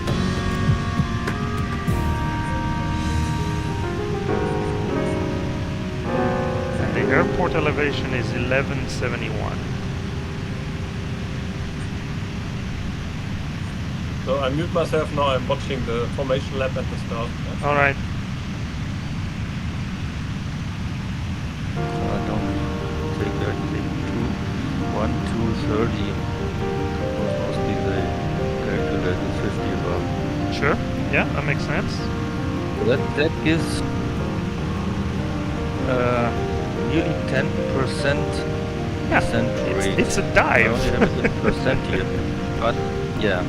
B: And the airport elevation is 1171.
C: So I mute myself now. I'm watching the formation lap at the start.
B: All right.
A: So I don't take that thing 1-2-30. Mostly they calculated 50 above.
B: Sure. Yeah, that makes sense.
A: That gives nearly 10% descent rate.
B: It's a dive.
A: I only have it in percent here, but yeah.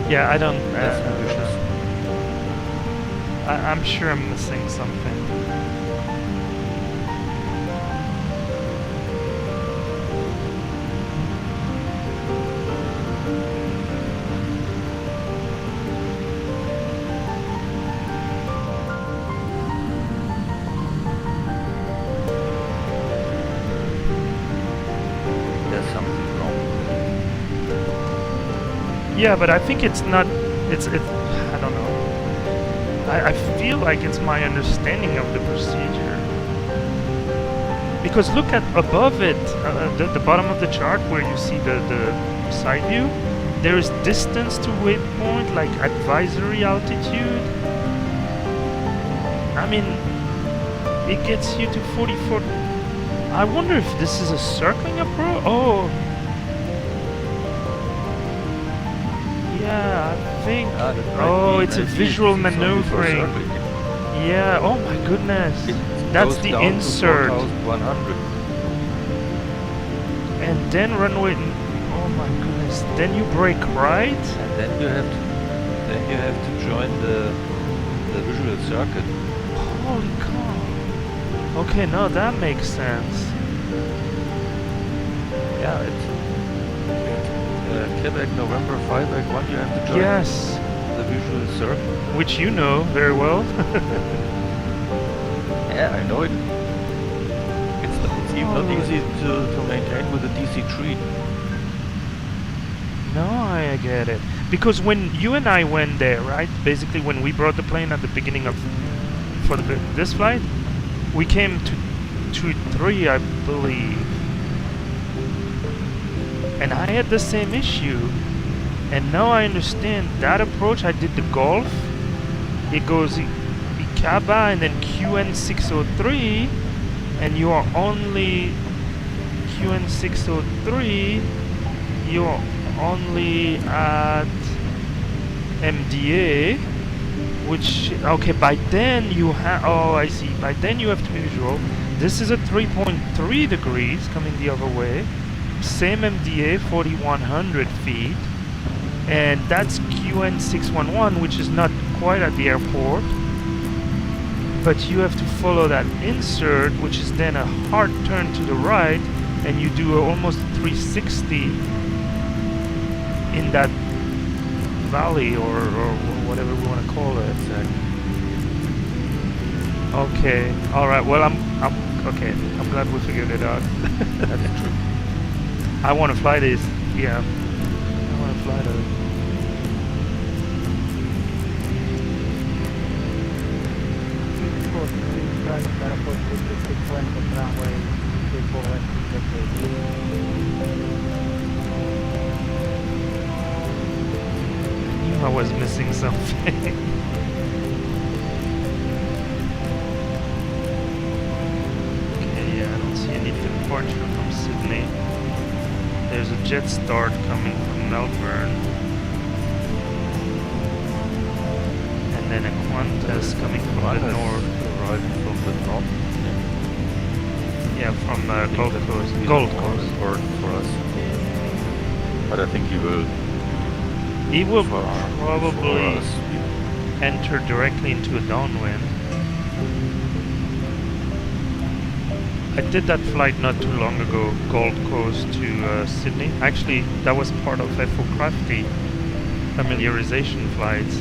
B: Yeah, I don't.
A: That's ambitious.
B: I'm sure I'm missing something.
A: There's something wrong.
B: Yeah, but I think it's not. It's. I don't know. I feel like it's my understanding of the procedure. Because look at above it, the bottom of the chart where you see the side view. There is distance to waypoint, like advisory altitude. I mean, it gets you to 44. I wonder if this is a circling approach. Oh. Yeah, I think. Oh, it's a visual maneuvering. Yeah. Oh my goodness. That's
A: goes
B: the
A: down
B: insert.
A: to 4,100.
B: And then runway. Oh my goodness! Then you brake right.
A: And then you have to join the visual circuit.
B: Holy cow! Okay, now that makes sense.
A: Yeah, it's Quebec November 5 Act 1. You have to join
B: Yes,
A: the visual circuit.
B: which you know very well.
A: Yeah, I know it. It's even not easy to maintain with a DC-3.
B: No, I get it. Because when you and I went there, right? Basically, when we brought the plane at the beginning of this flight, we came to 3, I believe, and I had the same issue. And now I understand that approach. I did the Golf. It goes Ikaba and then QN603, and you are only QN603. You're only at MDA, which okay. By then you have. Oh, I see. By then you have to be visual. This is a 3.3 degrees coming the other way. Same MDA, 4,100 feet, and that's QN611, which is not quite at the airport. But you have to follow that insert, which is then a hard turn to the right, and you do almost 360 in that valley or whatever we want to call it. Okay, all right. Well, I'm okay. I'm glad we figured it out.
A: That's true.
B: I want to fly this. Yeah, I want to fly that. I knew I was missing something. Okay, yeah, I don't see any departure from Sydney. There's a jet start coming from Melbourne. And then a Qantas coming from the north.
A: Arriving from the north.
B: Yeah, from Gold Coast.
A: Gold Coast. Or for us. But I think he will.
B: He will
A: for
B: probably
A: us.
B: enter directly into a downwind. I did that flight not too long ago, Gold Coast to Sydney. Actually, that was part of FO Crafty familiarization flights.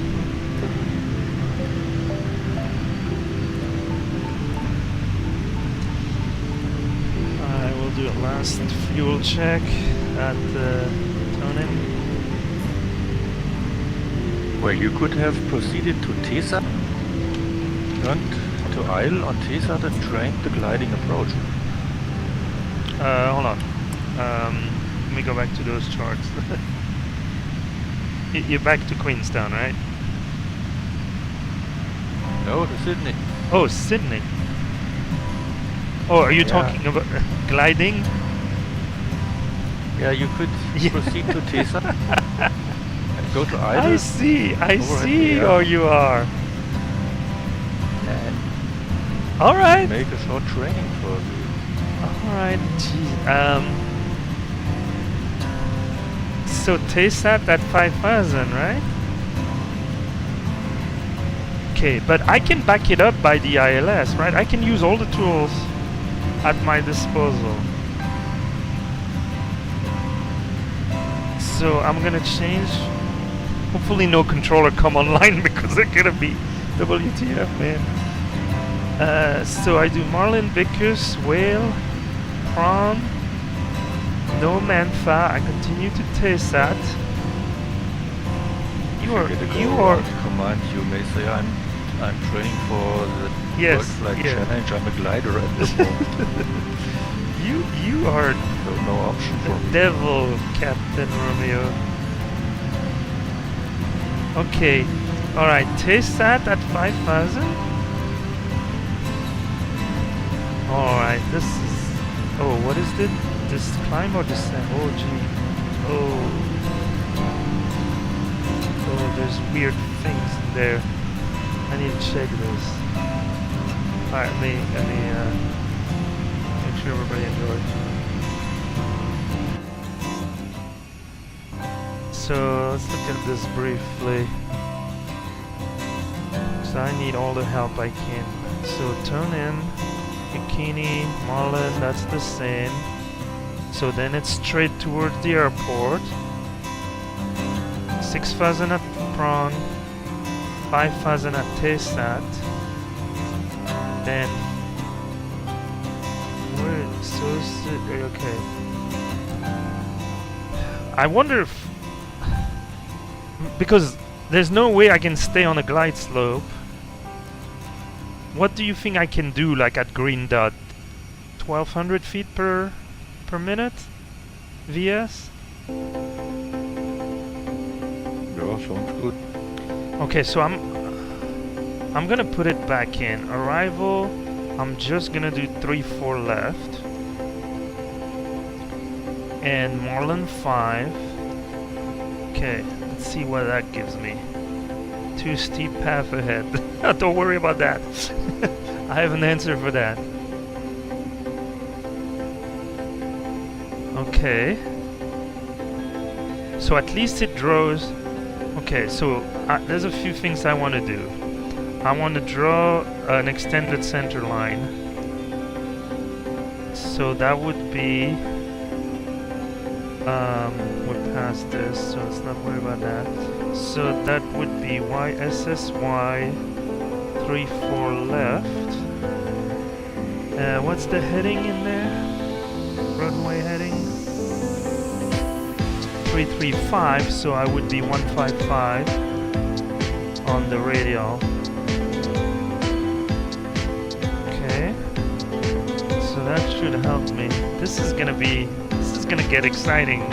B: I will do a last fuel check at Tonin.
A: Where you could have proceeded to Tesa, turned to Isle on Tesa, then trained the gliding approach.
B: Hold on. Let me go back to those charts. You're back to Queenstown, right?
A: No, to Sydney.
B: Oh, Sydney. Oh, are you talking about gliding?
A: Yeah, you could proceed to Tesa and go to Isle.
B: I see. Oh, you are.
A: And
B: all right.
A: make a short training for you.
B: Alright, so TASAT at 5,000, right? Okay, but I can back it up by the ILS, right? I can use all the tools at my disposal. So I'm gonna change. Hopefully no controller come online because they're gonna be WTF, man. So I do Marlin, Vicus, Whale, Prawn, no Manfa. I continue to TASAT. You are
A: command. You may say I'm training for the WorldFlight challenge. I'm a glider at the moment.
B: you are
A: so no option for me.
B: Devil, Captain Romeo. Okay, all right. TASAT at 5,000. Alright, this is... Oh, what is this? This climb or descent? Oh, gee. Oh, there's weird things in there. I need to check this. Alright, let me make sure everybody enjoys. So let's look at this briefly. So I need all the help I can. So turn in, Bikini, Marlin, that's the same. So then it's straight towards the airport. 6,000 at Prawn, 5,000 at Tesat. Then where? So okay. I wonder if, because there's no way I can stay on a glide slope. What do you think I can do, like at green dot? 1,200 feet per minute? VS?
A: Yeah, sounds good.
B: Okay, so I'm gonna put it back in. Arrival, I'm just gonna do 3-4 left. And Marlin 5. Okay, let's see what that gives me. Too steep path ahead. Don't worry about that. I have an answer for that. Okay. So at least it draws. Okay, so there's a few things I want to do. I want to draw an extended center line. So that would be we're past this, so let's not worry about that. So that would be YSSY 3-4 left. What's the heading in there? Runway heading 335, so I would be 155 on the radial. Okay, so that should help me. This is gonna get exciting.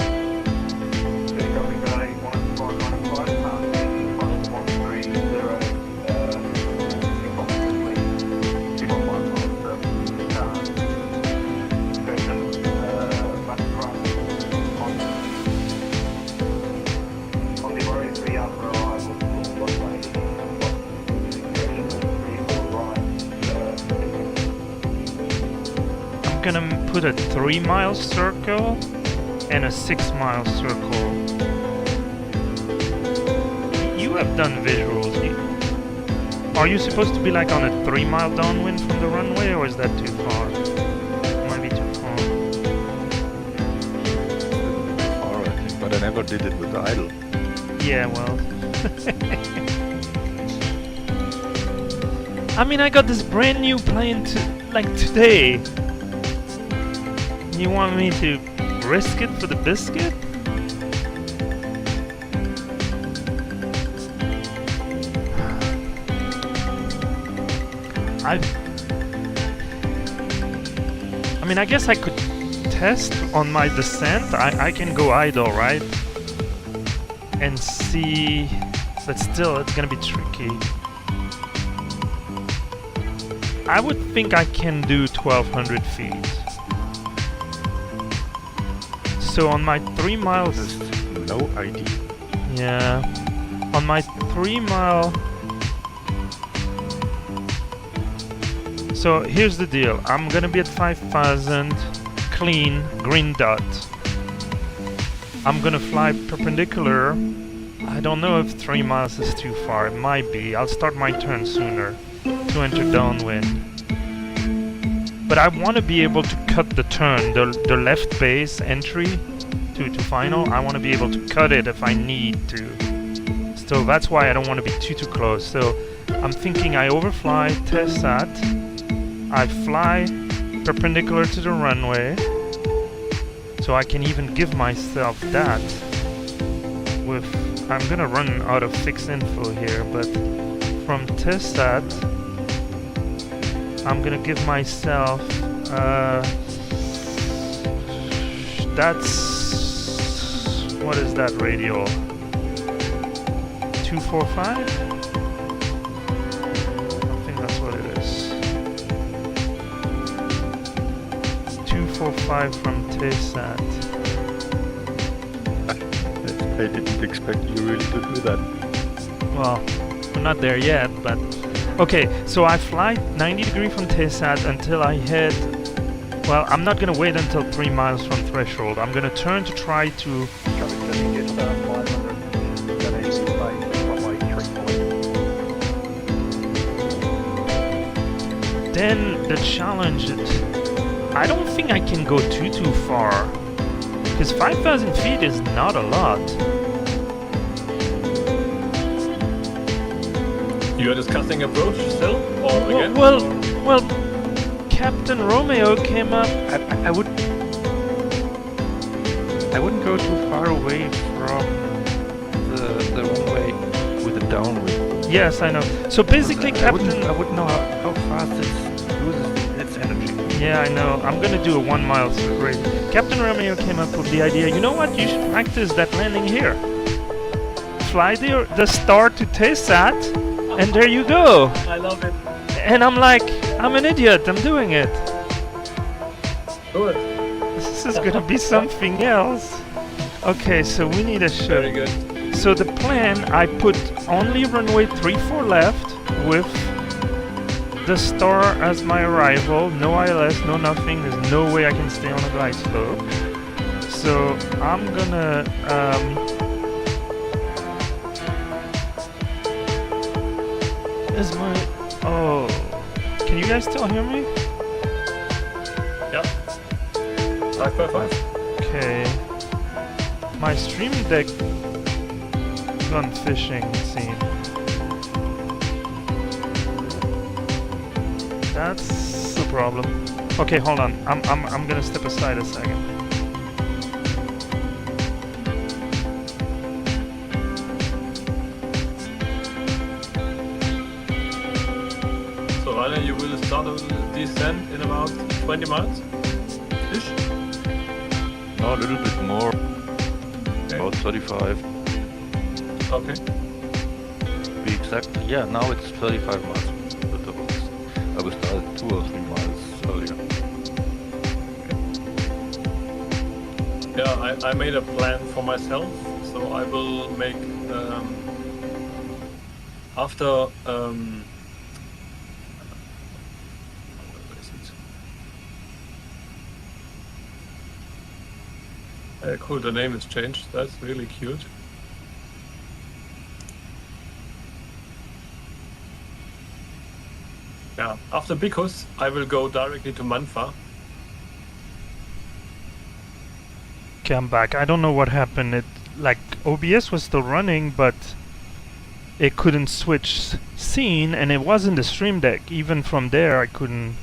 B: I'm gonna put a 3-mile circle and a 6-mile circle. You have done visuals. Are you supposed to be like on a 3-mile downwind from the runway, or is that too far? Might be too far.
A: Far, I think, but I never did it with idle.
B: Yeah, well. I mean, I got this brand new plane like today. You want me to risk it for the biscuit? I mean, I guess I could test on my descent. I can go idle, right? And see, but still, it's gonna be tricky. I would think I can do 1,200 feet. So on my 3 miles...
A: No idea.
B: Yeah. On my 3-mile... So here's the deal. I'm gonna be at 5,000, clean, green dot. I'm gonna fly perpendicular. I don't know if 3 miles is too far. It might be. I'll start my turn sooner to enter downwind. But I want to be able to cut the turn, the left base entry to final. I want to be able to cut it if I need to. So that's why I don't want to be too close. So I'm thinking I overfly Tesat. I fly perpendicular to the runway. So I can even give myself that with... I'm gonna run out of fixed info here, but from Tesat I'm gonna give myself that's... what is that radial? 245? I think that's what it is. It's 245 from Tesat.
A: I didn't expect you really to do that.
B: Well, we're not there yet, but Okay, so I fly 90 degrees from TSAT until I hit... Well, I'm not gonna wait until 3 miles from threshold. I'm gonna turn to try to...
E: Traffic setting is 500, that is runway 34.
B: Then the challenge... I don't think I can go too far. Because 5,000 feet is not a lot.
C: You are discussing approach still, or again?
B: Well, Captain Romeo came up.
A: I wouldn't go too far away from the runway with the downwind.
B: Yes, I know. So basically,
A: I
B: Captain...
A: I wouldn't know how fast it loses its energy.
B: Yeah, I know. I'm gonna do a 1 mile race. Captain Romeo came up with the idea, you know what, you should practice that landing here. Fly the star to TSAT, and there you go.
C: I love it.
B: And I'm like, I'm an idiot, I'm doing it.
C: Good.
B: This is gonna be something else. Okay, so we need a ship.
C: Very good.
B: So the plan, I put only runway 34 left with the star as my arrival, no ILS, no nothing, there's no way I can stay on a glide slope. So I'm gonna oh, can you guys still hear me?
C: Yep. 5x5.
B: Okay. My stream deck gone fishing, it seems. That's the problem. Okay, hold on. I'm gonna step aside a second.
C: So Anna, you will start a descent in about 20 miles? Ish?
A: No, a little bit more.
C: Okay.
A: About 35.
C: Okay.
A: To be exact. Yeah, now it's 35 miles. I was started 2 or 3 miles earlier.
C: Yeah, I made a plan for myself, so I will make after where is it? Cool, the name is changed. That's really cute. Yeah, after Bicos, I will go directly to Manfa.
B: Okay, I'm back. I don't know what happened. It like OBS was still running, but it couldn't switch scene, and it wasn't the stream deck. Even from there, I couldn't.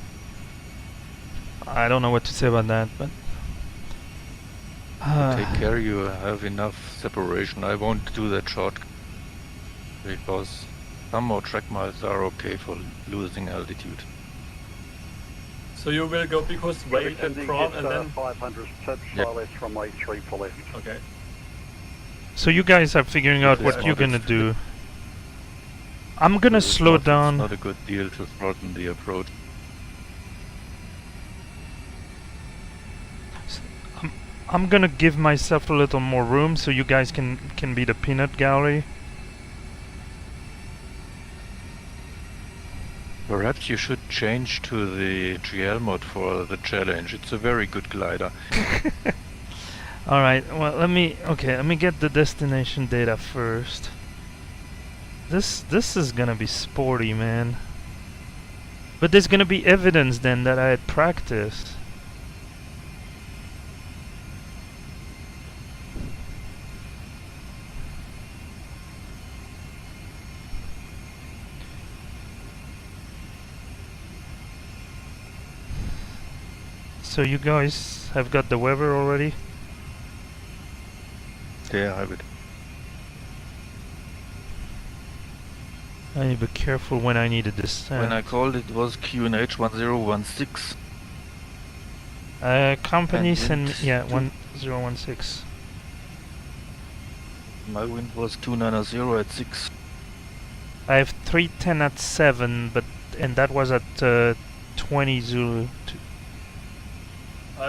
B: I don't know what to say about that, but
A: Take care, you have enough separation. I won't do that short because some more track miles are okay for losing altitude.
C: So you will go Bicos, Whale and Prawn, and then
E: 500 steps, left runway 34 left.
C: okay.
B: So you guys are figuring out what you're gonna do. I'm gonna slow down.
A: It's not a good deal to shorten the approach.
B: I'm gonna give myself a little more room so you guys can be the peanut gallery.
A: Perhaps you should change to the GL mod for the challenge. It's a very good glider.
B: Alright, well let me get the destination data first. This is gonna be sporty, man. But there's gonna be evidence then that I had practiced. So you guys have got the weather already?
A: Yeah, I have it.
B: I need to be careful when I need to descend.
A: When I called it was QNH 1016.
B: Company
A: And
B: send
A: wind
B: yeah,
A: two-
B: 1016.
A: My wind was 290 at 6.
B: I have 310 at 7, and that was at 20 Zulu.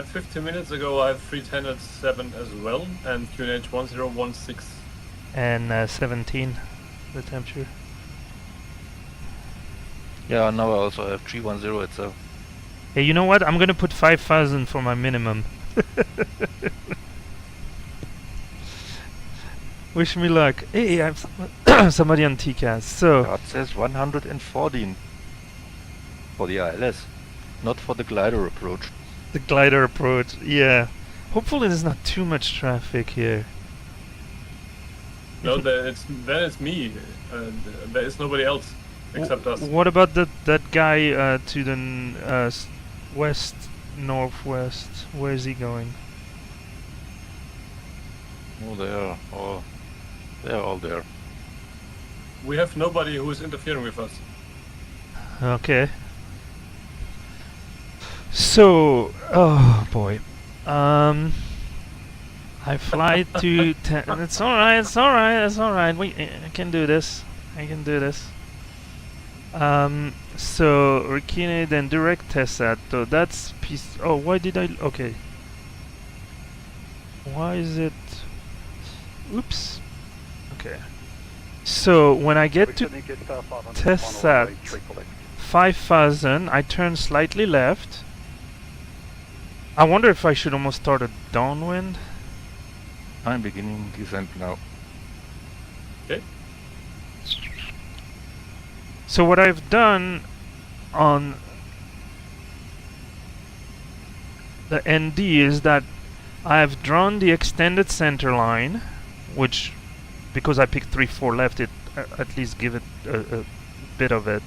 C: 15 minutes ago I have 310 at 7 as well, and QNH 1016.
B: And 17, the temperature.
A: Yeah, now I also have 310 itself.
B: Hey, you know what? I'm gonna put 5,000 for my minimum. Wish me luck. Hey, I have somebody on TCAS. So
A: That says 114 for the ILS, not for the glider approach.
B: the glider approach, yeah. Hopefully there's not too much traffic here.
C: No, there is me. There is nobody else except us.
B: What about that guy to the west, northwest? Where is he going?
A: Oh, they are all there.
C: We have nobody who is interfering with us.
B: Okay. So, oh boy. I fly to 10. It's alright, it's alright, it's alright. I can do this. I can do this. So, Rikine, then direct Tessat. So that's piece. Oh, why did I. Okay. Why is it. Oops. Okay. So, when I get to Tessat 5,000, I turn slightly left. I wonder if I should almost start a downwind.
A: I'm beginning descent now.
C: Okay.
B: So what I've done on the ND is that I've drawn the extended center line, which, because I picked 3-4 left, it at least give it a bit of it.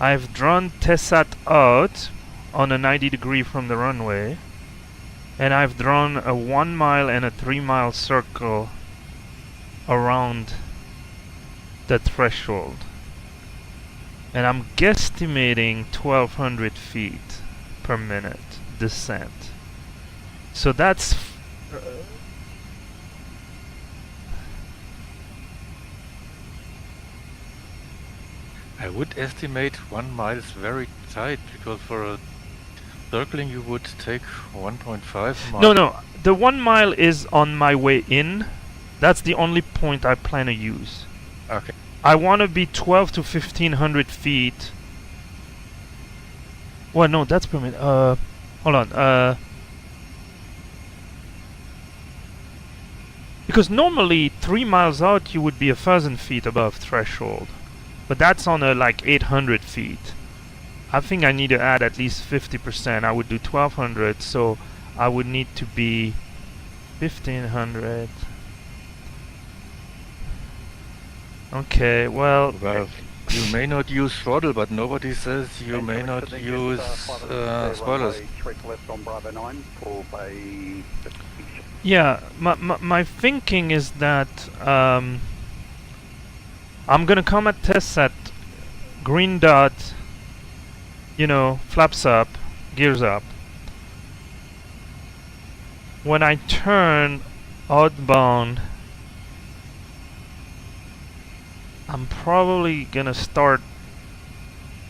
B: I've drawn Tessat out on a 90 degree from the runway, and I've drawn a 1 mile and a 3 mile circle around the threshold, and I'm guesstimating 1200 feet per minute descent. So that's
A: I would estimate 1 mile is very tight, because for a circling you would take 1.5 miles.
B: no, the 1 mile is on my way in. That's the only point I plan to use.
A: Okay.
B: I want to be 12 to 1500 feet. Well, no, that's per minute. Hold on. Because normally 3 miles out you would be 1,000 feet above threshold, but that's on a like 800 feet. I think I need to add at least 50%. I would do 1,200, so I would need to be 1,500. Okay, well,
A: you may not use throttle, but nobody says you may not use spoilers.
B: yeah, my thinking is that I'm gonna come at Tessat, green dot, you know, flaps up, gears up. When I turn outbound, I'm probably gonna start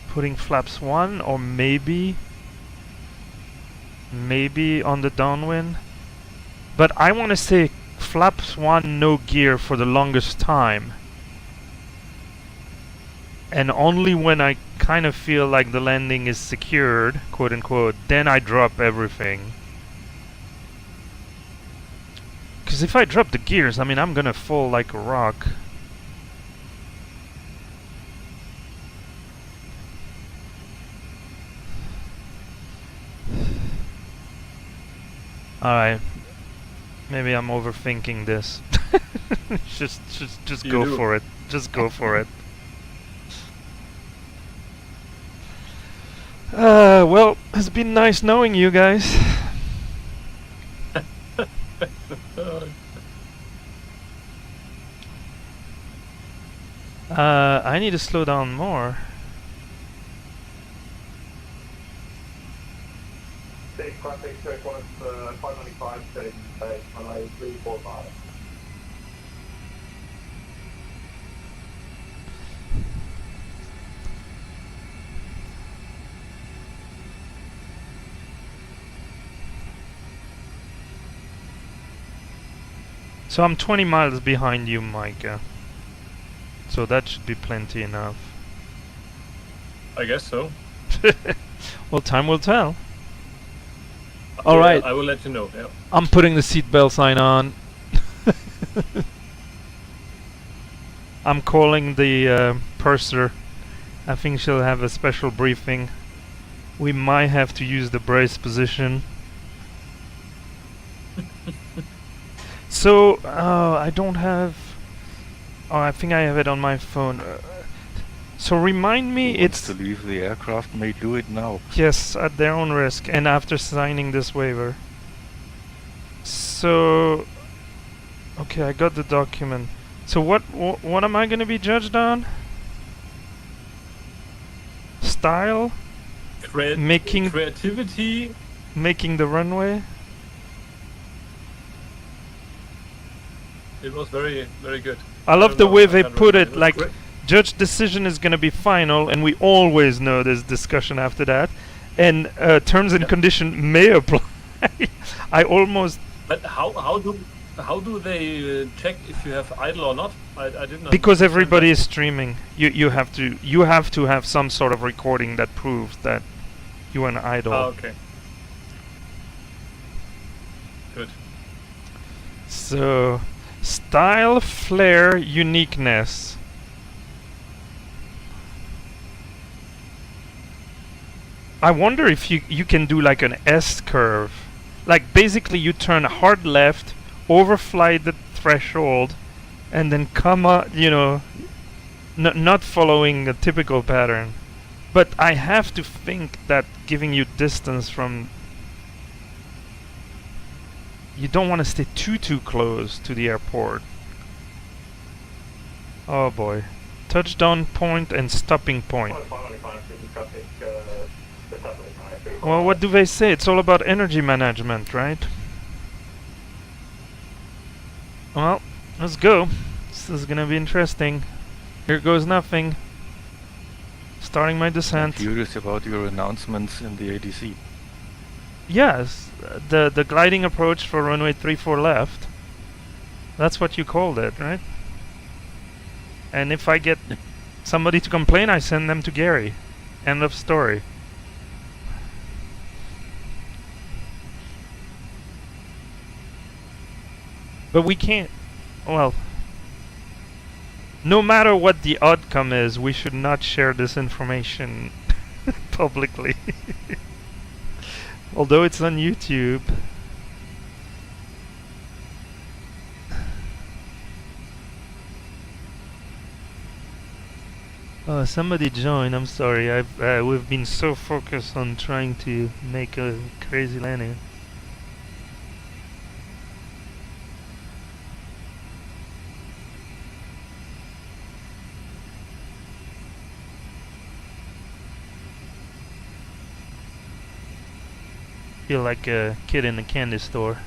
B: putting flaps 1, or maybe on the downwind. But I want to say flaps 1 no gear for the longest time. And only when I kind of feel like the landing is secured, quote unquote, then I drop everything. Because if I drop the gears, I mean, I'm gonna fall like a rock. Alright. Maybe I'm overthinking this. just go for it. Just go for it. Well, it's been nice knowing you guys. I need to slow down more.
E: Stage traffic, check one 595, stage runway 345.
B: So I'm 20 miles behind you, Micah. So that should be plenty enough.
C: I guess so.
B: Well, time will tell. All right.
C: I will let you know. Yeah.
B: I'm putting the seatbelt sign on. I'm calling the purser. I think she'll have a special briefing. We might have to use the brace position. So, I don't have... Oh, I think I have it on my phone. So remind me,
A: Who wants
B: it's...
A: to leave the aircraft may do it now.
B: Yes, at their own risk, and after signing this waiver. So... Okay, I got the document. So what am I going to be judged on? Style? Making
C: creativity,
B: making the runway.
C: it was very, very good.
B: I love
C: don't
B: the
C: know,
B: way
C: I
B: they
C: can't
B: put
C: remember.
B: it,
C: was
B: like
C: great.
B: judge decision is going to be final, and we always know there's discussion after that, and terms and condition may apply. I almost
C: But how do they check if you have idle or not? I didn't.
B: because
C: understand
B: everybody
C: that.
B: is streaming. You have to have some sort of recording that proves that you are an idol.
C: Ah, okay. Good.
B: So, style, flair, uniqueness. I wonder if you can do like an S curve. Like basically you turn hard left, overfly the threshold, and then come up, you know, not following a typical pattern. But I have to think that giving you distance from... You don't want to stay too close to the airport. Oh boy. Touchdown point and stopping point. Well, what do they say? It's all about energy management, right? Well, let's go. This is gonna be interesting. Here goes nothing. Starting my
A: I'm
B: descent.
A: curious about your announcements in the ADC.
B: Yes, the gliding approach for runway 34 left. That's what you called it, right? And if I get somebody to complain, I send them to Gary. End of story. But we can't... Well... No matter what the outcome is, we should not share this information publicly. Although it's on YouTube. Oh, somebody join. I'm sorry. We've been so focused on trying to make a crazy landing. Feel like a kid in a candy store.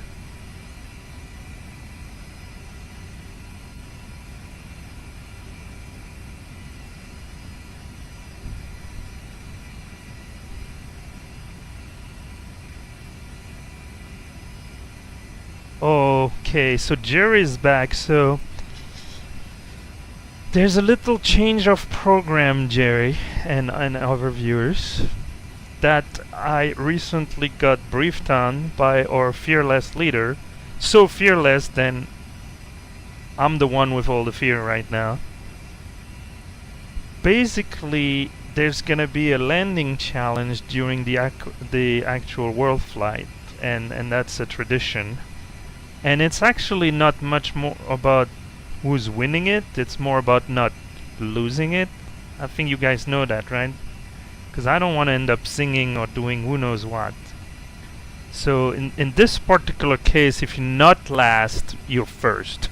B: Okay, so Jerry's back, so there's a little change of program, Jerry, and our viewers, that I recently got briefed on by our fearless leader. So fearless, then I'm the one with all the fear right now. Basically, there's gonna be a landing challenge during the actual WorldFlight, and that's a tradition. And it's actually not much more about who's winning it, it's more about not losing it. I think you guys know that, right? Because I don't want to end up singing or doing who knows what. So in this particular case, if you're not last, you're first.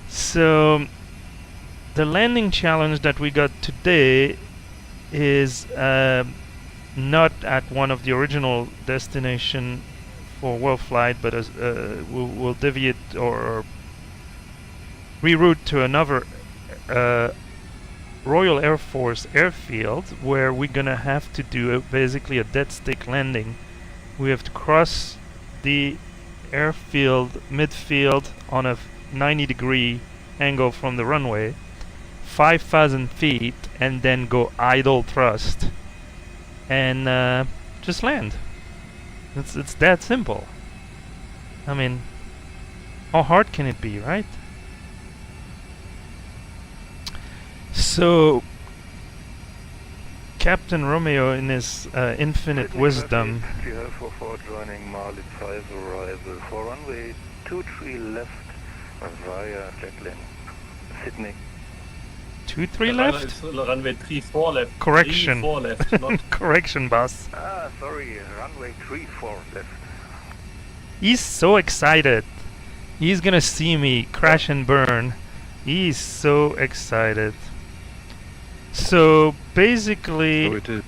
B: So the landing challenge that we got today is not at one of the original destination for WorldFlight, but as we'll deviate or reroute to another Royal Air Force airfield, where we're gonna have to do basically a dead stick landing. We have to cross the airfield midfield on a 90-degree angle from the runway, 5,000 feet and then go idle thrust and just land. It's that simple. I mean, how hard can it be, right? So Captain Romeo, in his infinite wisdom,
D: for joining Marlin 5 arrival for runway 23 left via Jacqueline, Sydney.
B: 23 left?
C: It's runway 34 left.
B: Correction.
C: 34 left, not
B: Correction, boss.
D: Sorry, runway 34 left.
B: He's so excited. He's gonna see me crash and burn. He's so excited. So basically,
A: So it is.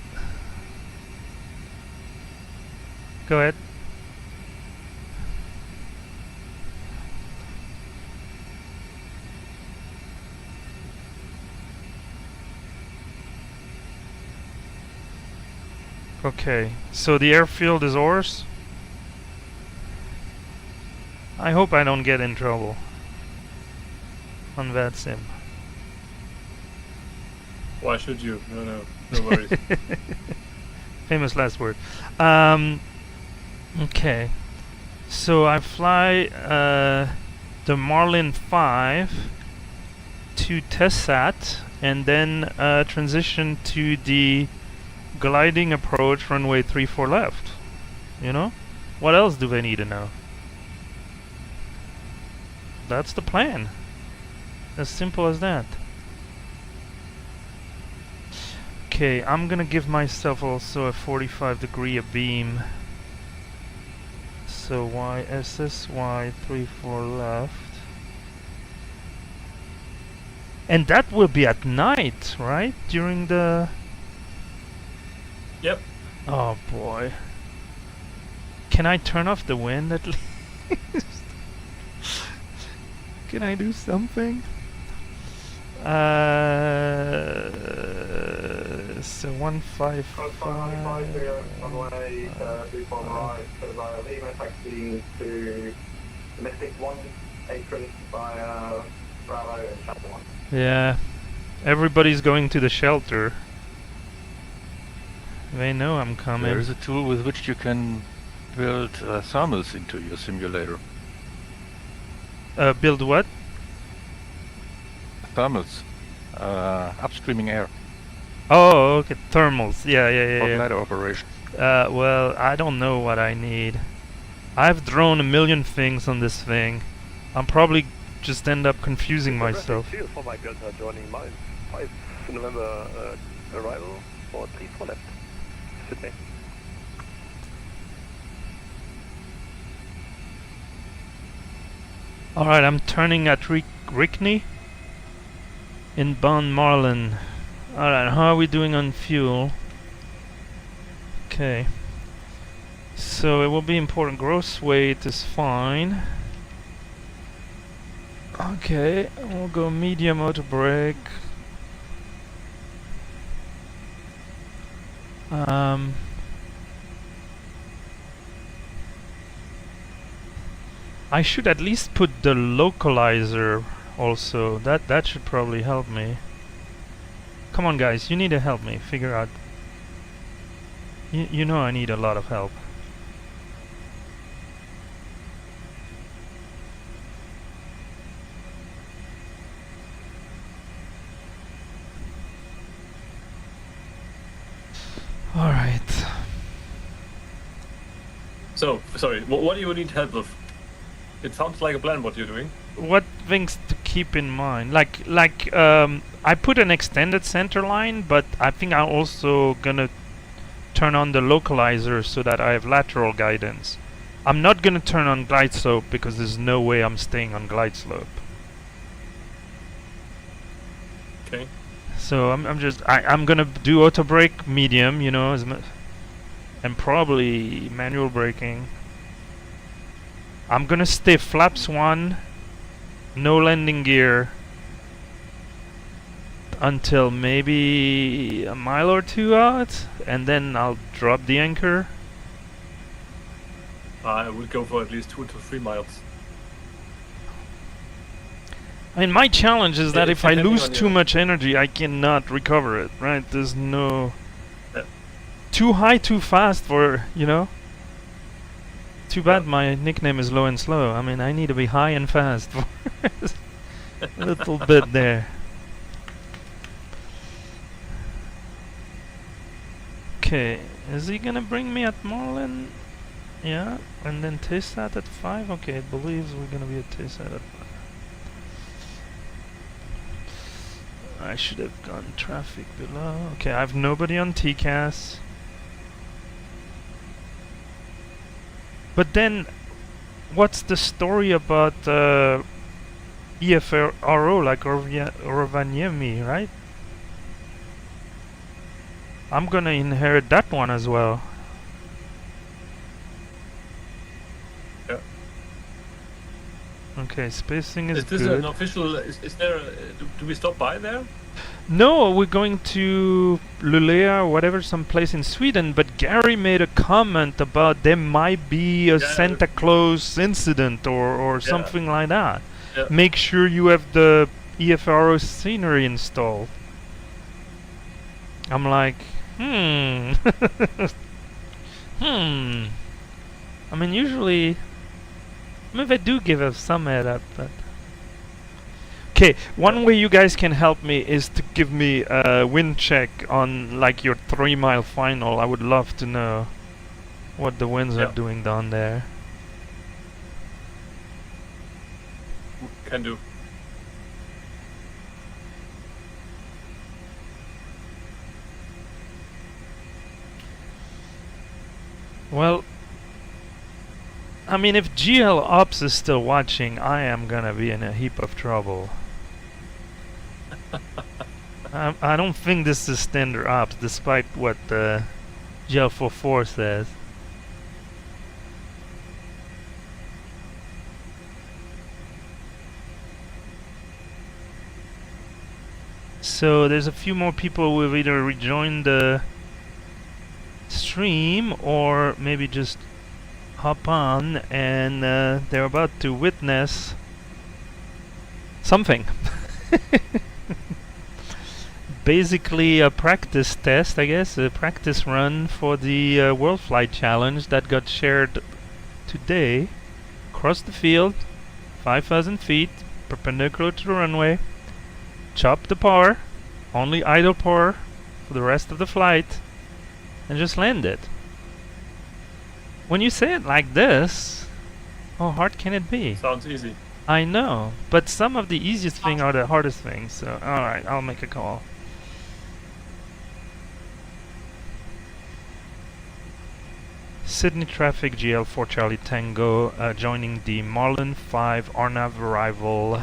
B: go ahead. Okay, so the airfield is ours. I hope I don't get in trouble on Vier-Im.
C: Why should you? No worries.
B: Famous last word. Okay, so I fly the Marlin 5 to Tessat and then transition to the gliding approach runway 34 left. You know? What else do they need to know? That's the plan. As simple as that. Okay, I'm gonna give myself also a 45-degree beam. So YSSY 34 left. And that will be at night, right? During the...
C: Yep.
B: Oh boy. Can I turn off the wind at least? Can I do something? So 155.
E: Runway 34 right, via Lima taxiing to domestic 1, apron via Bravo and Chapter 1.
B: Yeah. Everybody's going to the shelter. They know I'm coming.
A: There is a tool with which you can build thermals into your simulator.
B: Build what?
A: Thermals. Upstreaming air.
B: Oh, okay. Thermals. Yeah.
A: For ladder operation.
B: Well, I don't know what I need. I've drawn a million things on this thing. I'm probably just end up confusing myself.
E: For my Delta joining mine. 5 November arrival for 34 left. Sydney.
B: Alright, I'm turning at Rickney in Marlin. Alright, how are we doing on fuel? Okay. So it will be important. Gross weight is fine. Okay, we'll go medium auto brake. I should at least put the localizer also. That should probably help me. Come on guys, you need to help me figure out. You know I need a lot of help. Alright.
C: So, sorry, what do you need help with? It sounds like a plan what you're doing.
B: What things to keep in mind? I put an extended center line, but I think I'm also gonna turn on the localizer so that I have lateral guidance. I'm not gonna turn on glide slope because there's no way I'm staying on glide slope.
C: Okay.
B: So I'm gonna do auto brake medium, you know, and probably manual braking. I'm gonna stay flaps 1, no landing gear until maybe a mile or 2 out, and then I'll drop the anchor.
C: I would go for at least 2 to 3 miles.
B: I mean, my challenge is that if I
C: depending
B: lose
C: on
B: too
C: your-
B: much energy, I cannot recover it, right? There's no...
C: Yeah.
B: Too high, too fast for, you know? Too bad my nickname is Low and Slow. I mean, I need to be high and fast for a little bit there. Okay, is he gonna bring me at Marlin? Yeah, and then TSAT at 5? Okay, it believes we're gonna be at TSAT at 5. I should have gone traffic below. Okay, I have nobody on TCAS. But then, what's the story about EFRO, like Rovaniemi, right? I'm gonna inherit that one as well.
C: Yeah.
B: Okay, spacing is
C: Is this
B: good.
C: an official? Is there? Do we stop by there?
B: No, we're going to Luleå, whatever, someplace in Sweden. But Gary made a comment about there might be a Santa Claus incident or something like that.
C: Yeah.
B: Make sure you have the EFRO scenery installed. I'm like, I mean, usually, I mean, they do give us some head up, but. Okay, one way you guys can help me is to give me a wind check on like your 3-mile final. I would love to know what the winds are doing down there.
C: Can do.
B: Well, I mean, if GL Ops is still watching, I am gonna be in a heap of trouble. I don't think this is standard ops, despite what GL44 says. So there's a few more people who have either rejoined the stream or maybe just hop on and they're about to witness something. Basically a practice test, I guess, a practice run for the WorldFlight challenge that got shared today. Across the field, 5,000 feet, perpendicular to the runway. Chop the power, only idle power for the rest of the flight, and just land it. When you say it like this, how hard can it be?
C: Sounds easy.
B: I know, but some of the easiest things are the hardest things, so alright, I'll make a call. Sydney traffic, GL4 Charlie Tango, joining the Marlin 5 RNAV arrival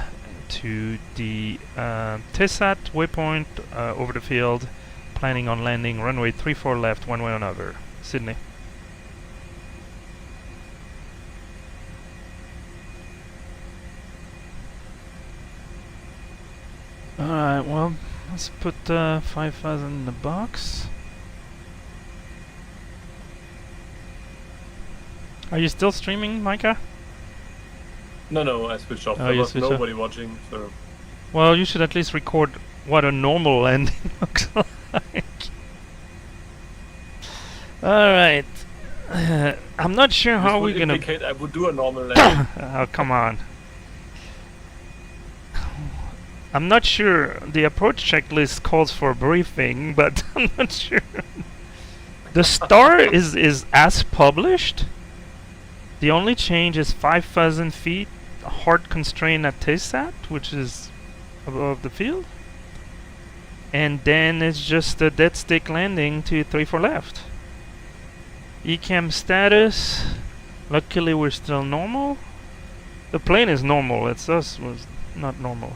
B: to the TSAT waypoint over the field, planning on landing runway 34 left, one way or another. Sydney. Alright, well, let's put 5,000 in the box. Are you still streaming, Micah?
C: No, I switched off.
B: Oh,
C: There
B: you
C: was
B: switched off?
C: nobody watching, so...
B: Well, you should at least record what a normal landing looks like. Alright. I'm not sure
C: This
B: how
C: would
B: we're gonna...
C: indicate I would do a normal landing.
B: Oh, come on. I'm not sure. The approach checklist calls for a briefing, but I'm not sure. The star is as published. The only change is 5,000 feet, hard constraint at TSAT, which is above the field. And then it's just a dead stick landing to 34 left. ECAM status, luckily we're still normal. The plane is normal, it's us was not normal.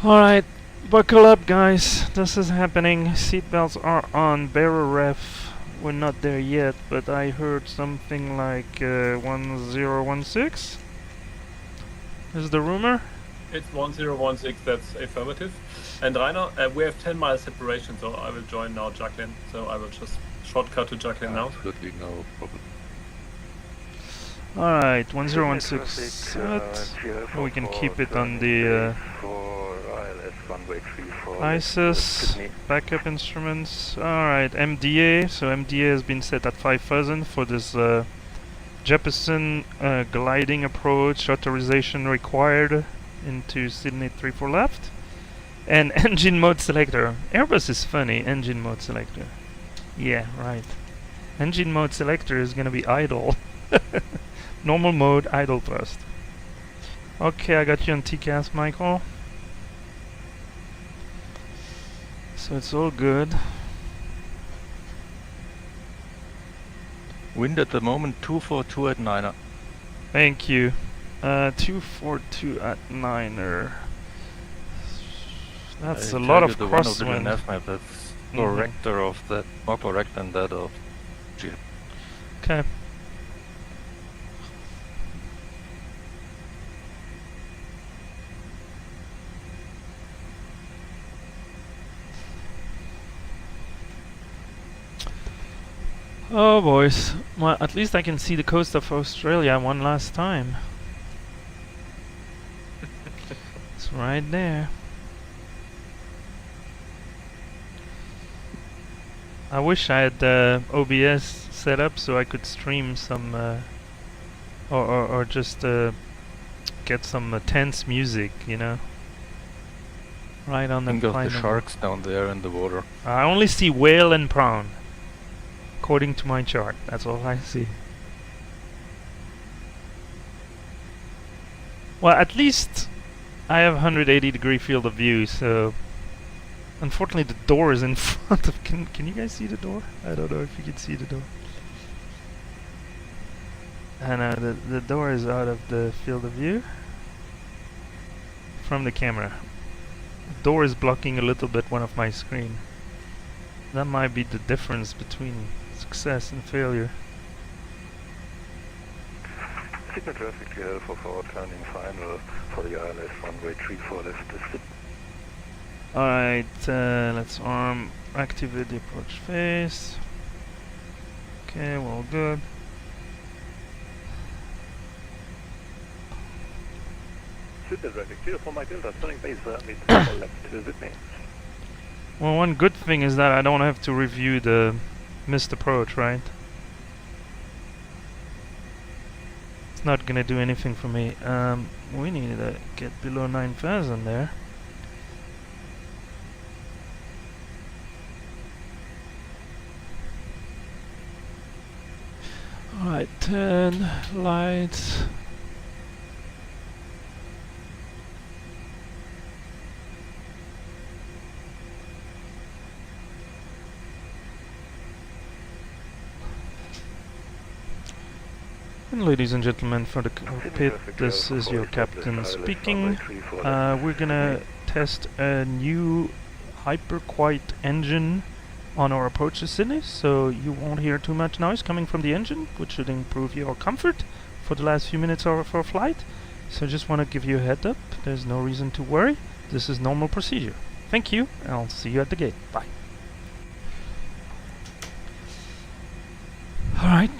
B: Alright, buckle up guys, this is happening. Seatbelts are on, barrel ref. We're not there yet, but I heard something like 1016. Is the rumor?
C: It's 1016, that's affirmative. And Rainer, we have 10 miles separation, so I will join now Jacqueline. So I will just shortcut to Jacqueline now.
A: Absolutely no problem.
B: Alright, 1016 set. We can keep it on the ISIS backup instruments. Alright, MDA. So MDA has been set at 5000 for this Jeppesen gliding approach. Authorization required into Sydney 34 left. And engine mode selector. Airbus is funny, engine mode selector. Yeah, right. Engine mode selector is gonna be idle. Normal mode, idle thrust. Okay, I got you on TCAS, Michael. So it's all good.
A: Wind at the moment 242 at 9er.
B: Thank you. 242 at 9er. That's a lot of crosswind.
A: Map that's corrector of that, more correct than that of G.
B: Okay. Oh boys, well at least I can see the coast of Australia one last time. It's right there. I wish I had OBS set up so I could stream some or just get some tense music, you know. Right on the
A: Think of the
B: final.
A: sharks down there in the water.
B: I only see whale and prawn. According to my chart, that's all I see. Well, at least I have 180-degree field of view, so unfortunately the door is in front of... Can you guys see the door? I don't know if you can see the door. And the door is out of the field of view from the camera. The door is blocking a little bit one of my screen. That might be the difference between success and failure.
D: Signal traffic here for forward turning final for the ILS runway 34 left to sit.
B: Alright, let's arm, activate the approach phase. Okay, we're all good.
D: Signal traffic here for my Delta, turning base meets left to Sydney.
B: Well, one good thing is that I don't have to review the missed approach, right? It's not gonna do anything for me. We need to get below 9,000 there. Alright, 10 lights. And ladies and gentlemen, for the cockpit, this is your captain speaking. We're gonna test a new hyper-quiet engine on our approach to Sydney, so you won't hear too much noise coming from the engine, which should improve your comfort for the last few minutes of our flight. So just want to give you a heads up, there's no reason to worry. This is normal procedure. Thank you, and I'll see you at the gate. Bye. Alright.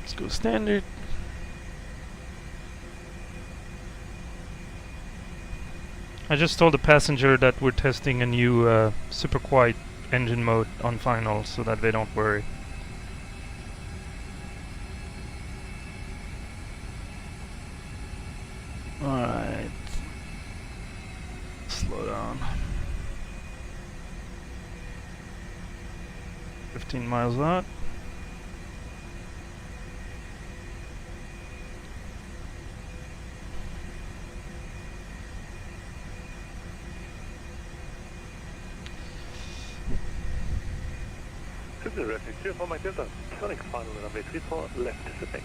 B: Let's go standard. I just told the passenger that we're testing a new super quiet engine mode on final so that they don't worry. Alright. Slow down. 15 miles out.
D: Signal traffic here for my Delta, turning final runway 34 left to Sydney.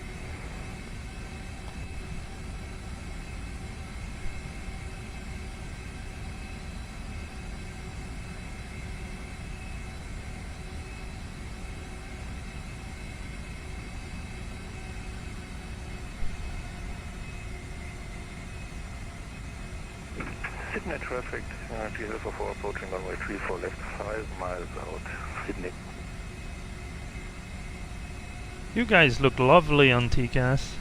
D: Sydney traffic, GL44 approaching runway 34 left, 5 miles out, Sydney.
B: You guys look lovely on TCAS.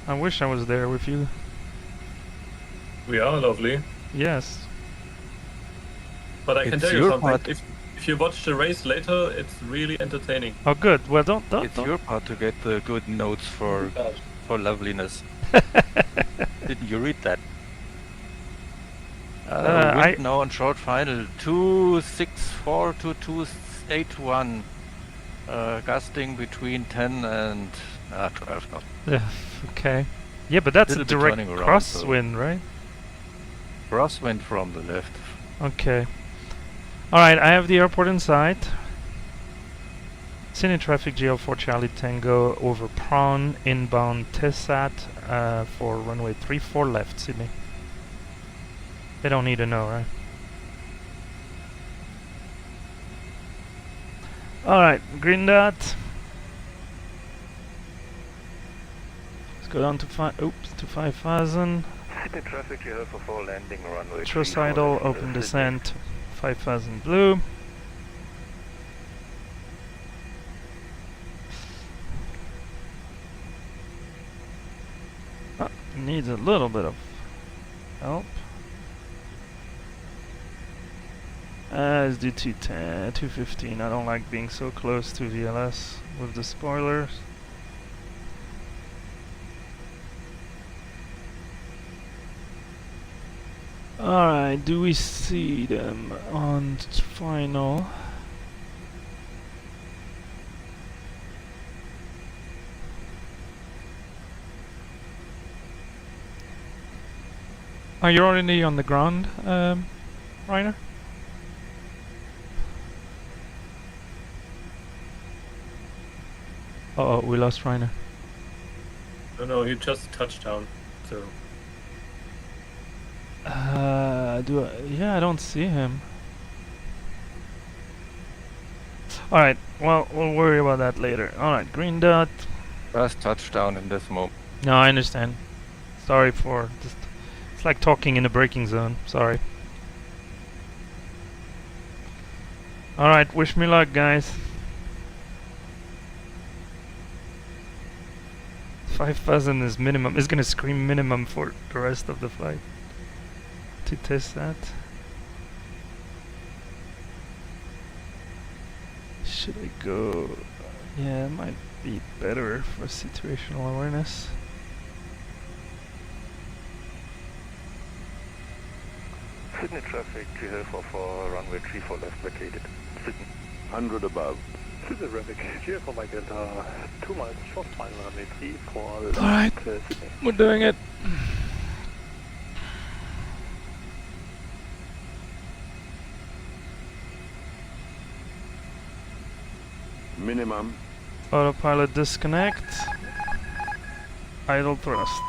B: I wish I was there with you.
C: We are lovely.
B: Yes.
C: But I can
A: It's
C: tell you
A: your
C: something.
A: part.
C: If you watch the race later, it's really entertaining.
B: Oh, good. Well, don't.
A: It's your part to get the good notes for loveliness. Didn't you read that? Wind now on short final 264 to 281. Gusting between 10 and 12 knots.
B: Yeah. Okay. Yeah, but that's a
A: Little bit
B: direct
A: turning around,
B: crosswind, right?
A: Crosswind from the left.
B: Okay. Alright, I have the airport in sight. Sydney traffic GL4 Charlie Tango over Prawn, inbound TESAT for runway 34 left, Sydney. They don't need to know, right? Alright, green dot. Let's go down to 5,000.
D: Sydney traffic, you have for landing runway.
B: Trust idle, open descent, 5,000 blue. Needs a little bit of help. Let's do 210, 215. I don't like being so close to VLS with the spoilers. Alright, do we see them on final? Are you already on the ground, Rainer? Uh oh, we lost Rainer.
C: No, he just touched down. So.
B: Yeah, I don't see him. Alright, well, we'll worry about that later. Alright, green dot.
A: First touchdown in this moment.
B: No, I understand. Sorry for just... It's like talking in a braking zone. Sorry. Alright, wish me luck, guys. 5,000 is minimum. It's gonna scream minimum for the rest of the flight. To test that. Should I go? Yeah, it might be better for situational awareness.
D: Sydney traffic, you have for runway 34 left vacated. Sydney.
F: 100 above.
D: Sydney traffic, here for my Delta, 2 miles short final runway 34
B: Alright,
D: Sydney.
B: we're doing it.
F: Minimum.
B: Autopilot disconnect. Idle thrust.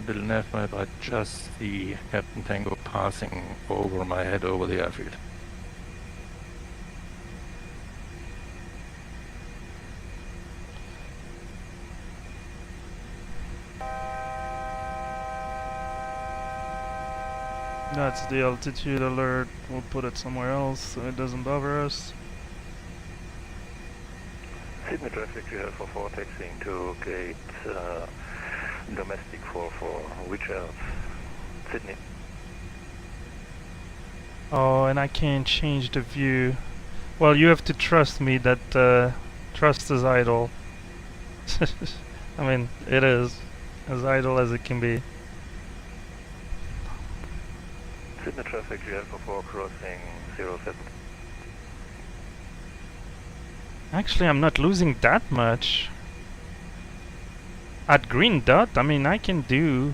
A: Little nav map, I just see Captain Tango passing over my head over the airfield.
B: That's the altitude alert. We'll put it somewhere else so it doesn't bother us.
D: Sydney traffic, you have for taxiing to gate domestic for Richard. Sydney.
B: Oh, and I can't change the view. Well, you have to trust me that trust is idle. I mean, it is as idle as it can be.
D: Sydney traffic, you have for crossing 07.
B: Actually, I'm not losing that much. At green dot, I mean, I can do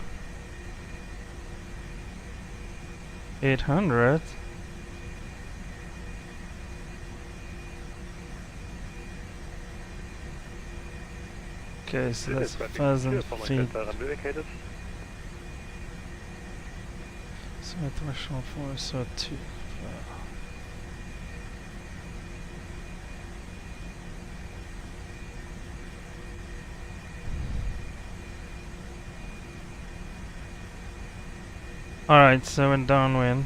B: 800. Okay, so that's 1,000 feet. So threshold 4, so 2. Alright, so in downwind.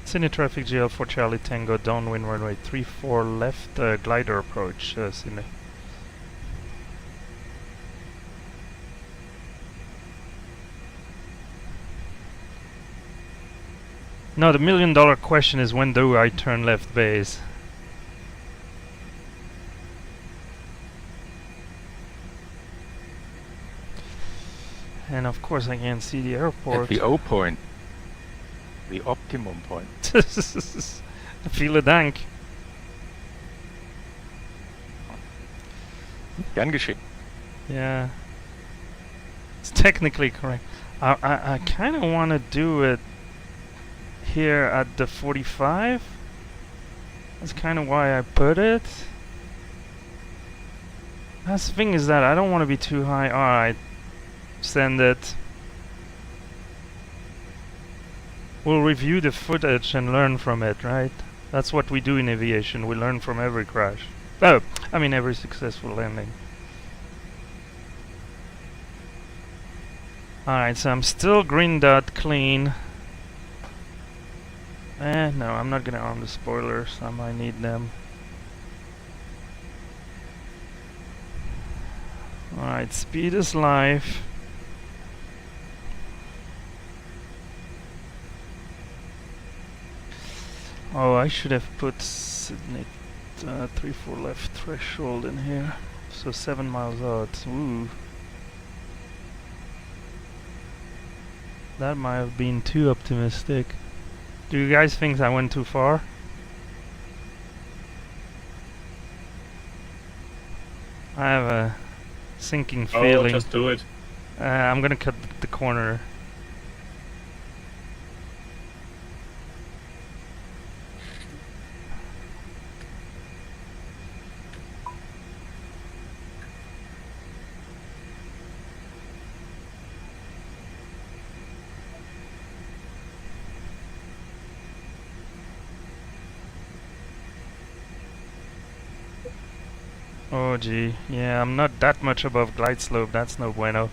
B: Sydney traffic GL for Charlie Tango, downwind runway 34 left, glider approach, Sydney. No, the $1 million question is, when do I turn left base? And of course I can't see the airport.
A: At the O point. The optimum point.
B: Vielen Dank.
A: Gern geschehen.
B: Yeah. It's technically correct. I kind of want to do it here at the 45. That's kind of why I put it. That's the thing, is that I don't want to be too high. Alright. Send it. We'll review the footage and learn from it, right? That's what we do in aviation. We learn from every crash. Oh, I mean every successful landing. Alright, so I'm still green dot clean. No, I'm not gonna arm the spoilers. I might need them. Alright, speed is life. Oh, I should have put Sydney 34 left threshold in here. So 7 miles out. Ooh. That might have been too optimistic. Do you guys think I went too far? I have a sinking feeling.
C: Oh, just do it.
B: I'm gonna cut the corner. Oh gee, yeah, I'm not that much above glide slope, that's no bueno.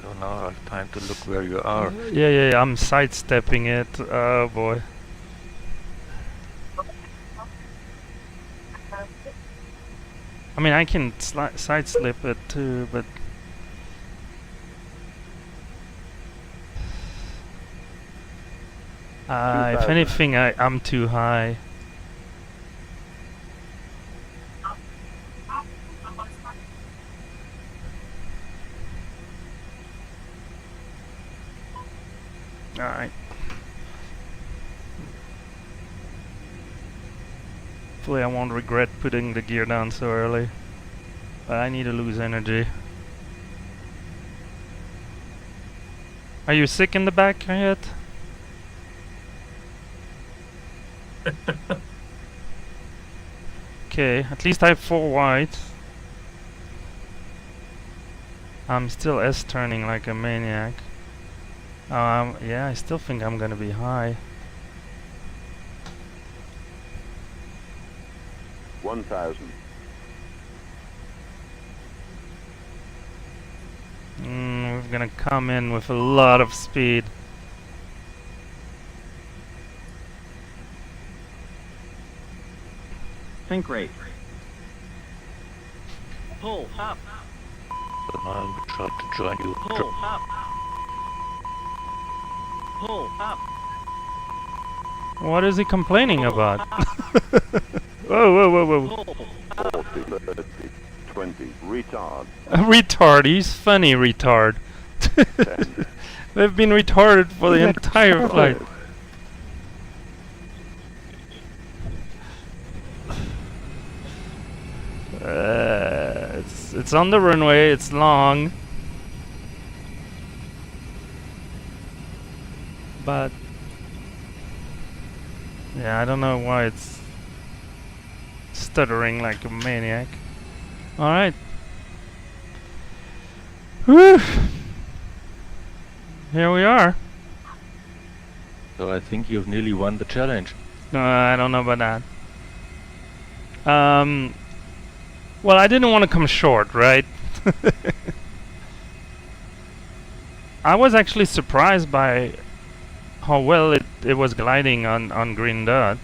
A: So now I have time to look where you are.
B: Yeah, I'm sidestepping it, oh boy. I mean, I can side-slip it too, but... if anything, I'm too high. Alright. Hopefully I won't regret putting the gear down so early. But I need to lose energy. Are you sick in the back yet? Okay, at least I have 4 white. I'm still S-turning like a maniac. Yeah, I still think I'm gonna be high.
F: 1,000.
B: We're gonna come in with a lot of speed.
K: Think rate. Pull up.
A: I'll try to join you.
K: Pull up. Pull up.
B: What is he complaining about? Whoa.
F: 40, 30, 20. Retard.
B: Retard, he's funny retard. They've been retarded for the entire flight. It's on the runway, it's long. But yeah, I don't know why it's stuttering like a maniac. Alright. Whew. Here we are.
A: So I think you've nearly won the challenge.
B: I don't know about that. Well, I didn't want to come short, right? I was actually surprised by how well it was gliding on green dot.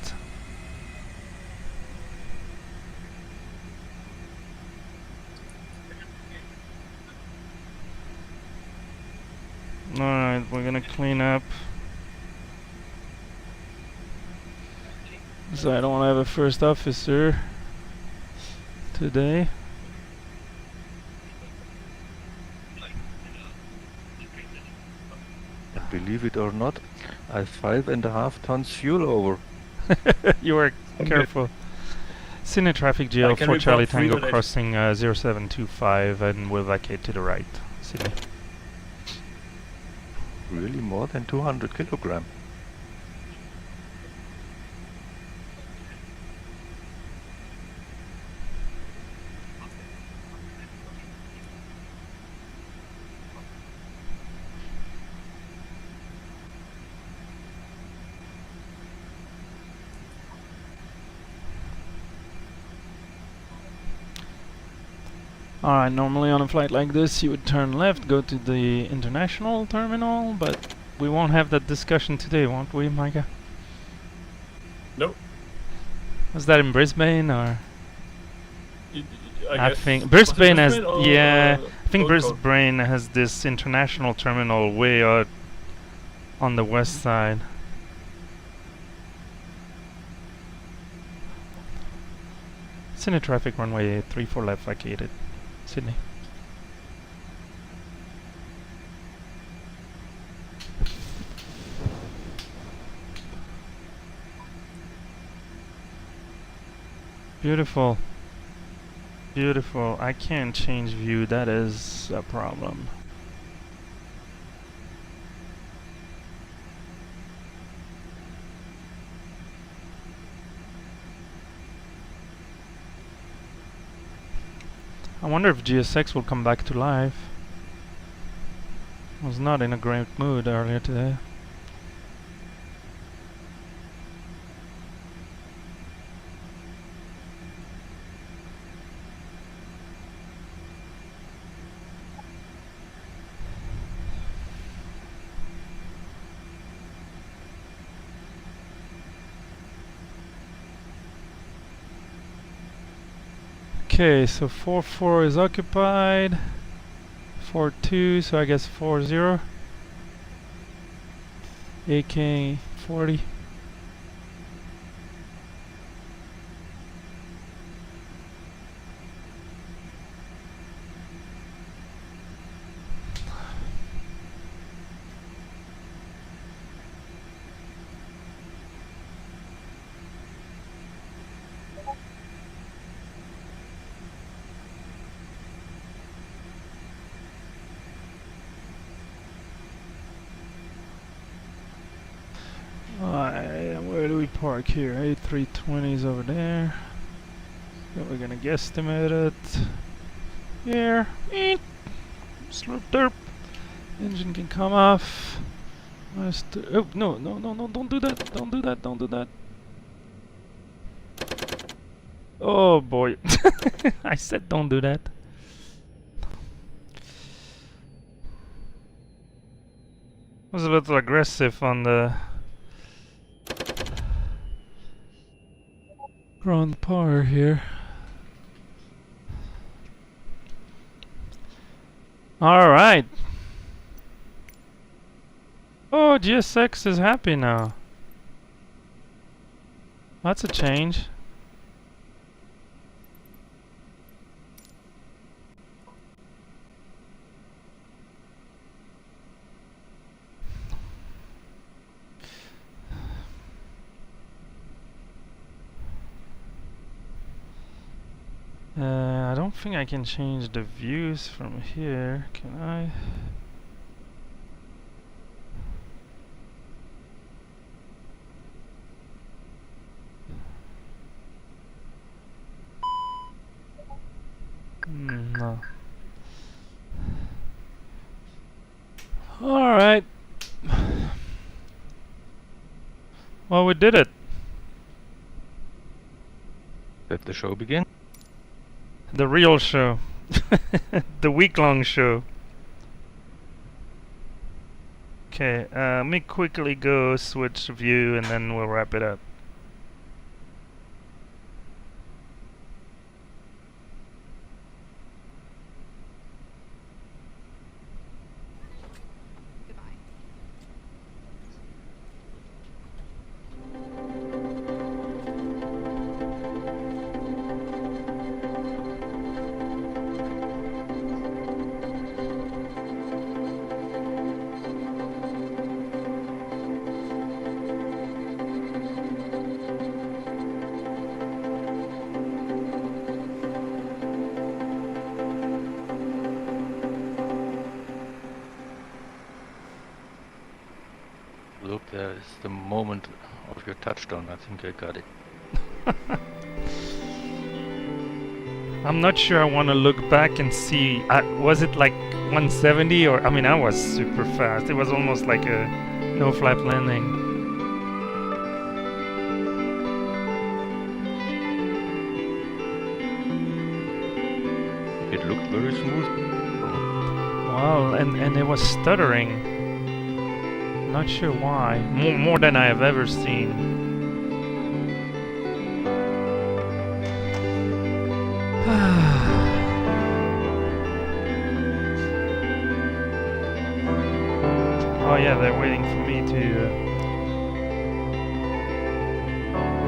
B: Alright, we're gonna clean up. So I don't have a first officer today.
A: Believe it or not, I have 5.5 tons fuel over.
B: You were careful. Cine traffic
C: I
B: GL
C: can
B: for Charlie
C: report free
B: Tango
C: donation.
B: crossing 0725 and will vacate to the right. Sydney.
A: Really more than 200 kilogram.
B: Alright, normally on a flight like this you would turn left, go to the international terminal, but we won't have that discussion today, won't we, Micah?
C: Nope.
B: Was that in Brisbane or?
C: I
B: I
C: guess.
B: think
C: Was it
B: Brisbane has,
C: or,
B: yeah, I think
C: Gold Coast?
B: Brisbane has this international terminal way out on the west side. Sydney traffic runway 34 left vacated. Sydney. Beautiful. Beautiful. I can't change view. That is a problem. I wonder if GSX will come back to life. I was not in a great mood earlier today. Okay, so 4-4 is occupied. 4-2, so I guess 4-0. AK 40. Where do we park here? A320 is over there. So we're gonna guesstimate it. Here. Slurp derp. Engine can come off. Oh, no, no, no, no, don't do that. Don't do that, don't do that. Oh boy. I said don't do that. Was a little aggressive on the ground power here. Alright. Oh, GSX is happy now. That's a change. I don't think I can change the views from here, can I? No. Alright. Well, we did it.
A: Let the show begin.
B: The real show. The week-long show. Okay, let me quickly go switch view and then we'll wrap it up.
A: Look, there is the moment of your touchdown. I think I got it.
B: I'm not sure I want to look back and see, was it like 170 or, I mean, I was super fast. It was almost like a no-flap landing.
A: It looked very smooth.
B: Wow, and it was stuttering. Not sure why. More than I have ever seen. Oh yeah, they're waiting for me to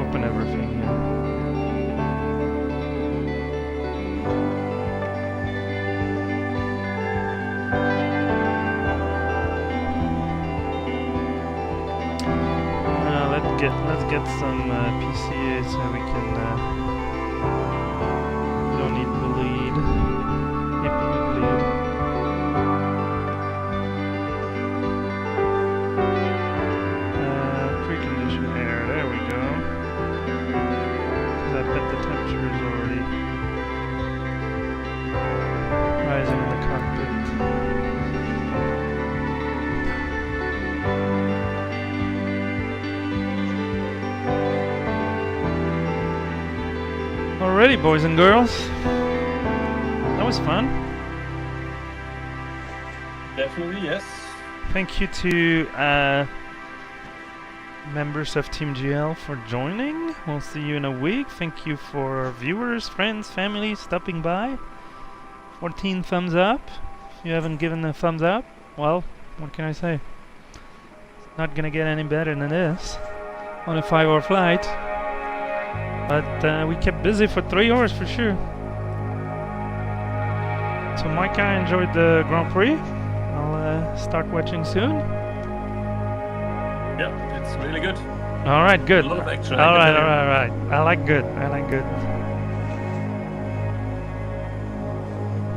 B: open everything here. Let's get some PCA so we can. We don't need bleed. Yep, we bleed. Precondition air. There we go. Because I bet the temperature is already rising in the cockpit. Alrighty, boys and girls. That was fun.
C: Definitely, yes.
B: Thank you to members of Team GL for joining. We'll see you in a week. Thank you for viewers, friends, family stopping by. 14 thumbs up. If you haven't given a thumbs up, well, what can I say? It's not gonna get any better than this on a 5-hour flight. But we kept busy for 3 hours for sure. So Micah, I enjoyed the Grand Prix. I'll start watching soon.
C: Yeah, it's really good.
B: All right, good.
C: A lot of action.
B: All right. I like good.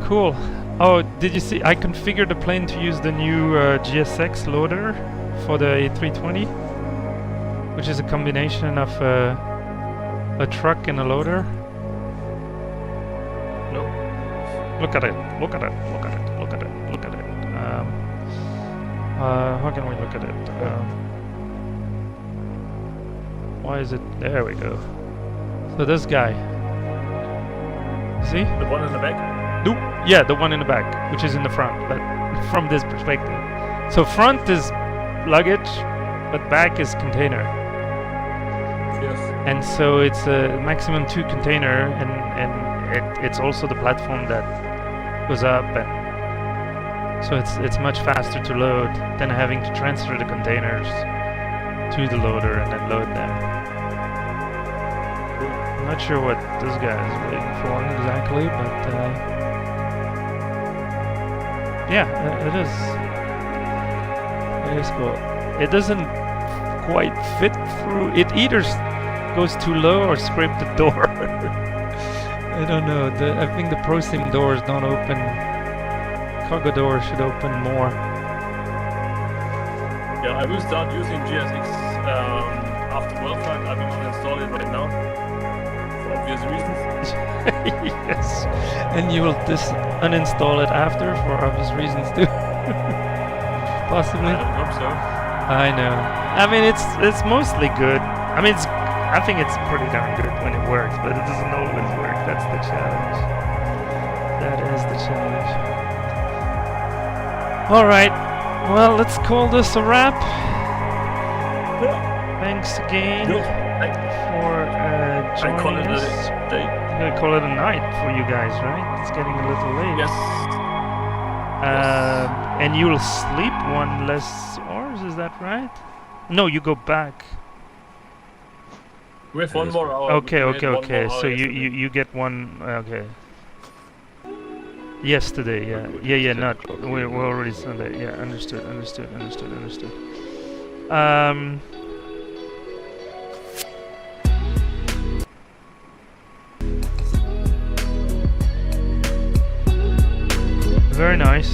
B: Cool. Oh, did you see? I configured the plane to use the new GSX loader for the A320, which is a combination of a truck and a loader.
C: No.
B: Look at it. How can we look at it? Why is it? There we go. So this guy. See?
C: The one in the back?
B: No. Yeah, the one in the back, which is in the front, but from this perspective. So front is luggage, but back is container.
C: Yes.
B: And so it's a maximum 2 container, and it's also the platform that goes up, and so it's much faster to load than having to transfer the containers to the loader and then load them. I'm not sure what this guy is waiting for exactly, but yeah, it is cool. It doesn't quite fit through. It either goes too low or scrape the door. I don't know. I think the ProSim doors don't open. Cargo door should open more.
C: Yeah, I will start using GSX after WorldFlight. I will not install it right now for obvious reasons.
B: Yes, and you will uninstall it after for obvious reasons too. Possibly.
C: I hope so.
B: I know. I mean, it's mostly good. I mean, I think it's pretty darn good when it works, but it doesn't always work. That's the challenge. That is the challenge. All right. Well, let's call this a wrap. Thanks again for joining us. I'm gonna call it a night for you guys, right? It's getting a little late.
C: Yes.
B: And you'll sleep 1 less hours, is that right? No, you go back.
C: We have 1 more hour.
B: Okay,
C: We had
B: okay,
C: one
B: okay.
C: more hour
B: So
C: yesterday.
B: you get one. Okay. Yesterday, yeah, not. We're already Sunday. Yeah, understood. Very nice.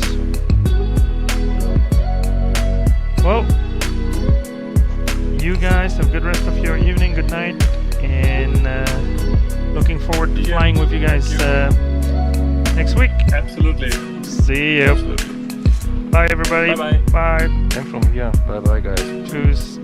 B: Well, you guys have a good rest of your evening. Good night, and looking forward to flying with you guys next week.
C: Absolutely.
B: See you.
C: Absolutely.
B: Bye, everybody.
C: Bye-bye.
B: Bye.
A: And from here, bye bye guys.
B: Tschüss.